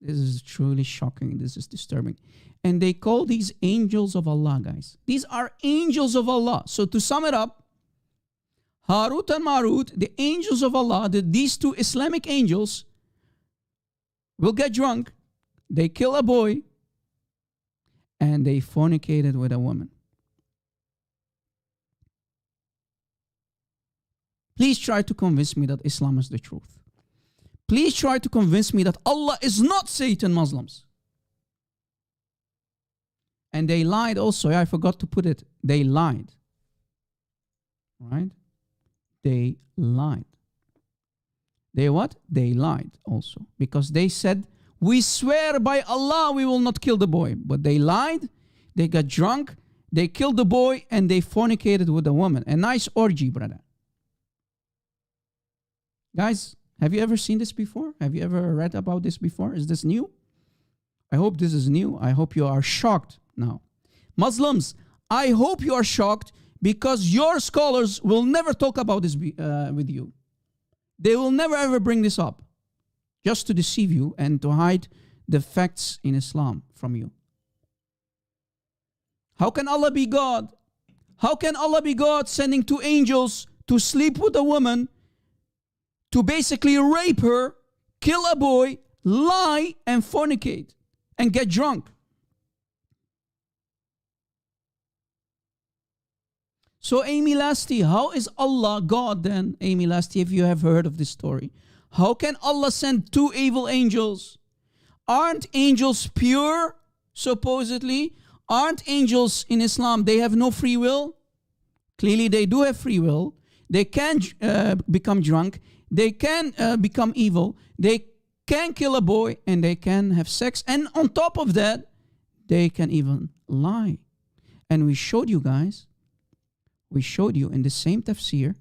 This is truly shocking. This is disturbing. And they call these angels of Allah, guys. These are angels of Allah. So to sum it up, Harut and Marut, the angels of Allah, these two Islamic angels, will get drunk. They kill a boy. And they fornicated with a woman. Please try to convince me that Islam is the truth. Please try to convince me that Allah is not Satan, Muslims. And they lied also. I forgot to put it. They lied. Right? They lied. They what? They lied also. Because they said, we swear by Allah we will not kill the boy. But they lied. They got drunk. They killed the boy and they fornicated with the woman. A nice orgy, brother. Guys, have you ever seen this before? Have you ever read about this before? Is this new? I hope this is new. I hope you are shocked now. Muslims, I hope you are shocked because your scholars will never talk about this with you. They will never ever bring this up just to deceive you and to hide the facts in Islam from you. How can Allah be God? How can Allah be God sending 2 angels to sleep with a woman, to basically rape her, kill a boy, lie and fornicate and get drunk? So Amy Lasty, how is Allah God then, Amy Lasty, if you have heard of this story? How can Allah send 2 evil angels? Aren't angels pure, supposedly? Aren't angels in Islam, they have no free will? Clearly they do have free will. They can become drunk. They can become evil. They can kill a boy and they can have sex. And on top of that, they can even lie. And we showed you guys, we showed you in the same tafsir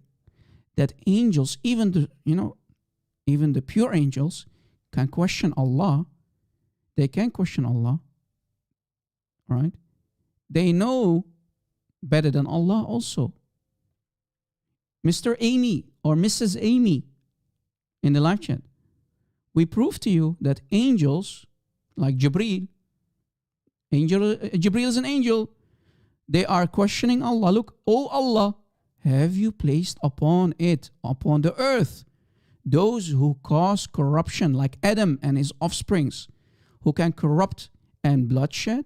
that angels, even the pure angels, can question Allah. They can question Allah, right? They know better than Allah also. Mr. Amy or Mrs. Amy in the live chat, we prove to you that angels like Jibreel is an angel. They are questioning Allah. Look, oh Allah, have you placed upon the earth, those who cause corruption like Adam and his offsprings, who can corrupt and bloodshed?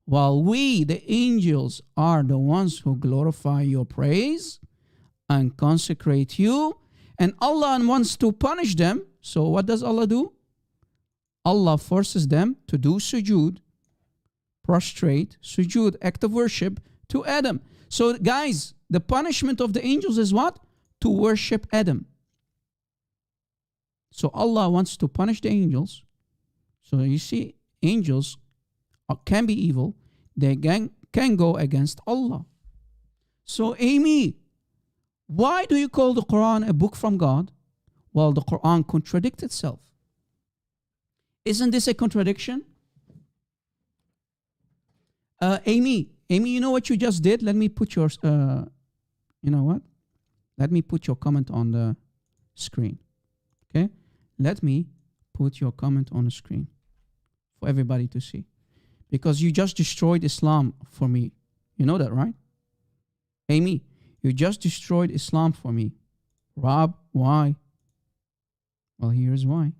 While we, the angels, are the ones who glorify your praise and consecrate you, and Allah wants to punish them. So what does Allah do? Allah forces them to do sujood, prostrate, sujood, act of worship to Adam. So guys, the punishment of the angels is what? To worship Adam. So Allah wants to punish the angels. So you see, angels can be evil. They can go against Allah. So Amy, why do you call the Quran a book from God while the Quran contradicts itself? Isn't this a contradiction? Amy, you know what you just did? Let me put your, you know what? Let me put your comment on the screen. Okay? Let me put your comment on the screen for everybody to see. Because you just destroyed Islam for me. You know that, right? Amy, you just destroyed Islam for me. Rob, why? Well, here's why.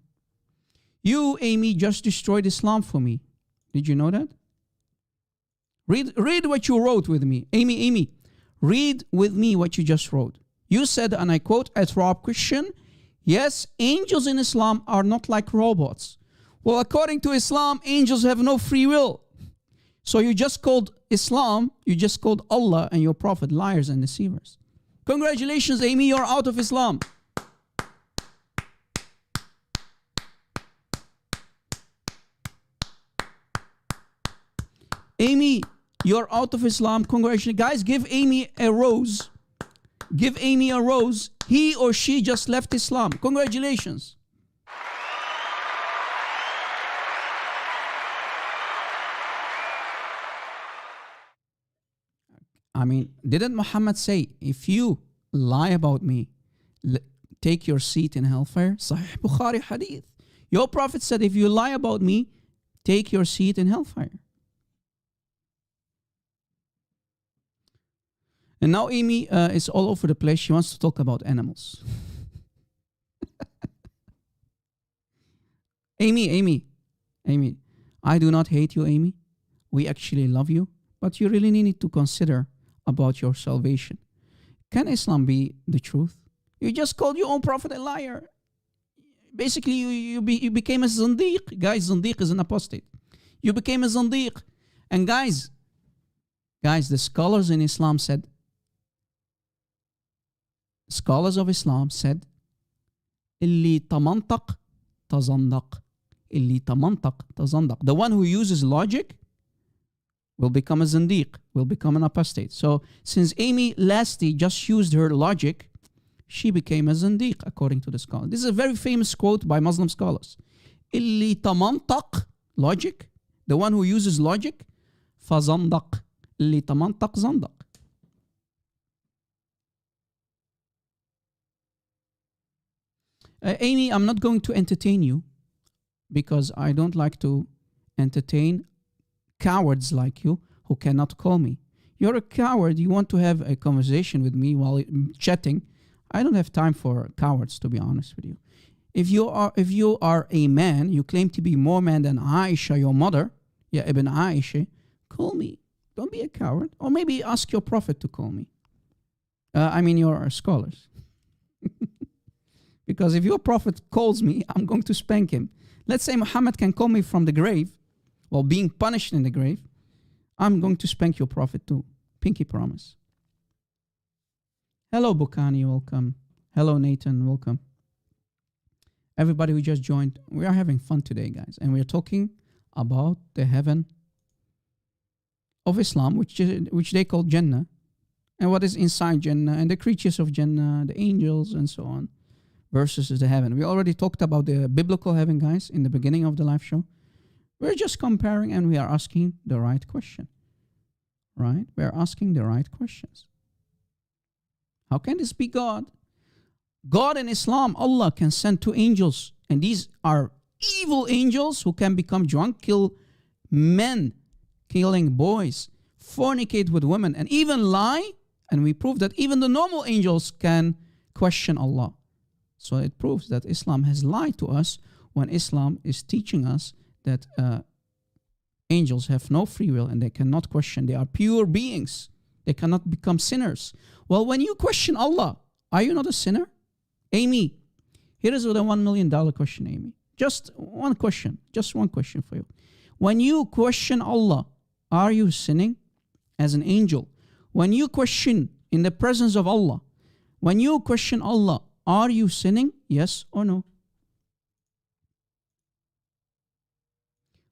You, Amy, just destroyed Islam for me. Did you know that? Read what you wrote with me. Amy, read with me what you just wrote. You said, and I quote, as Rob Christian, yes, angels in Islam are not like robots. Well, according to Islam, angels have no free will. So you just called Islam, you just called Allah and your Prophet liars and deceivers. Congratulations, Amy, you're out of Islam. Amy, you're out of Islam. Congratulations. Guys, give Amy a rose. Give Amy a rose. He or she just left Islam. Congratulations. I mean, didn't Muhammad say, if you lie about me, take your seat in hellfire? Sahih Bukhari hadith. Your Prophet said, if you lie about me, take your seat in hellfire. And now Amy is all over the place. She wants to talk about animals. Amy, I do not hate you, Amy. We actually love you. But you really need to consider about your salvation. Can Islam be the truth? You just called your own prophet a liar. Basically, you became a zandiq. Guys, zandiq is an apostate. You became a zandiq. And guys, the scholars in Islam said, scholars of Islam said, Illi tamantaq tazandaq. Illi tamantaq tazandaq. The one who uses logic will become a zandiq, will become an apostate. So since Amy Lasty just used her logic, she became a zandiq, according to the scholar. This is a very famous quote by Muslim scholars. Illi tamantaq, logic, the one who uses logic, fazandaq, اللي تمنطق زندق. Amy, I'm not going to entertain you because I don't like to entertain cowards like you who cannot call me. You're a coward. You want to have a conversation with me while chatting. I don't have time for cowards, to be honest with you. If you are a man, you claim to be more man than Aisha, your mother, yeah, Ibn Aisha, call me. Don't be a coward. Or maybe ask your prophet to call me. Your scholars. Because if your prophet calls me, I'm going to spank him. Let's say Muhammad can call me from the grave, while being punished in the grave. I'm going to spank your prophet too. Pinky promise. Hello, Bukani, welcome. Hello, Nathan, welcome. Everybody who just joined, we are having fun today, guys. And we are talking about the heaven of Islam, which they call Jannah, and what is inside Jannah, and the creatures of Jannah, the angels, and so on, versus the heaven. We already talked about the biblical heaven, guys, in the beginning of the live show. We're just comparing, and we are asking the right question, right? We are asking the right questions. How can this be God? God in Islam, Allah can send 2 angels, and these are evil angels who can become drunk, kill men, killing boys, fornicate with women, and even lie. And we prove that even the normal angels can question Allah. So it proves that Islam has lied to us when Islam is teaching us that angels have no free will and they cannot question. They are pure beings. They cannot become sinners. Well, when you question Allah, are you not a sinner? Amy, here is the $1 million question, Amy. Just one question for you. When you question Allah, are you sinning as an angel? When you question in the presence of Allah, when you question Allah, are you sinning? Yes or no?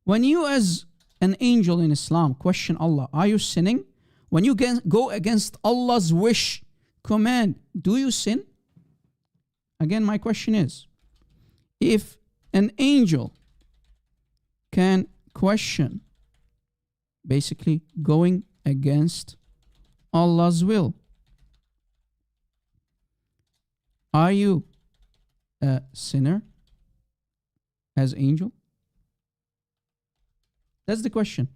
When you as an angel in Islam question Allah, are you sinning? When you go against Allah's wish, command, do you sin? Again, my question is, if an angel can question, basically going against Allah's will, are you a sinner as angel? That's the question.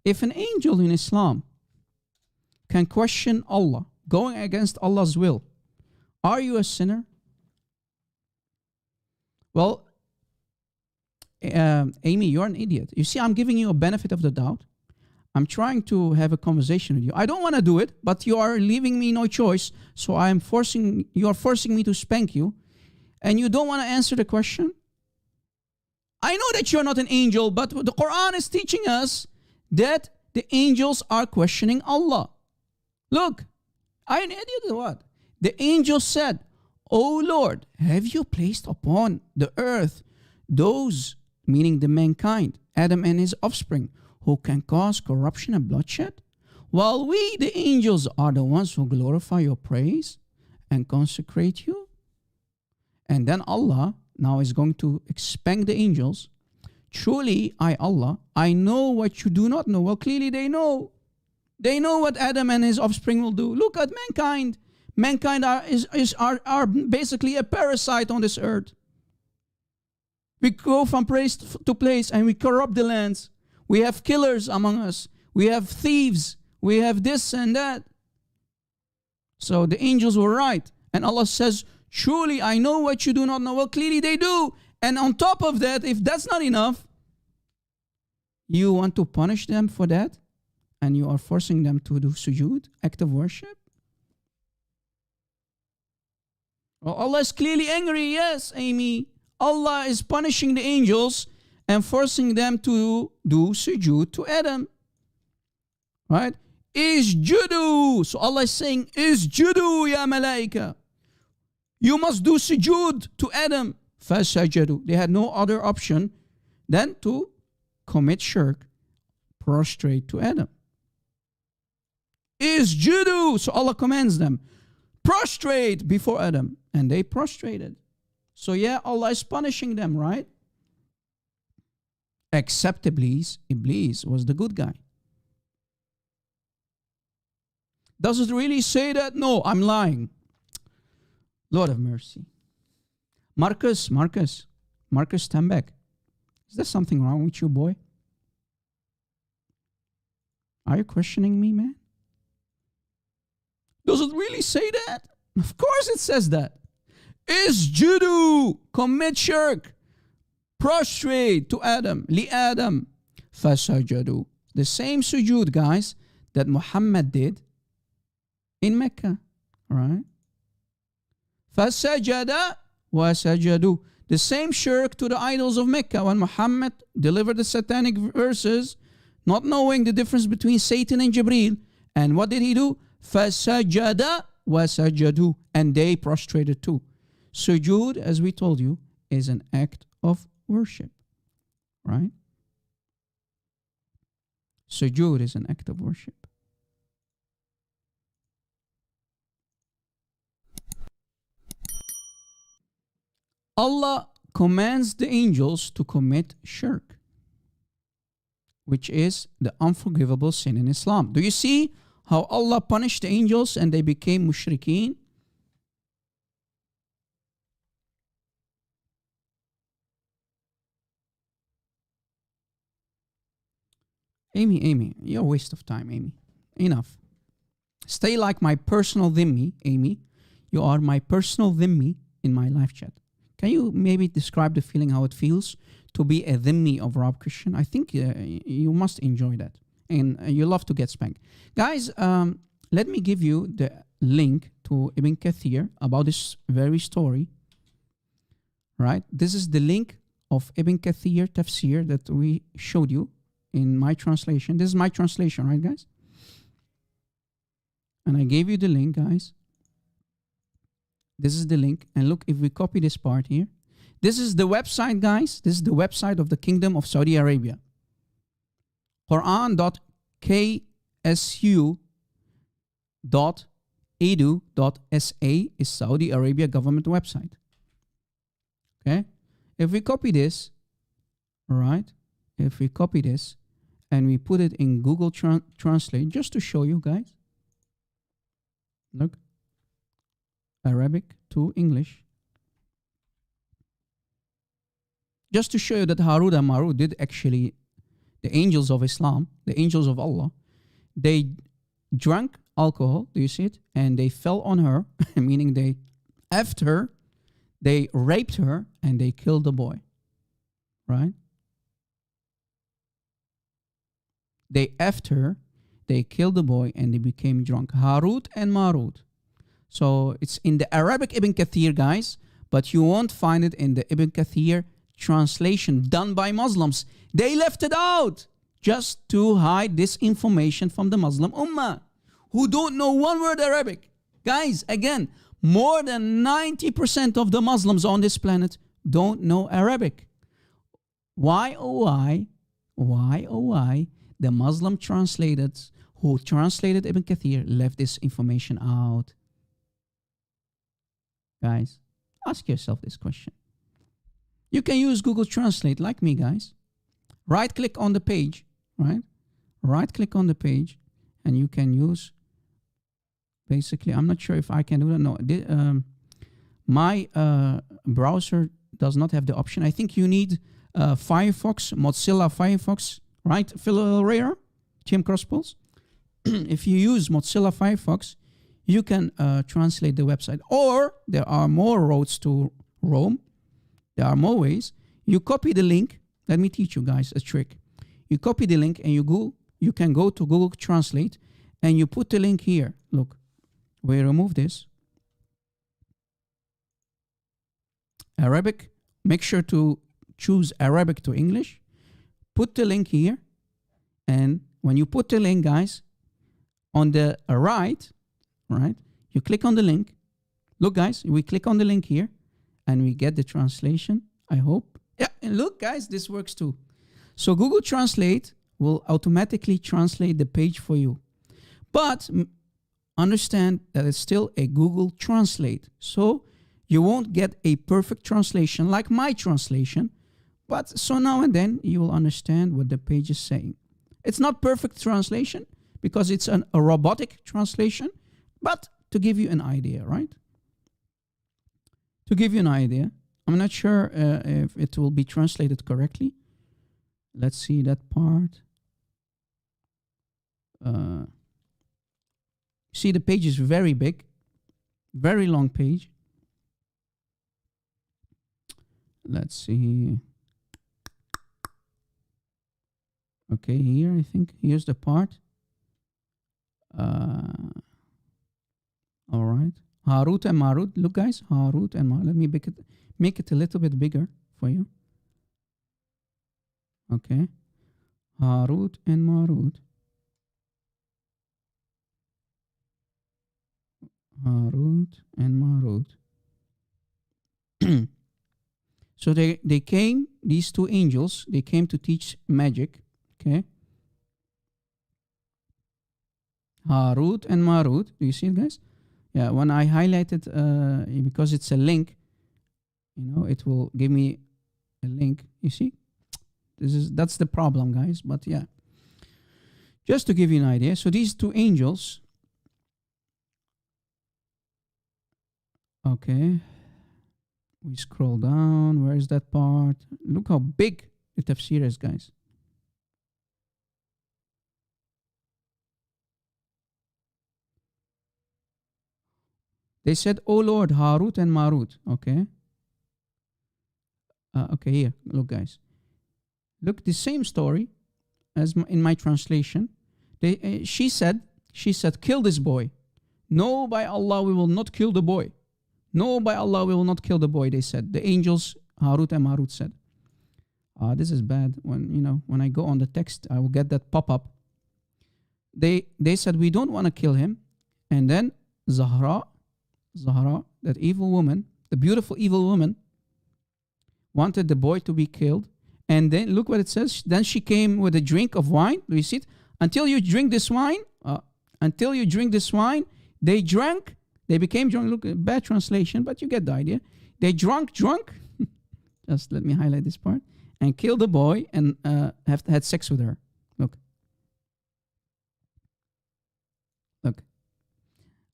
If an angel in Islam can question Allah, going against Allah's will, are you a sinner? Well, Amy, you're an idiot. You see, I'm giving you a benefit of the doubt. I'm trying to have a conversation with you. I don't want to do it, but you are leaving me no choice. So you are forcing me to spank you. And you don't want to answer the question? I know that you're not an angel, but the Quran is teaching us that the angels are questioning Allah. Look, I'm an idiot or what? The angel said, "O Lord, have you placed upon the earth those," meaning the mankind, Adam and his offspring, "who can cause corruption and bloodshed? While we, the angels, are the ones who glorify your praise and consecrate you." And then Allah now is going to spank the angels. "Truly, I, Allah, I know what you do not know." Well, clearly they know. They know what Adam and his offspring will do. Look at mankind. Mankind are basically a parasite on this earth. We go from place to place and we corrupt the lands. We have killers among us. We have thieves. We have this and that. So the angels were right. And Allah says, "Truly, I know what you do not know." Well, clearly they do. And on top of that, if that's not enough, you want to punish them for that? And you are forcing them to do sujood, act of worship? Well, Allah is clearly angry. Yes, Amy. Allah is punishing the angels and forcing them to do sujood to Adam. Right? Isjudu. So Allah is saying, Isjudu ya malaika. You must do sujood to Adam. Fasajadu. They had no other option than to commit shirk, prostrate to Adam. Isjudu. So Allah commands them, prostrate before Adam. And they prostrated. So yeah, Allah is punishing them, right? Except Iblis. Iblis was the good guy. Does it really say that? No, I'm lying. Lord of mercy. Marcus, stand back. Is there something wrong with you, boy? Are you questioning me, man? Does it really say that? Of course it says that. Isjudu, commit shirk, prostrate to Adam, li Adam, fasajadu. The same sujood, guys, that Muhammad did in Mecca, right? Fasajada wa sajadu. The same shirk to the idols of Mecca when Muhammad delivered the satanic verses, not knowing the difference between Satan and Jibreel. And what did he do? Fasajada wa sajadu. And they prostrated too. Sujood, as we told you, is an act of worship, right? Sujood is an act of worship. Allah commands the angels to commit shirk, which is the unforgivable sin in Islam. Do you see how Allah punished the angels and they became mushrikeen? Amy, you're a waste of time, Amy. Enough. Stay like my personal dhimmi, Amy. You are my personal dhimmi in my live chat. Can you maybe describe the feeling, how it feels to be a dhimmi of Rob Christian? I think you must enjoy that. And you love to get spanked. Guys, let me give you the link to Ibn Kathir about this very story. Right? This is the link of Ibn Kathir tafsir that we showed you in my translation. This is my translation, right, guys? And I gave you the link, guys. This is the link. And look, if we copy this part here, this is the website, guys. This is the website of the Kingdom of Saudi Arabia. Quran.ksu.edu.sa is Saudi Arabia government website. Okay? If we copy this, all right? If we copy this and we put it in Google Translate, just to show you guys. Look. Arabic to English. Just to show you that Harut and Marut did actually, the angels of Islam, the angels of Allah, they drank alcohol, do you see it? And they fell on her, meaning they effed her, they raped her, and they killed the boy. Right? They effed her, they killed the boy, and they became drunk. Harut and Marut. So it's in the Arabic Ibn Kathir, guys, but you won't find it in the Ibn Kathir translation done by Muslims. They left it out just to hide this information from the Muslim Ummah, who don't know one word Arabic. Guys, again, more than 90% of the Muslims on this planet don't know Arabic. Why, oh why, the Muslim translators who translated Ibn Kathir left this information out? Guys, ask yourself this question. You can use Google Translate like me, guys. Right-click on the page, right? Right-click on the page, and you can use, basically, I'm not sure if I can do that. No, my browser does not have the option. I think you need Firefox, Mozilla Firefox, right? Phil Herrera, Tim Crosspulse. If you use Mozilla Firefox, you can translate the website. Or there are more roads to Rome. There are more ways. You copy the link. Let me teach you guys a trick. You copy the link and you can go to Google Translate and you put the link here. Look, we remove this. Arabic. Make sure to choose Arabic to English. Put the link here. And when you put the link, guys, on the right, you click on the link. Look, guys, we click on the link here and we get the translation, I hope. Yeah, and look, guys, this works too. So Google Translate will automatically translate the page for you. But understand that it's still a Google Translate. So you won't get a perfect translation like my translation. But so now and then you will understand what the page is saying. It's not perfect translation because it's a robotic translation, but to give you an idea, right? To give you an idea. I'm not sure if it will be translated correctly. Let's see that part. See, the page is very big, very long page. Let's see. Okay, here I think here's the part. All right, Harut and Marut. Look, guys, Harut and Marut. Let me make it a little bit bigger for you. Okay, Harut and Marut. Harut and Marut. So they came, these two angels, they came to teach magic. Okay. Harut and Marut. Do you see it, guys? Yeah, when I highlight it, because it's a link, it will give me a link. You see? That's the problem, guys. But yeah. Just to give you an idea. So these two angels. Okay. We scroll down. Where is that part? Look how big the tafsir is, guys. They said, "Oh Lord, Harut and Marut." Okay. Okay, here. Look, guys. Look, the same story as in my translation. She said, "Kill this boy." No, by Allah, we will not kill the boy. No, by Allah, we will not kill the boy, they said. The angels, Harut and Marut, said. This is bad. When I go on the text, I will get that pop-up. They said, we don't want to kill him. And then Zahra, that evil woman, the beautiful evil woman, wanted the boy to be killed. And then look what it says. Then she came with a drink of wine. Do you see it? Until you drink this wine, they drank. They became drunk. Look, bad translation, but you get the idea. They drunk. Just let me highlight this part. And killed the boy and had sex with her. Look.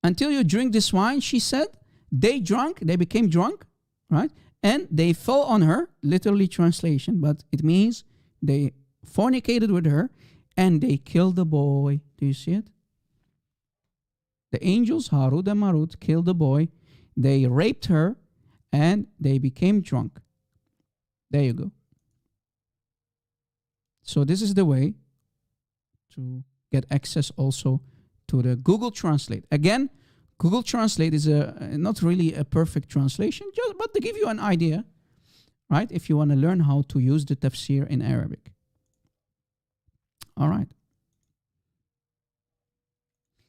Until you drink this wine, she said, they became drunk, right? And they fell on her, literally translation, but it means they fornicated with her and they killed the boy. Do you see it? The angels, Harut and Marut, killed the boy. They raped her and they became drunk. There you go. So this is the way to get access also to the Google Translate. Again, Google Translate is not really a perfect translation, but to give you an idea, right? If you want to learn how to use the tafsir in Arabic. All right.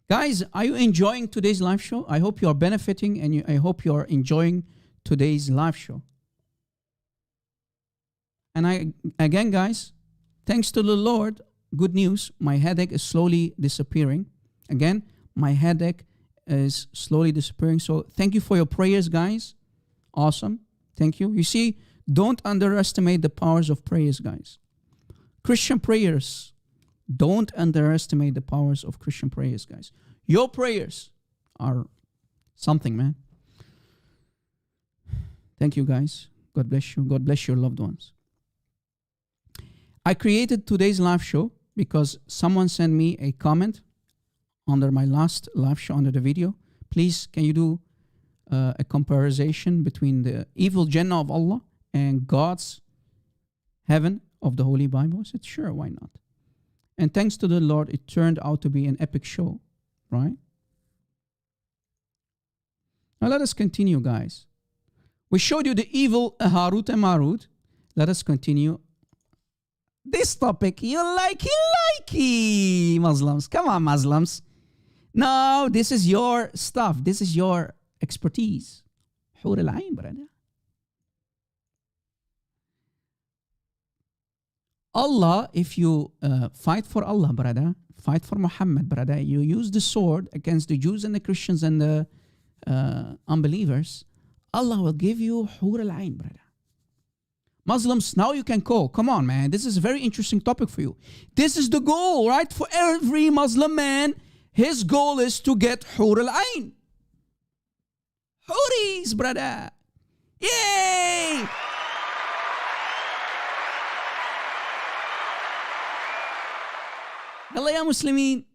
Guys, are you enjoying today's live show? I hope you are benefiting and I hope you are enjoying today's live show. And again, guys, thanks to the Lord, good news, my headache is slowly disappearing. Again, my headache is slowly disappearing. So thank you for your prayers, guys. Awesome. Thank you. You see, don't underestimate the powers of prayers, guys. Christian prayers. Don't underestimate the powers of Christian prayers, guys. Your prayers are something, man. Thank you, guys. God bless you. God bless your loved ones. I created today's live show because someone sent me a comment under my last live show, under the video. Please, can you do a comparison between the evil Jannah of Allah and God's heaven of the Holy Bible? I said, sure, why not? And thanks to the Lord, it turned out to be an epic show, right? Now let us continue, guys. We showed you the evil Harut and Marut. Let us continue. This topic, you like Muslims. Come on, Muslims. No, this is your stuff. This is your expertise. Hur al-Ain, brother. Allah, if you fight for Allah, brother, fight for Muhammad, brother, you use the sword against the Jews and the Christians and the unbelievers, Allah will give you Hur al-Ain, brother. Muslims, now you can call. Come on, man. This is a very interesting topic for you. This is the goal, right? For every Muslim man, his goal is to get Hur al-Ain. Huris, brother. Yay! Yalla ya Muslimin.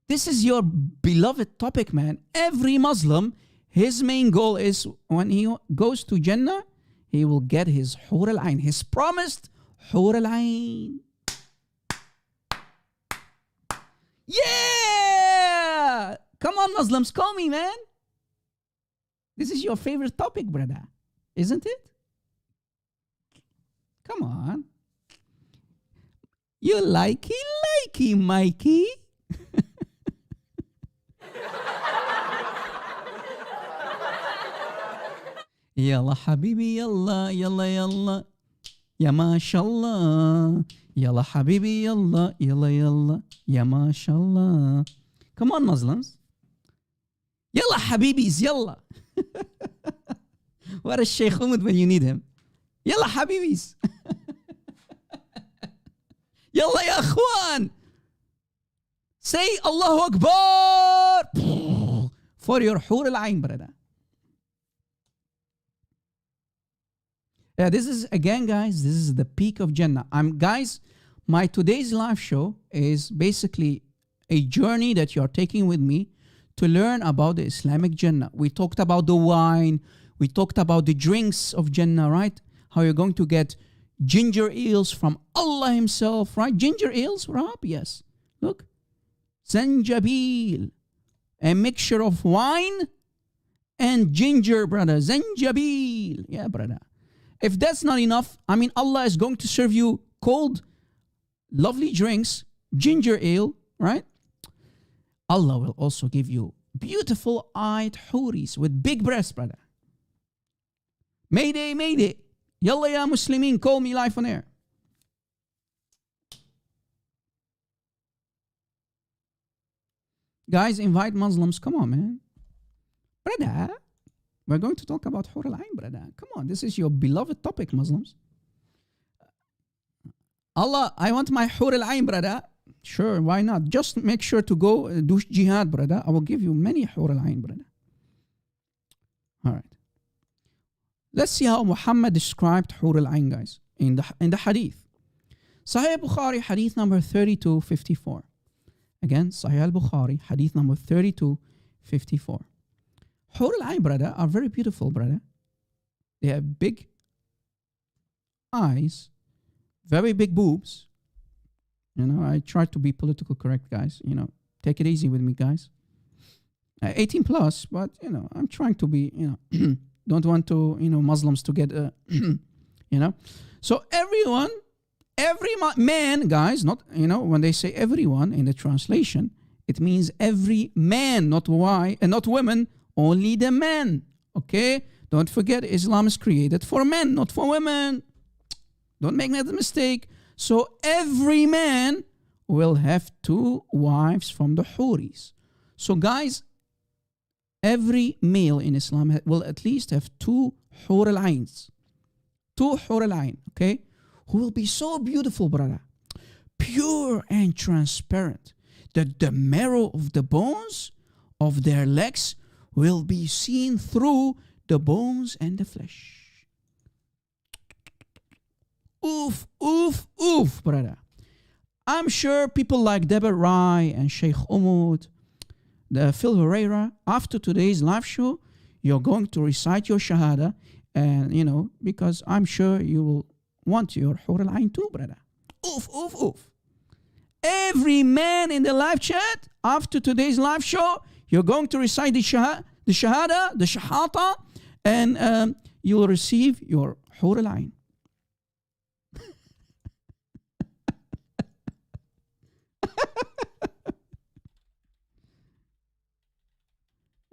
This is your beloved topic, man. Every Muslim, his main goal is when he goes to Jannah, he will get his Hur al-Ain, his promised Hur al-Ain. Yeah! Come on, Muslims, call me, man. This is your favorite topic, brother. Isn't it? Come on. You likey, Mikey. Yalla habibi, yalla, yalla, yalla. Ya mashallah. Yalla habibi, yalla, yalla, yalla. Ya mashallah. Come on, Muslims. Yalla habibis, yalla. What is Sheikh Umud when you need him? Yalla habibis. Yalla ya akhwan. Say Allahu Akbar for your Hur al-Ain, brother. Yeah, this is, again, guys, this is the peak of Jannah. Guys, my today's live show is basically a journey that you're taking with me to learn about the Islamic Jannah. We talked about the wine. We talked about the drinks of Jannah, right? How you're going to get ginger ales from Allah himself, right? Ginger ales, Rob? Yes. Look. Zanjabil. A mixture of wine and ginger, brother. Zanjabil. Yeah, brother. If that's not enough, I mean, Allah is going to serve you cold, lovely drinks, ginger ale, right? Allah will also give you beautiful-eyed huris with big breasts, brother. Mayday, mayday. Yalla ya Muslimin, call me live on air. Guys, invite Muslims. Come on, man. Brother, we're going to talk about Hur al-Ain, brother. Come on, this is your beloved topic, Muslims. Allah, I want my Hur al-Ain, brother. Sure, why not? Just make sure to go do jihad, brother. I will give you many Hur al-Ain, brother. All right. Let's see how Muhammad described Hur al-Ain, guys, in the hadith. Sahih Bukhari, hadith number 3254. Again, Sahih al-Bukhari, hadith number 3254. Hur al-Ain, brother, are very beautiful, brother. They have big eyes, very big boobs. You know, I try to be political correct, guys. You know, take it easy with me, guys. 18 plus, but, you know, I'm trying to be, you know, don't want to, you know, Muslims to get, you know. So everyone, every man, guys, not, you know, when they say everyone in the translation, it means every man, not not women, only the men. Okay? Don't forget, Islam is created for men, not for women. Don't make that mistake. So every man will have 2 wives from the Huris. So guys, every male in Islam will at least have 2 Hur al-Ains. 2 Hur al-Ain, okay? Who will be so beautiful, brother. Pure and transparent. That the marrow of the bones of their legs will be seen through the bones and the flesh. Oof, oof, oof, brother. I'm sure people like Deborah Rai and Sheikh Umud, Phil Herrera, after today's live show, you're going to recite your Shahada, and, you know, because I'm sure you will want your Hur al-Ain too, brother. Oof, oof, oof. Every man in the live chat, after today's live show, you're going to recite the Shahada, the Shahata, and you will receive your Hur al-Ain.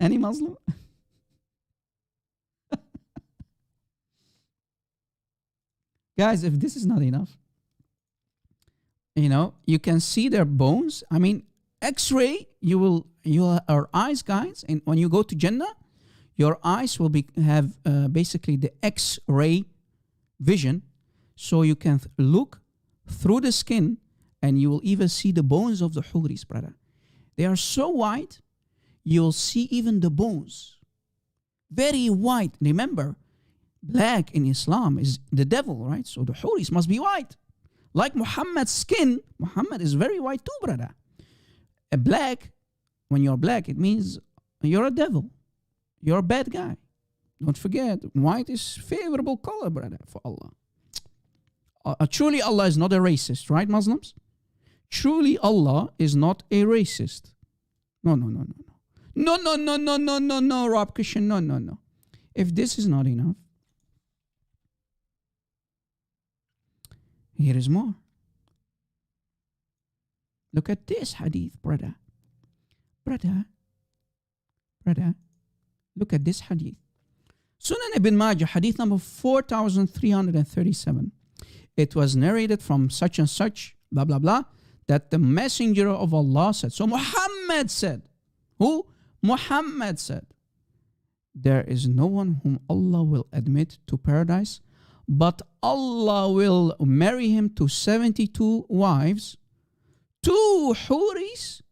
Any Muslim? Guys, if this is not enough, you know, you can see their bones. I mean, X-ray, our eyes, guys, and when you go to Jannah, Your eyes will have basically the X-ray vision, so you can look through the skin and you will even see the bones of the huris, brother. They are so white, you'll see even the bones. Very white. Remember, black in Islam is the devil, right? So the huris must be white. Like Muhammad's skin, Muhammad is very white too, brother. Black, when you're black, it means you're a devil. You're a bad guy. Don't forget, white is favorable color, brother, for Allah. Truly, Allah is not a racist, right, Muslims? Truly, Allah is not a racist. No. No, Rob Christian, no. If this is not enough, here is more. Look at this hadith, brother. Brother, look at this hadith. Sunan ibn Majah, hadith number 4337. It was narrated from such and such, blah, blah, blah, that the messenger of Allah said. So Muhammad said. Who? Muhammad said, there is no one whom Allah will admit to paradise, but Allah will marry him to 72 wives, 2 huris,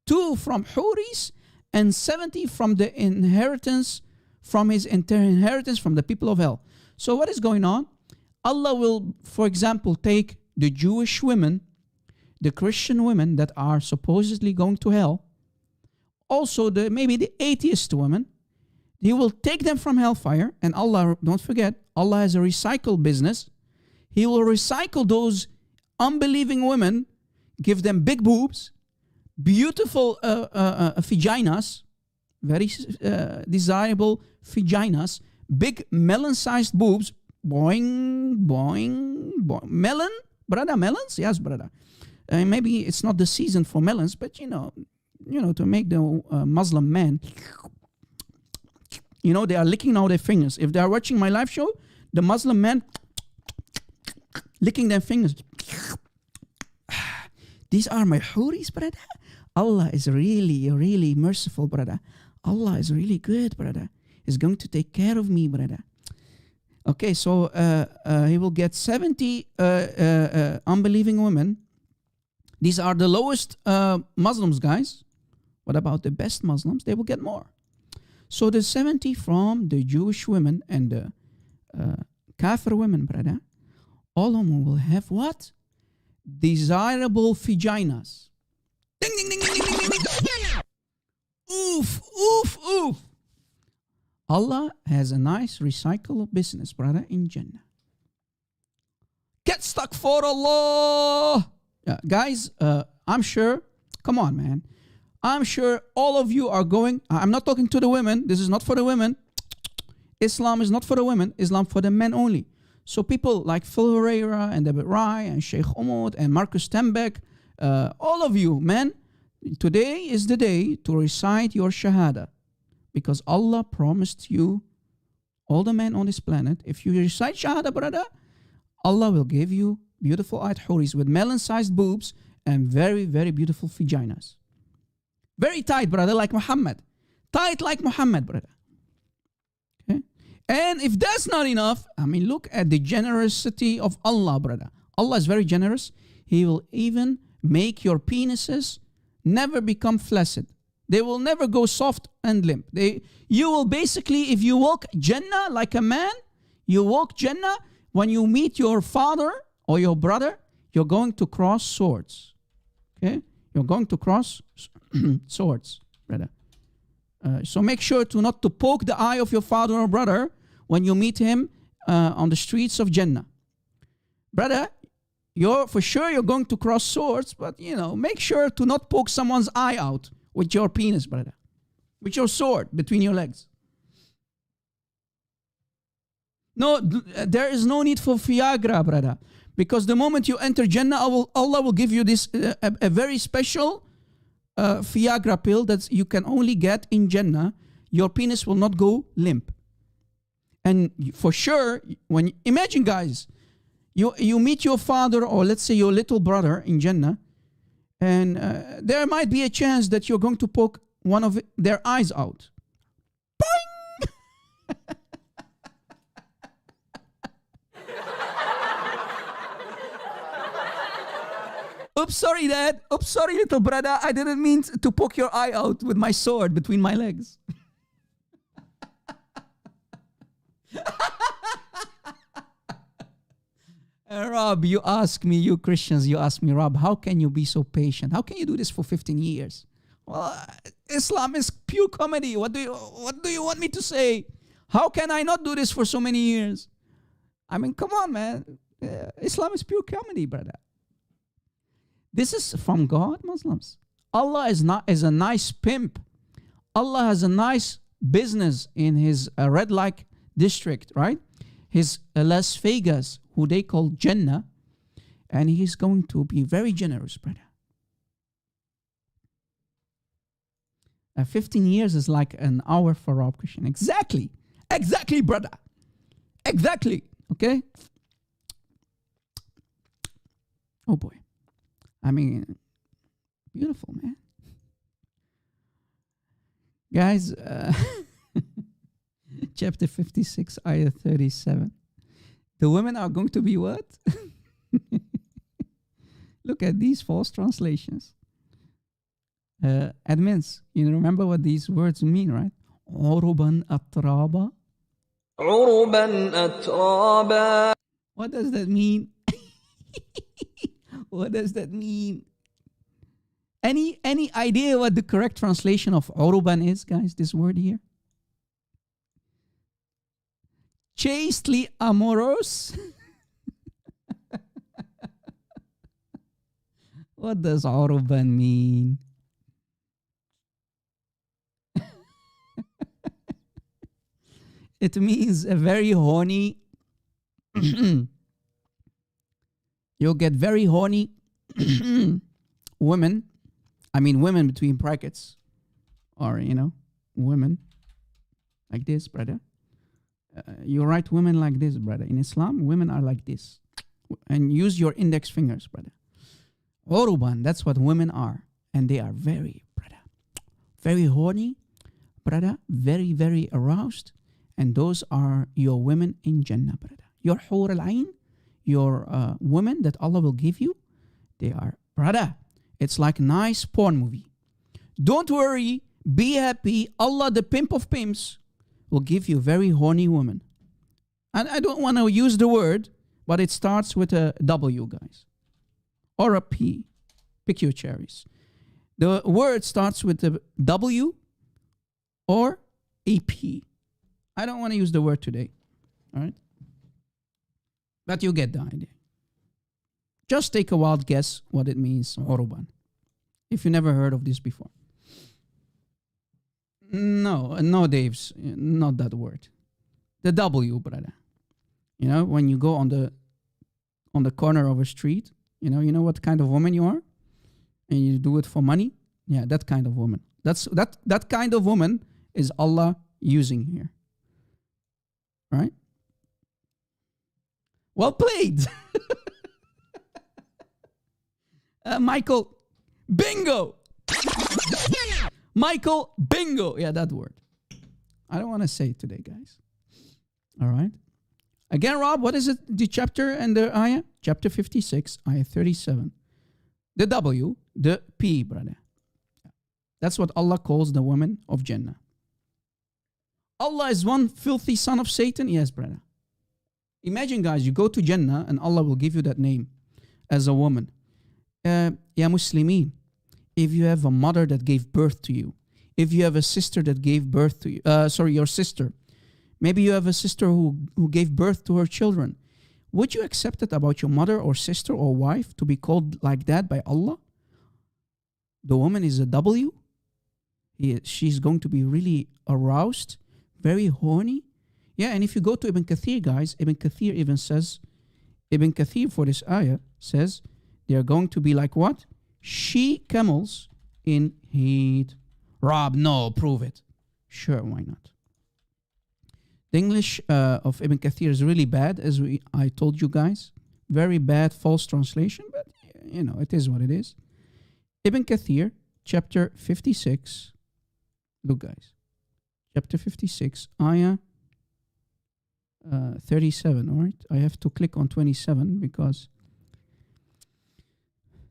2 from huris, and 70 from the inheritance, from his inheritance from the people of hell. So what is going on? Allah will, for example, take the Jewish women, the Christian women that are supposedly going to hell, also maybe the atheist women. He will take them from hellfire, and Allah, don't forget, Allah has a recycle business. He will recycle those unbelieving women, give them big boobs, beautiful vaginas, very desirable vaginas, big melon-sized boobs, boing, boing, boing. Melon? Brother, melons? Yes, brother. Maybe it's not the season for melons, but you know, to make the Muslim man, they are licking out their fingers. If they are watching my live show, the Muslim man licking their fingers. These are my huris, brother. Allah is really, really merciful, brother. Allah is really good, brother. He's going to take care of me, brother. Okay, so he will get 70 unbelieving women. These are the lowest Muslims, guys. What about the best Muslims? They will get more. So the 70 from the Jewish women and the Kafir women, brother, all of them will have what? Desirable vaginas. Ding, ding, ding, ding, ding, ding, ding. Oof, oof, oof. Allah has a nice recycle business, brother, in Jannah. Get stuck for Allah. Guys, I'm sure, come on, man. I'm sure all of you are going, I'm not talking to the women. This is not for the women. Islam is not for the women. Islam for the men only. So people like Phil Herrera and David Rai and Sheikh Umud and Marcus Tembeck, all of you, men, today is the day to recite your Shahada. Because Allah promised you, all the men on this planet, if you recite Shahada, brother, Allah will give you beautiful eyed huris with melon-sized boobs and very, very beautiful vaginas. Very tight, brother, like Muhammad. Tight like Muhammad, brother. Okay? And if that's not enough, look at the generosity of Allah, brother. Allah is very generous. He will even make your penises never become flaccid. They will never go soft and limp. You will basically, if you walk Jannah like a man, you walk Jannah, when you meet your father or your brother, you're going to cross swords. Okay? You're going to cross swords, brother. So make sure not to poke the eye of your father or brother when you meet him on the streets of Jannah. Brother, you're going to cross swords, but make sure to not poke someone's eye out with your penis, brother. With your sword between your legs. No, there is no need for Viagra, brother. Because the moment you enter Jannah, Allah will give you this a very special Viagra pill that you can only get in Jannah. Your penis will not go limp. And for sure, imagine, guys, you meet your father or let's say your little brother in Jannah, and there might be a chance that you're going to poke one of their eyes out. Boing! Oops, sorry, Dad. Oops, sorry, little brother. I didn't mean to poke your eye out with my sword between my legs. Rob, you ask me, you Christians, you ask me, Rob, how can you be so patient? How can you do this for 15 years? Well, Islam is pure comedy. What do you want me to say? How can I not do this for so many years? I mean, come on, man. Islam is pure comedy, brother. This is from God, Muslims. Allah is a nice pimp. Allah has a nice business in his red light district, right? His Las Vegas, who they call Jannah, and he's going to be very generous, brother. 15 years is like an hour for Rob Christian. Exactly, brother. Exactly, okay? Oh boy. I mean, beautiful, man. Guys, chapter 56, ayah 37. The women are going to be what? Look at these false translations. Admins, you remember what these words mean, right? عُرُبًا أَتْرَابًا. عُرُبًا أَتْرَابًا. What does that mean? What does that mean? Any idea what the correct translation of عُرُبًا is, guys? This word here? Chastely amorous. What does عُرُبًا mean? It means a very horny. You'll get very horny women. I mean, women between brackets, or women like this, brother. You write women like this, brother. In Islam, women are like this, and use your index fingers, brother. Uruban, that's what women are, and they are very, brother, very horny, brother, very, very aroused. And those are your women in Jannah, brother. Your Hur al-Ain, your women that Allah will give you, they are, brother, it's like a nice porn movie. Don't worry, be happy. Allah, the pimp of pimps, will give you very horny women. And I don't want to use the word, but it starts with a W, guys. Or a P. Pick your cherries. The word starts with a W or a P. I don't want to use the word today, all right? But you get the idea. Just take a wild guess what it means, Uruban, if you never heard of this before. No, Dave's, not that word. The W, brother. When you go on the corner of a street, you know what kind of woman you are, and you do it for money. Yeah, that kind of woman. That kind of woman is Allah using here. Right? Well played. Michael, bingo. Michael, bingo. Yeah, that word. I don't want to say it today, guys. All right. Again, Rob, what is it? The chapter and the ayah? Chapter 56, ayah 37. The W, the P, brother. That's what Allah calls the women of Jannah. Allah is one filthy son of Satan? Yes, brother. Imagine, guys, you go to Jannah and Allah will give you that name as a woman. Ya Muslimin, if you have a mother that gave birth to you, if you have a sister that gave birth to you, your sister, maybe you have a sister who gave birth to her children, would you accept it about your mother or sister or wife to be called like that by Allah? The woman is a W. She's going to be really aroused, very horny. Yeah, and if you go to Ibn Kathir, guys, Ibn Kathir even says, Ibn Kathir for this ayah says, they are going to be like what? She camels in heat. Rob, no, prove it. Sure, why not? The English of Ibn Kathir is really bad, as I told you guys. Very bad, false translation, but, it is what it is. Ibn Kathir, chapter 56. Look, guys. Chapter 56, ayah 37, all right? I have to click on 27 because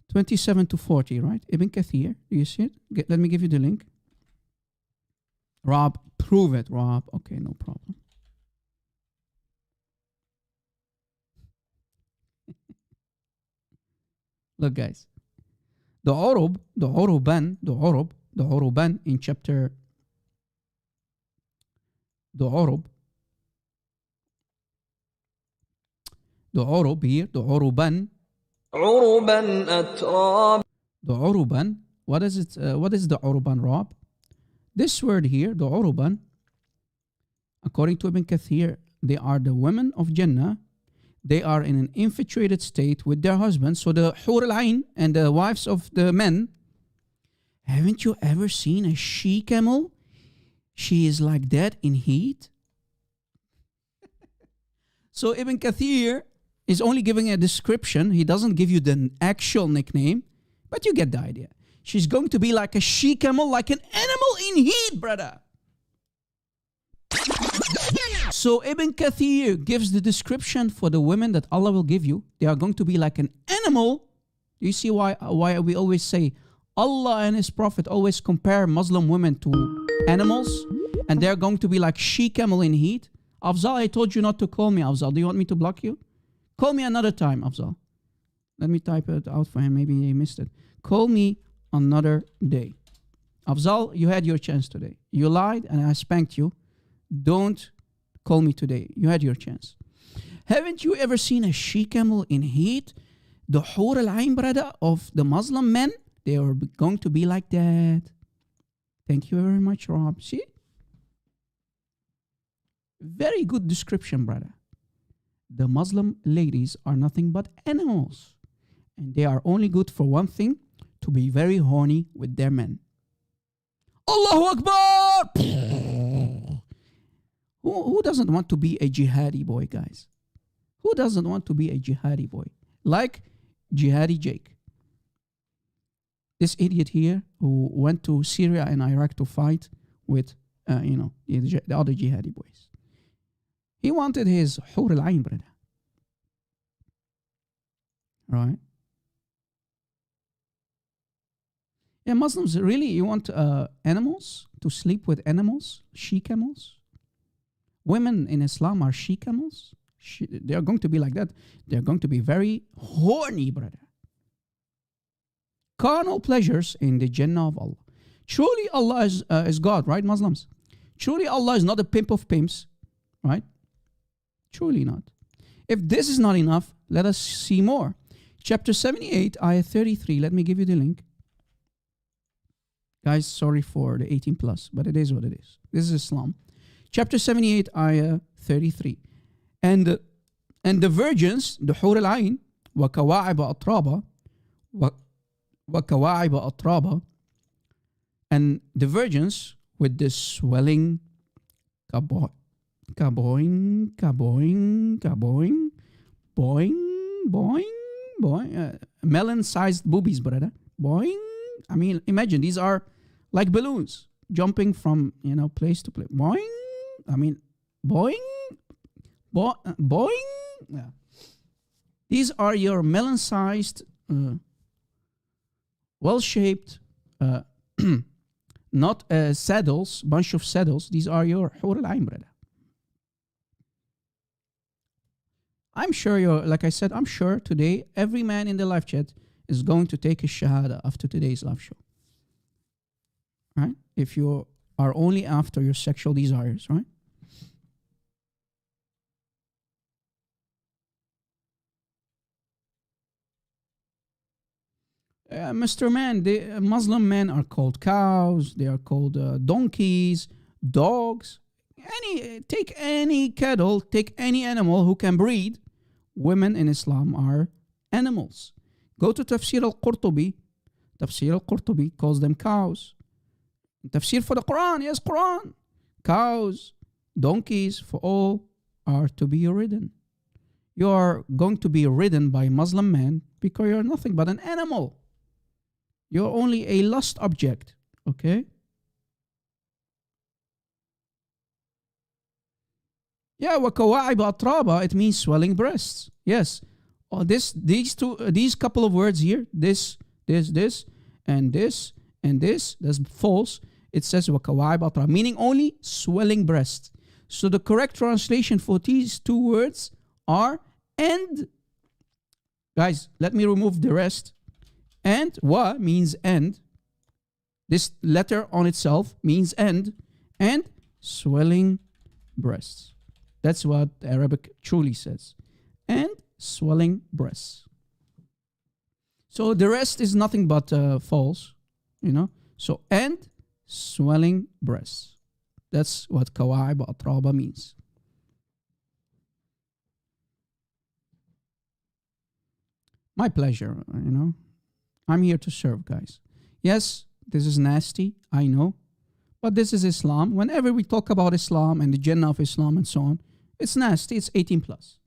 27 to 40, right? Ibn Kathir. Do you see it? Let me give you the link. Rob, prove it, Rob. Okay, no problem. Look, guys. The Uruban in chapter, the Urub here, the Uruban. عربا أترابا. The Uruban, what is it? What is the Uruban, Rob? This word here, the Uruban, according to Ibn Kathir, they are the women of Jannah. They are in an infatuated state with their husbands. So the Hur al-Ain and the wives of the men. Haven't you ever seen a she-camel? She is like that in heat. So Ibn Kathir is only giving a description. He doesn't give you the actual nickname, but you get the idea. She's going to be like a she-camel, like an animal in heat, brother. So Ibn Kathir gives the description for the women that Allah will give you. They are going to be like an animal. You see why we always say Allah and His Prophet always compare Muslim women to animals, and they're going to be like she-camel in heat. Afzal, I told you not to call me, Afzal. Do you want me to block you? Call me another time, Afzal. Let me type it out for him. Maybe he missed it. Call me another day. Afzal, you had your chance today. You lied and I spanked you. Don't call me today. You had your chance. Haven't you ever seen a she-camel in heat? The Hur al-Ain, brother, of the Muslim men, they are going to be like that. Thank you very much, Rob. See? Very good description, brother. The Muslim ladies are nothing but animals. And they are only good for one thing, to be very horny with their men. Allahu Akbar! Who doesn't want to be a jihadi boy, guys? Who doesn't want to be a jihadi boy? Like Jihadi Jake. This idiot here who went to Syria and Iraq to fight with, the other jihadi boys. He wanted his Hur al-Ain, brother. Right? Yeah, Muslims, really, you want animals? To sleep with animals? She-camels? Women in Islam are she-camels? They are going to be like that. They're going to be very horny, brother. Carnal pleasures in the Jannah of Allah. Truly Allah is God, right, Muslims? Truly Allah is not a pimp of pimps, right? Truly not. If this is not enough, let us see more. Chapter 78, ayah 33. Let me give you the link. Guys, sorry for the 18 plus, but it is what it is. This is Islam. Chapter 78, ayah 33. And the virgins, the Hur al-Ain, وَكَوَاعِبَ أَطْرَابًا, وَكَوَاعِبَ أَطْرَابًا, and the virgins with this swelling kaboing, kaboing, kaboing, kaboing, boing, boing, boing, melon-sized boobies, brother. Boing. I mean, imagine, these are like balloons jumping from, place to place. Boing. I mean, boing. Boing. Yeah. These are your melon-sized, well-shaped, not saddles, bunch of saddles. These are your Hur al-Ain, brother. I'm sure like I said, I'm sure today every man in the live chat is going to take a shahada after today's live show. Right? If you are only after your sexual desires, right? Mr. Man, the Muslim men are called cows. They are called donkeys, dogs. Take any cattle, take any animal who can breed. Women in Islam are animals. Go to Tafsir al-Qurtubi. Tafsir al-Qurtubi calls them cows. Tafsir for the Quran, yes, Quran. Cows, donkeys, for all are to be ridden. You are going to be ridden by Muslim men because you're nothing but an animal. You're only a lust object, okay? Yeah, وَكَوَاعِبَ أَطْرَابًا, it means swelling breasts. Yes, these couple of words here, this, and this, and this, that's false. It says وَكَوَاعِبَ أَطْرَابٍ, meaning only swelling breasts. So the correct translation for these two words are and. Guys, let me remove the rest. And wa means and. This letter on itself means and swelling breasts. That's what Arabic truly says. And swelling breasts. So the rest is nothing but false, you know. So and swelling breasts. That's what kawaib atraba means. My pleasure, you know. I'm here to serve, guys. Yes, this is nasty, I know. But this is Islam. Whenever we talk about Islam and the Jannah of Islam and so on, it's nasty, it's 18 plus.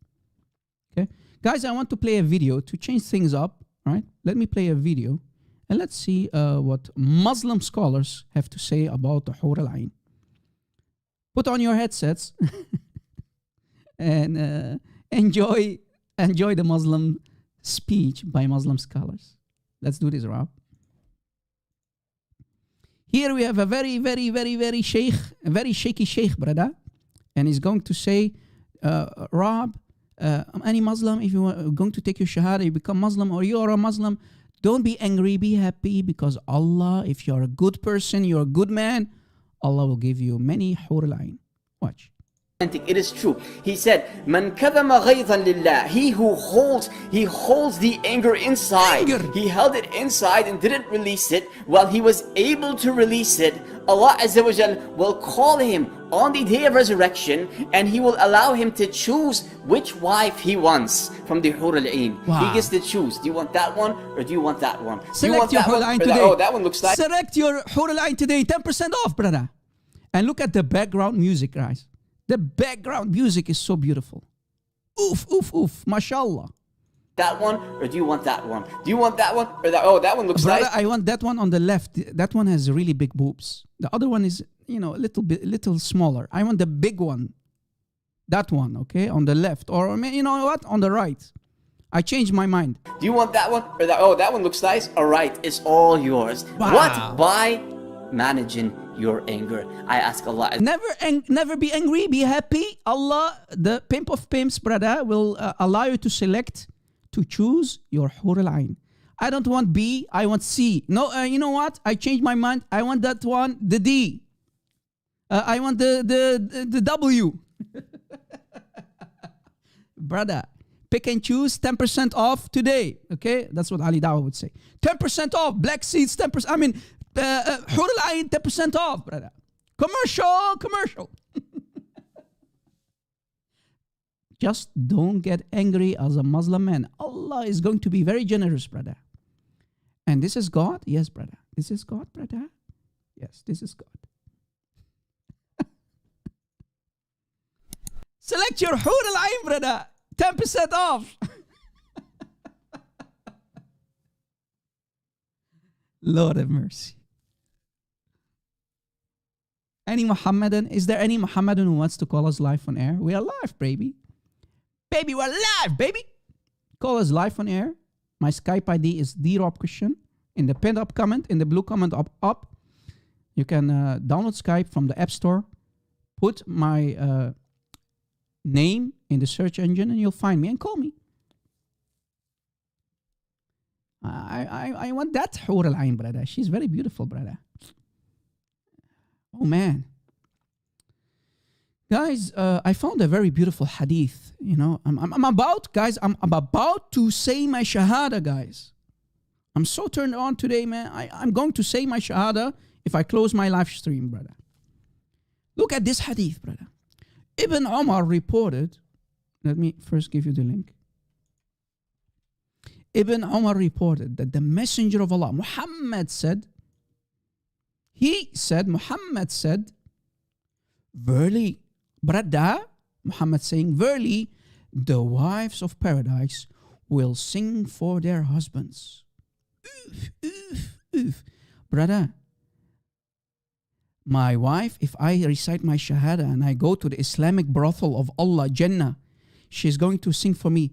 Okay? Guys, I want to play a video to change things up, right? Let me play a video and let's see what Muslim scholars have to say about the Hur al-Ain. Put on your headsets and enjoy the Muslim speech by Muslim scholars. Let's do this, Rob. Here we have a very, very, very, very shaky sheikh, brother. And he's going to say, Rob, any Muslim, if you are going to take your shahada, you become Muslim, or you are a Muslim, don't be angry, be happy, because Allah, if you are a good person, you're a good man, Allah will give you many hur al-ain. Watch. It is true. He said, "Man kadhama ghayzan lillah." He who holds the anger inside. He held it inside and didn't release it. While he was able to release it, Allah Azza wa Jal will call him on the day of resurrection, and He will allow him to choose which wife he wants from the Hur al-Ain. Wow. He gets to choose. Do you want that one or do you want that one? Select your Hur al-Ain today. Oh, that one looks like. Select your Hur al-Ain today. 10% off, brother. And look at the background music, guys. The background music is so beautiful. Oof, oof, oof. MashaAllah. That one or do you want that one? Do you want that one or that? Oh, that one looks Brother, nice. I want that one on the left. That one has really big boobs. The other one is, you know, a little smaller. I want the big one. That one, okay, on the left. Or, you know what, on the right. I changed my mind. Do you want that one or that? Oh, that one looks nice. All right, it's all yours. Wow. What? By managing your anger. I ask Allah. Never be angry, be happy. Allah, the pimp of pimps, brother, will allow you to select, to choose your Hur al-Ain. I don't want B, I want C. No, you know what? I changed my mind. I want that one, the D. I want the W. Brother, pick and choose, 10% off today. Okay? That's what Ali Dawah would say. 10% off, black seeds, 10%. I mean, Hur al-Ain, 10% off, brother. Commercial. Just don't get angry as a Muslim man. Allah is going to be very generous, brother. And this is God? Yes, brother. This is God, brother. Yes, this is God. Select your Hur al-Ain, brother. 10% off. Lord have mercy. Any Muhammadan? Is there any Muhammadan who wants to call us live on air? We are live, baby. Baby, we're live, baby. Call us live on air. My Skype ID is TheRobChristian. In the pinned up comment, in the blue comment up, you can download Skype from the App Store. Put my name in the search engine and you'll find me and call me. I want that Hur al-Ain, brother. She's very beautiful, brother. Oh, man. Guys, I found a very beautiful hadith. You know, I'm about to say my shahada, guys. I'm so turned on today, man. I'm going to say my shahada if I close my live stream, brother. Look at this hadith, brother. Ibn Umar reported, let me first give you the link. Ibn Umar reported that the Messenger of Allah, Muhammad said, Muhammad said, verily, brother, Muhammad saying, verily, the wives of paradise will sing for their husbands. Oof, oof, oof. Brother, my wife, if I recite my shahada and I go to the Islamic brothel of Allah, Jannah, she's going to sing for me.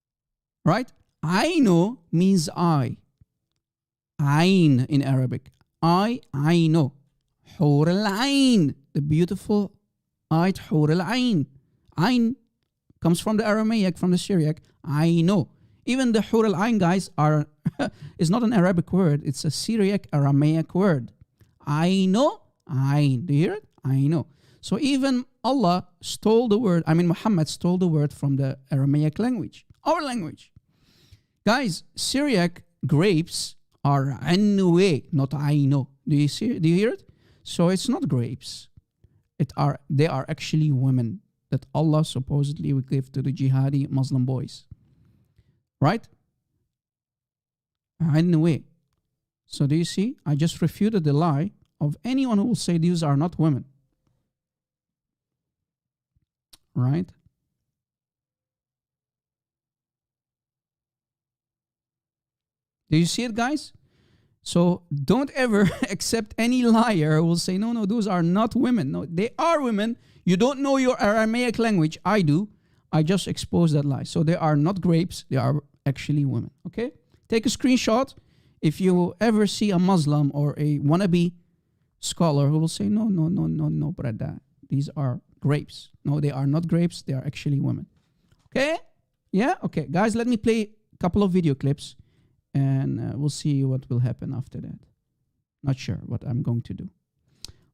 right? Aino means I. Ain in Arabic. Aino. Hur al-Ain. The beautiful eyed Hur al-Ain. Ain comes from the Aramaic, from the Syriac. Aino. Even the Hur al-Ain guys are is not an Arabic word. It's a Syriac Aramaic word. Aino. Ain. Do you hear it? Aino. So even Allah stole the word, Muhammad stole the word from the Aramaic language, our language. Guys, Syriac grapes are anwe, not aino. Do you hear it? So it's not grapes. They are actually women that Allah supposedly would give to the jihadi Muslim boys. Right? Anwe. So do you see? I just refuted the lie of anyone who will say these are not women. Right? Do you see it, guys? So don't ever accept any liar who will say, no, those are not women. No, they are women. You don't know your Aramaic language. I do. I just exposed that lie. So they are not grapes. They are actually women. Okay? Take a screenshot. If you ever see a Muslim or a wannabe scholar who will say, no, brother. These are grapes. No, they are not grapes. They are actually women. Okay? Yeah? Okay. Guys, let me play a couple of video clips. And we'll see what will happen after that. Not sure what I'm going to do.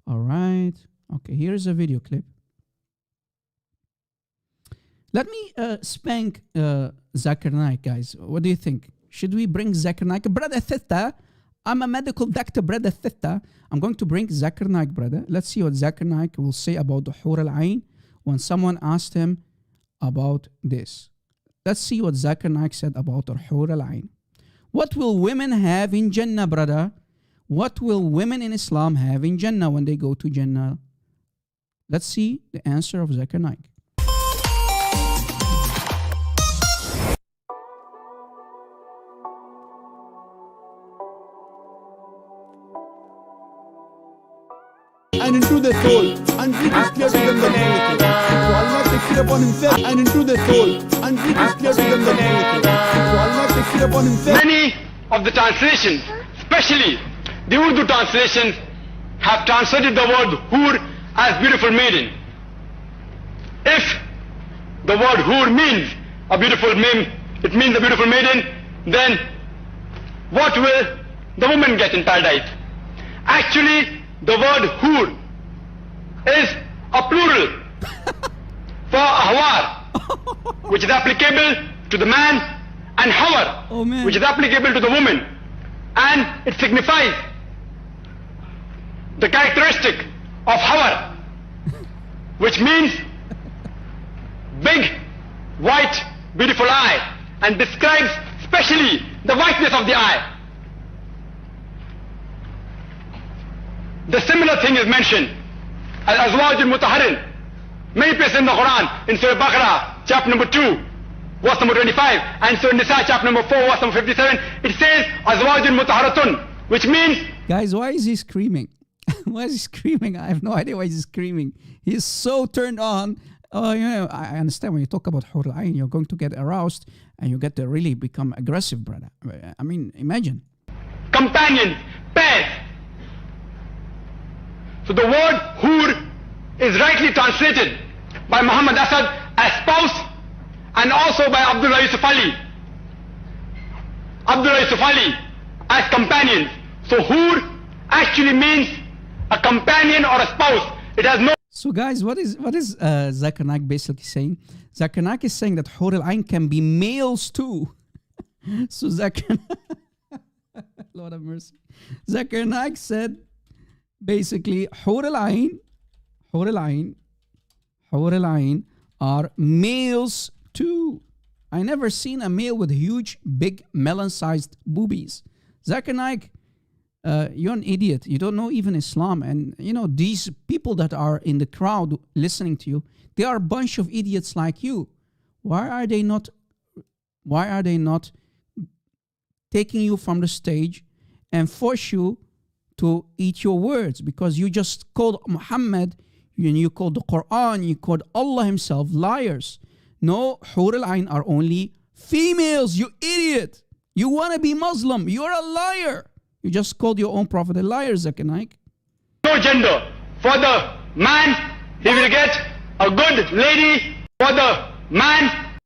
All right. Okay, here's a video clip. Let me spank Zakir Naik, guys. What do you think? Should we bring Zakir Naik? Brother Thitha, I'm a medical doctor, brother Thitha. I'm going to bring Zakir Naik, brother. Let's see what Zakir Naik will say about the Hur al-Ain when someone asked him about this. Let's see what Zakir Naik said about the Hur al-Ain. What will women have in Jannah, brother? What will women in Islam have in Jannah when they go to Jannah? Let's see the answer of Zakir Naik. And into the soul, and it is clear to them the miracle. So Allah takes it upon himself and into the soul, and it is clear to them the miracle. So Allah takes it upon himself. Many of the translations, especially the Urdu translations, have translated the word Hur as beautiful maiden. If the word Hur means a beautiful it means a beautiful maiden, then what will the woman get in paradise? Actually, the word Hur is a plural for Ahwar, which is applicable to the man, and Hawar, which is applicable to the woman. And it signifies the characteristic of Hawar, which means big, white, beautiful eye, and describes especially the whiteness of the eye. The similar thing is mentioned Al-Azwaj al-Mutahharin, many places in the Quran, in Surah Baqarah, chapter number 2, verse number 25, and Surah Nisa, chapter number 4, verse number 57, it says Azwaj al-Mutahharatun, which means... Guys, why is he screaming? Why is he screaming? I have no idea why he's screaming. He's so turned on. I understand when you talk about Hur al-Ain, you're going to get aroused and you get to really become aggressive, brother. I mean, imagine. Companions, pairs. So the word Hur is rightly translated by Muhammad Asad as spouse, and also by Abdullah Yusuf Ali. Abdullah Yusuf Ali as companions. So Hur actually means a companion or a spouse. It has no... So guys, what is Zakir Naik basically saying? Zakir Naik is saying that Hur al-Ain can be males too. So Zakir... Lord have mercy. Zakir Naik said, basically, Hur al-Ain are males too. I never seen a male with huge, big, melon-sized boobies. Zakir Naik, you're an idiot. You don't know even Islam. And, these people that are in the crowd listening to you, they are a bunch of idiots like you. Why are they not taking you from the stage and force you to eat your words? Because you just called Muhammad, and you called the Quran, you called Allah himself liars. No, Hur al-Ain are only Females, you idiot. You want to be Muslim. You're a liar. You just called your own prophet a liar, Zakir Naik. No gender. For the man, he will get a good lady. For the man,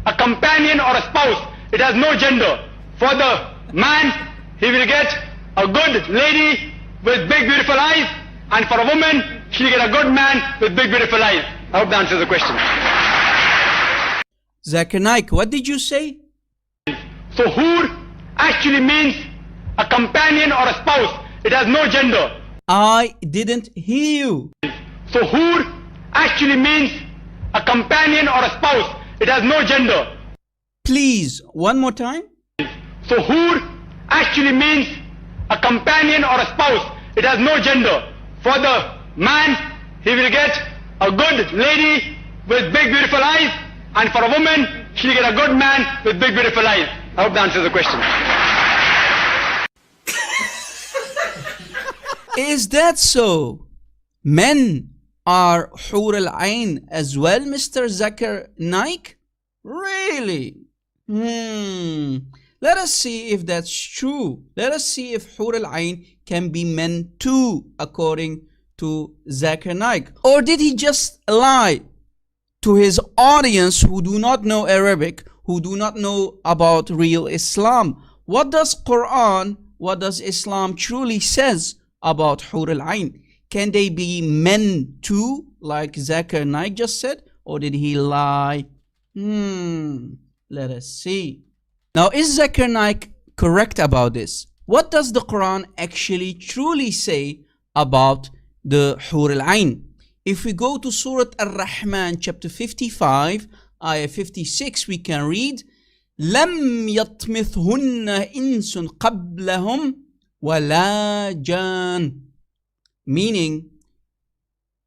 a companion or a spouse. It has no gender. For the man, he will get a good lady with big beautiful eyes. And for a woman, she'll get a good man with big beautiful eyes. I hope that answers the question. Zakir Naik, what did you say? So hur actually means a companion or a spouse. It has no gender. I didn't hear you. So hur actually means a companion or a spouse. It has no gender. Please, one more time. So hur actually means a companion or a spouse. It has no gender. For the man, he will get a good lady with big beautiful eyes. And for a woman, she'll get a good man with big beautiful eyes. I hope that answers the question. Is that so? Men are Hur al-Ain as well, Mr. Zakir Naik? Really? Let us see if that's true. Let us see if Hur al-Ain can be men too, according to Zakir Naik. Or did he just lie to his audience who do not know Arabic, who do not know about real Islam? What does Quran, what does Islam truly says about Hur al-Ain? Can they be men too, like Zakir Naik just said? Or did he lie? Let us see. Now, is Zakir Naik correct about this? What does the Quran actually truly say about the Hur al-Ain? If we go to Surah Ar-Rahman, chapter 55, ayah 56, we can read, لَمْ يَطْمِثْهُنَّ إِنسٌ قَبْلَهُمْ وَلَا جَانٌ. Meaning,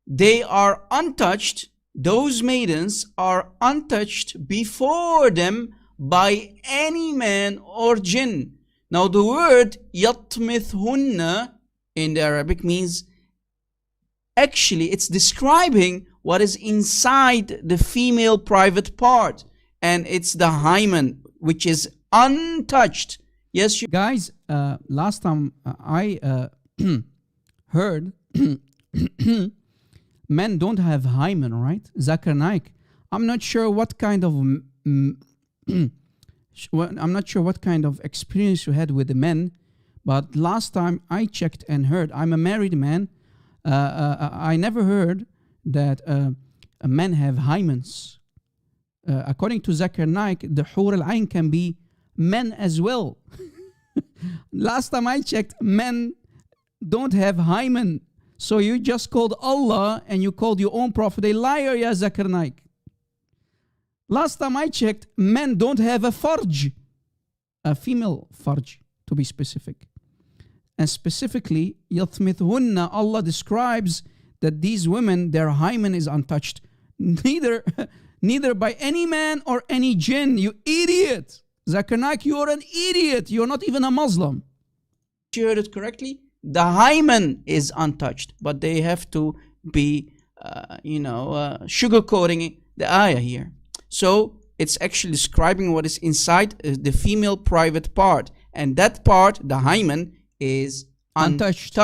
they are untouched, those maidens are untouched before them by any man or jinn. Now the word يَطْمِثْهُنَّ in the Arabic means, actually it's describing what is inside the female private part, and it's the hymen, which is untouched. Yes, you guys, last time I heard men don't have hymen, right? Zakir Naik, I'm not sure what kind of I'm not sure what kind of experience you had with the men, but last time I checked and heard, I'm a married man, I never heard that men have hymens. According to Zakir Naik, the Hur al-Ain can be men as well. Last time I checked, men don't have hymen. So you just called Allah and you called your own prophet a liar, ya Zakir Naik. Last time I checked, men don't have a farj, a female farj to be specific. And specifically, يَطْمِثْهُنَّ, Allah describes that these women, their hymen is untouched. Neither by any man or any jinn. You idiot! Zakir Naik, you're an idiot. You're not even a Muslim. You heard it correctly? The hymen is untouched, but they have to be, sugarcoating the ayah here. So it's actually describing what is inside the female private part. And that part, the hymen, is untouched.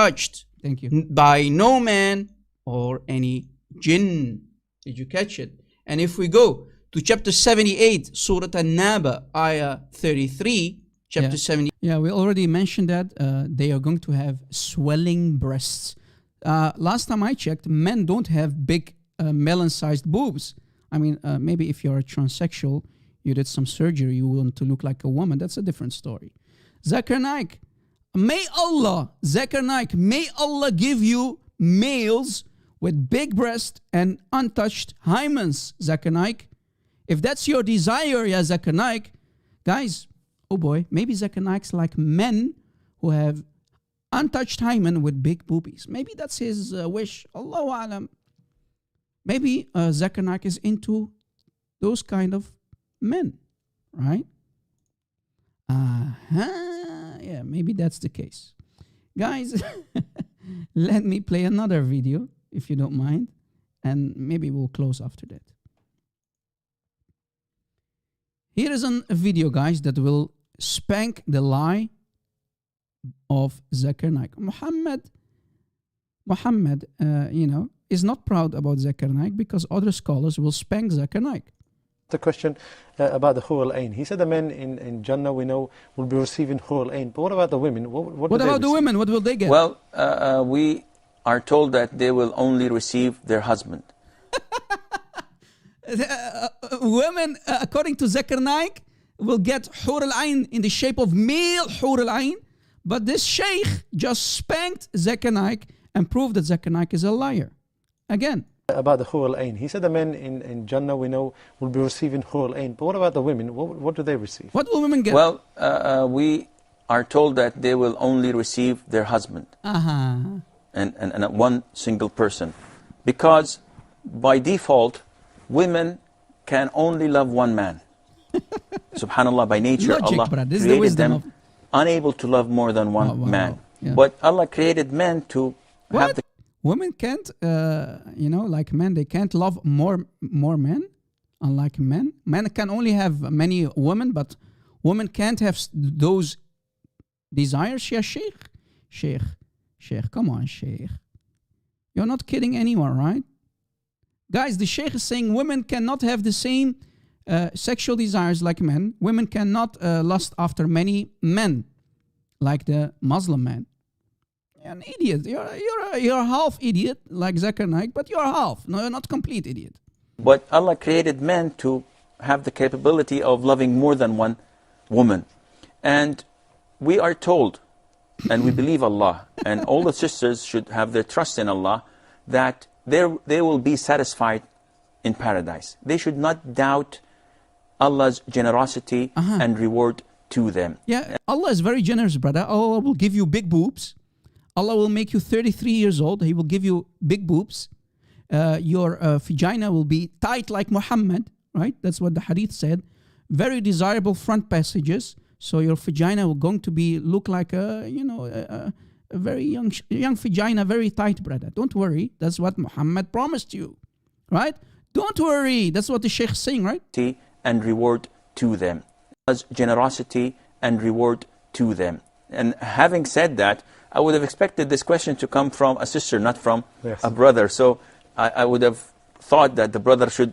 Thank you. By no man or any jinn. Did you catch it? And if we go to chapter 78, Surah An-Naba, ayah 33, chapter 70. Yeah, we already mentioned that they are going to have swelling breasts. Last time I checked, men don't have big melon-sized boobs. I mean, maybe if you're a transsexual, you did some surgery, you want to look like a woman. That's a different story. Zakir Naik, may Allah give you males with big breast and untouched hymens, Zakir Naik. If that's your desire, ya Zakir Naik, guys, oh boy, maybe Zakir Naik's like men who have untouched hymen with big boobies. Maybe that's his wish. Allahu Alam. Maybe Zakir Naik is into those kind of men, right? Yeah, maybe that's the case. Guys, let me play another video, if you don't mind, and maybe we'll close after that. Here is a video, guys, that will spank the lie of Zakir Naik. Muhammad, is not proud about Zakir Naik because other scholars will spank Zakir Naik. The question about the Hur al-Ain. He said the men in Jannah, we know, will be receiving Hur al-Ain. But what about the women? What about the women? What will they get? Well, we are told that they will only receive their husband. Women, according to Zakir Naik, will get Hur al-Ain in the shape of male Hur al-Ain. But this sheikh just spanked Zakir Naik and proved that Zakir Naik is a liar. Again. About the Hur al-Ain. He said the men in Jannah, we know, will be receiving Hur al-Ain. But what about the women? What do they receive? What will women get? Well, we are told that they will only receive their husband. And one single person. Because by default, women can only love one man. Subhanallah, by nature, Logic, Allah this created them unable to love more than one man. Yeah. But Allah created men to have the... Women can't, like men, they can't love more men, unlike men. Men can only have many women, but women can't have those desires. Yeah, Sheikh, come on, Sheikh. You're not kidding anyone, right? Guys, the Sheikh is saying women cannot have the same sexual desires like men. Women cannot lust after many men, like the Muslim man. You're an idiot. You're a half idiot, like Zakir Naik, but you're half. No, you're not complete idiot. But Allah created men to have the capability of loving more than one woman. And we are told, and we believe Allah, and all the sisters should have their trust in Allah, that they will be satisfied in paradise. They should not doubt Allah's generosity and reward to them. Yeah, Allah is very generous, brother. Allah will give you big boobs. Allah will make you 33 years old. He will give you big boobs. Your vagina will be tight like Muhammad, right? That's what the hadith said. Very desirable front passages. So your vagina will going to look like a very young vagina, very tight, brother. Don't worry. That's what Muhammad promised you, right? Don't worry. That's what the Sheikh is saying, right? And reward to them. Allah's generosity and reward to them. And having said that, I would have expected this question to come from a sister, not from a brother. So I would have thought that the brother should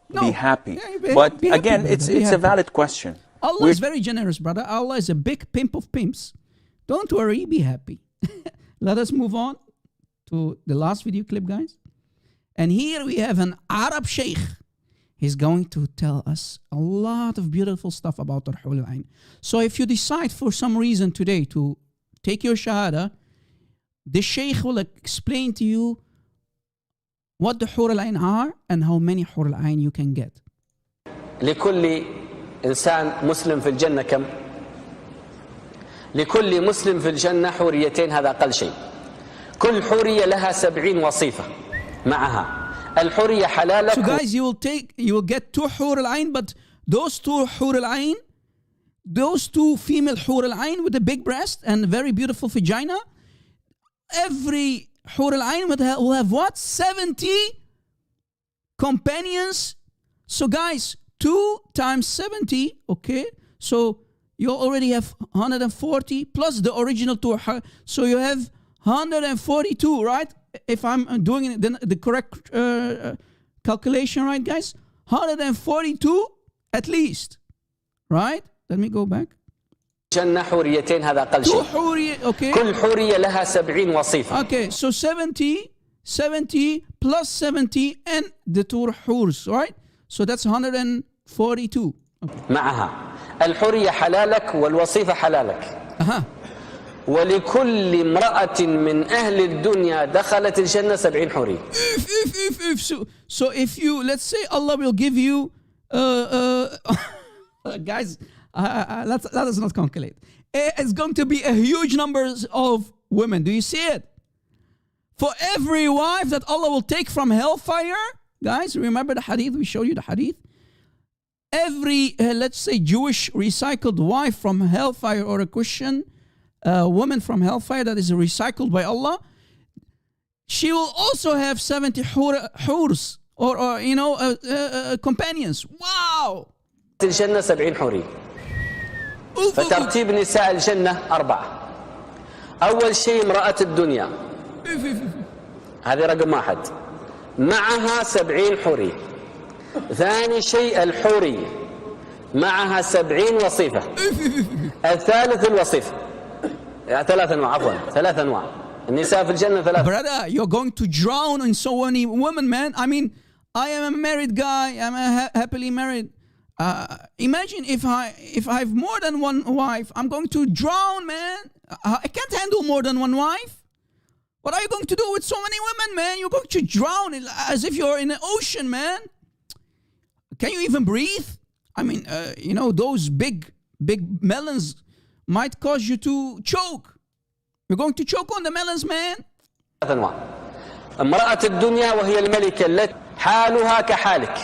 be happy. Yeah, but be again, happy, it's a valid question. Allah is very generous, brother. Allah is a big pimp of pimps. Don't worry, be happy. Let us move on to the last video clip, guys. And here we have an Arab sheikh. He's going to tell us a lot of beautiful stuff about the Hur al-Ain. So if you decide for some reason today to take your shahada, the sheikh will explain to you what the Hur al-Ain are and how many Hur al-Ain you can get. لكل إنسان مسلم في الجنة كم؟ لكل مسلم في الجنة حوريتين، هذا أقل شيء. كل حورية لها 70 وصيفة معها. الحورية حلالك. So guys, you will get 2 Hur al-Ain, but those 2 Hur al-Ain, those 2 female Hur al-Ain with a big breast and very beautiful vagina, every Hur al-Ain will have what? 70 companions. So guys, 2 times 70, okay? So you already have 140 plus the original 2. So you have 142, right? If I'm doing the correct calculation, right, guys? 142 at least, right? Let me go back. جنة حوريتين، هذا أقل شيء. 2 حورية, okay. كل حورية لها 70 وصيفة. Okay, so 70 plus 70 and the 2 hurs, right? So that's 142. Okay. معها الحورية حلالك والوصيفة حلالك. ولكل امرأة من أهل الدنيا دخلت الجنة 70 حورية. So if you, let's say Allah will give you, guys, let us not calculate. It's going to be a huge numbers of women. Do you see it? For every wife that Allah will take from hellfire, guys, remember the hadith? We showed you the hadith. Every, let's say, Jewish recycled wife from hellfire or a Christian woman from hellfire that is recycled by Allah, she will also have 70 hurs or companions. Wow! الجنة 70 حورية. فترتيب نساء الجنة 4. أول شيء امرأة الدنيا، هذه رقم 1، معها 70 حورية. ثاني شيء الحورية، معها 70 وصيفة. الثالث الوصيفة، 3 أنواع، عفوا 3 أنواع النساء في الجنة 3. Brother, you're going to drown in so many women, man. I mean, I am a married guy. I'm happily married. Imagine if I have more than one wife, I'm going to drown, man. I can't handle more than one wife. What are you going to do with so many women, man? You're going to drown as if you're in an ocean, man. Can you even breathe? I mean, you know, those big melons might cause you to choke. You're going to choke on the melons, man. امرأة الدنيا وهي الملكة التي حالها كحالك.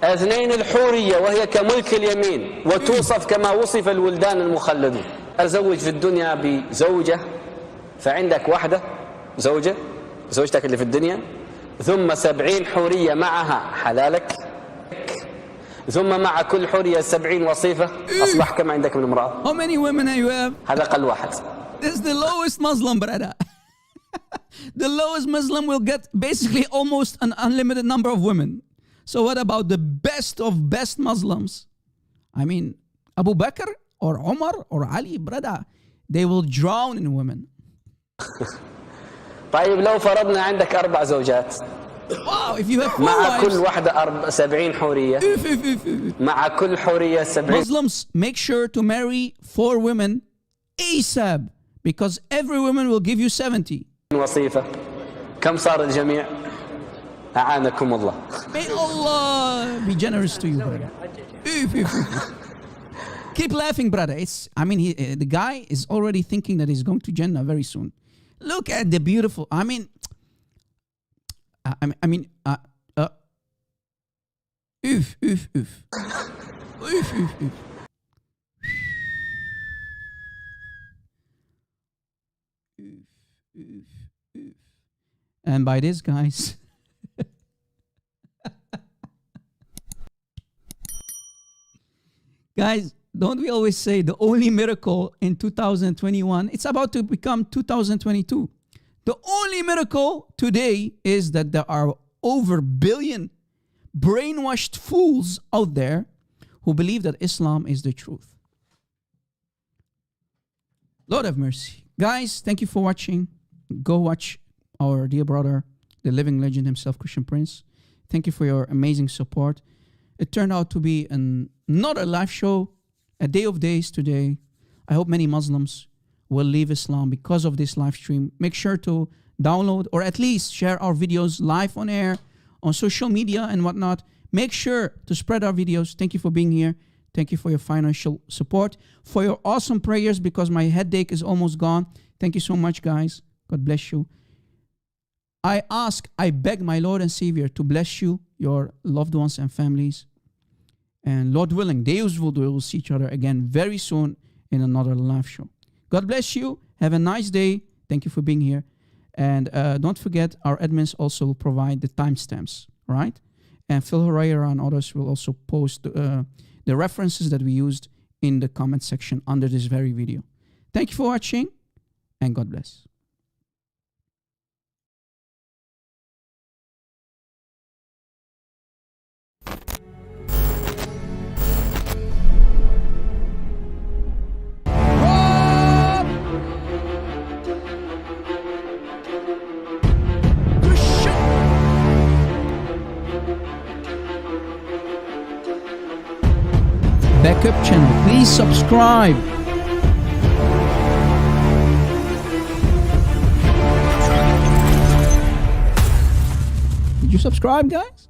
2 الحورية وهي كملك اليمين وتوصف كما وصف الولدان المخلدون. أزوج في الدنيا بزوجة، فعندك واحدة زوجة، زوجتك اللي في الدنيا، ثم 70 حورية معها حلالك، ثم مع كل حورية 70 وصيفة، أصبح كم عندك من امرأة؟ How many women you have? هذا أقل واحد. This is the lowest Muslim, brother. The lowest Muslim will get basically almost an unlimited number of women. So what about the best of best Muslims? I mean, Abu Bakr or Umar or Ali, brother, they will drown in women. طيب لو فرضنا عندك 4 زوجات. Wow, if you have 4 مع wives, كل واحدة 70 حورية. مع كل حورية 70. Muslims, make sure to marry 4 women ASAP, because every woman will give you 70. وصيفة. كم صار الجميع؟ أعانكم الله. May Allah be generous to you, brother. Keep laughing, brother. I mean, the guy is already thinking that he's going to Jannah very soon. Look at the beautiful, I mean, oof. And by this, guys, guys, don't we always say the only miracle in 2021, it's about to become 2022. The only miracle today is that there are over 1 billion brainwashed fools out there who believe that Islam is the truth. Lord have mercy. Guys, thank you for watching. Go watch our dear brother, the living legend himself, Christian Prince. Thank you for your amazing support. It turned out to be not a live show, a day of days today. I hope many Muslims will leave Islam because of this live stream. Make sure to download or at least share our videos live on air, on social media and whatnot. Make sure to spread our videos. Thank you for being here. Thank you for your financial support, for your awesome prayers, because my headache is almost gone. Thank you so much, guys. God bless you. I beg my Lord and Savior to bless you, your loved ones and families. And Lord willing, we will see each other again very soon in another live show. God bless you. Have a nice day. Thank you for being here. And don't forget, our admins also provide the timestamps, right? And Phil Herrera and others will also post the references that we used in the comment section under this very video. Thank you for watching, and God bless. Backup channel, please subscribe. Did you subscribe, guys?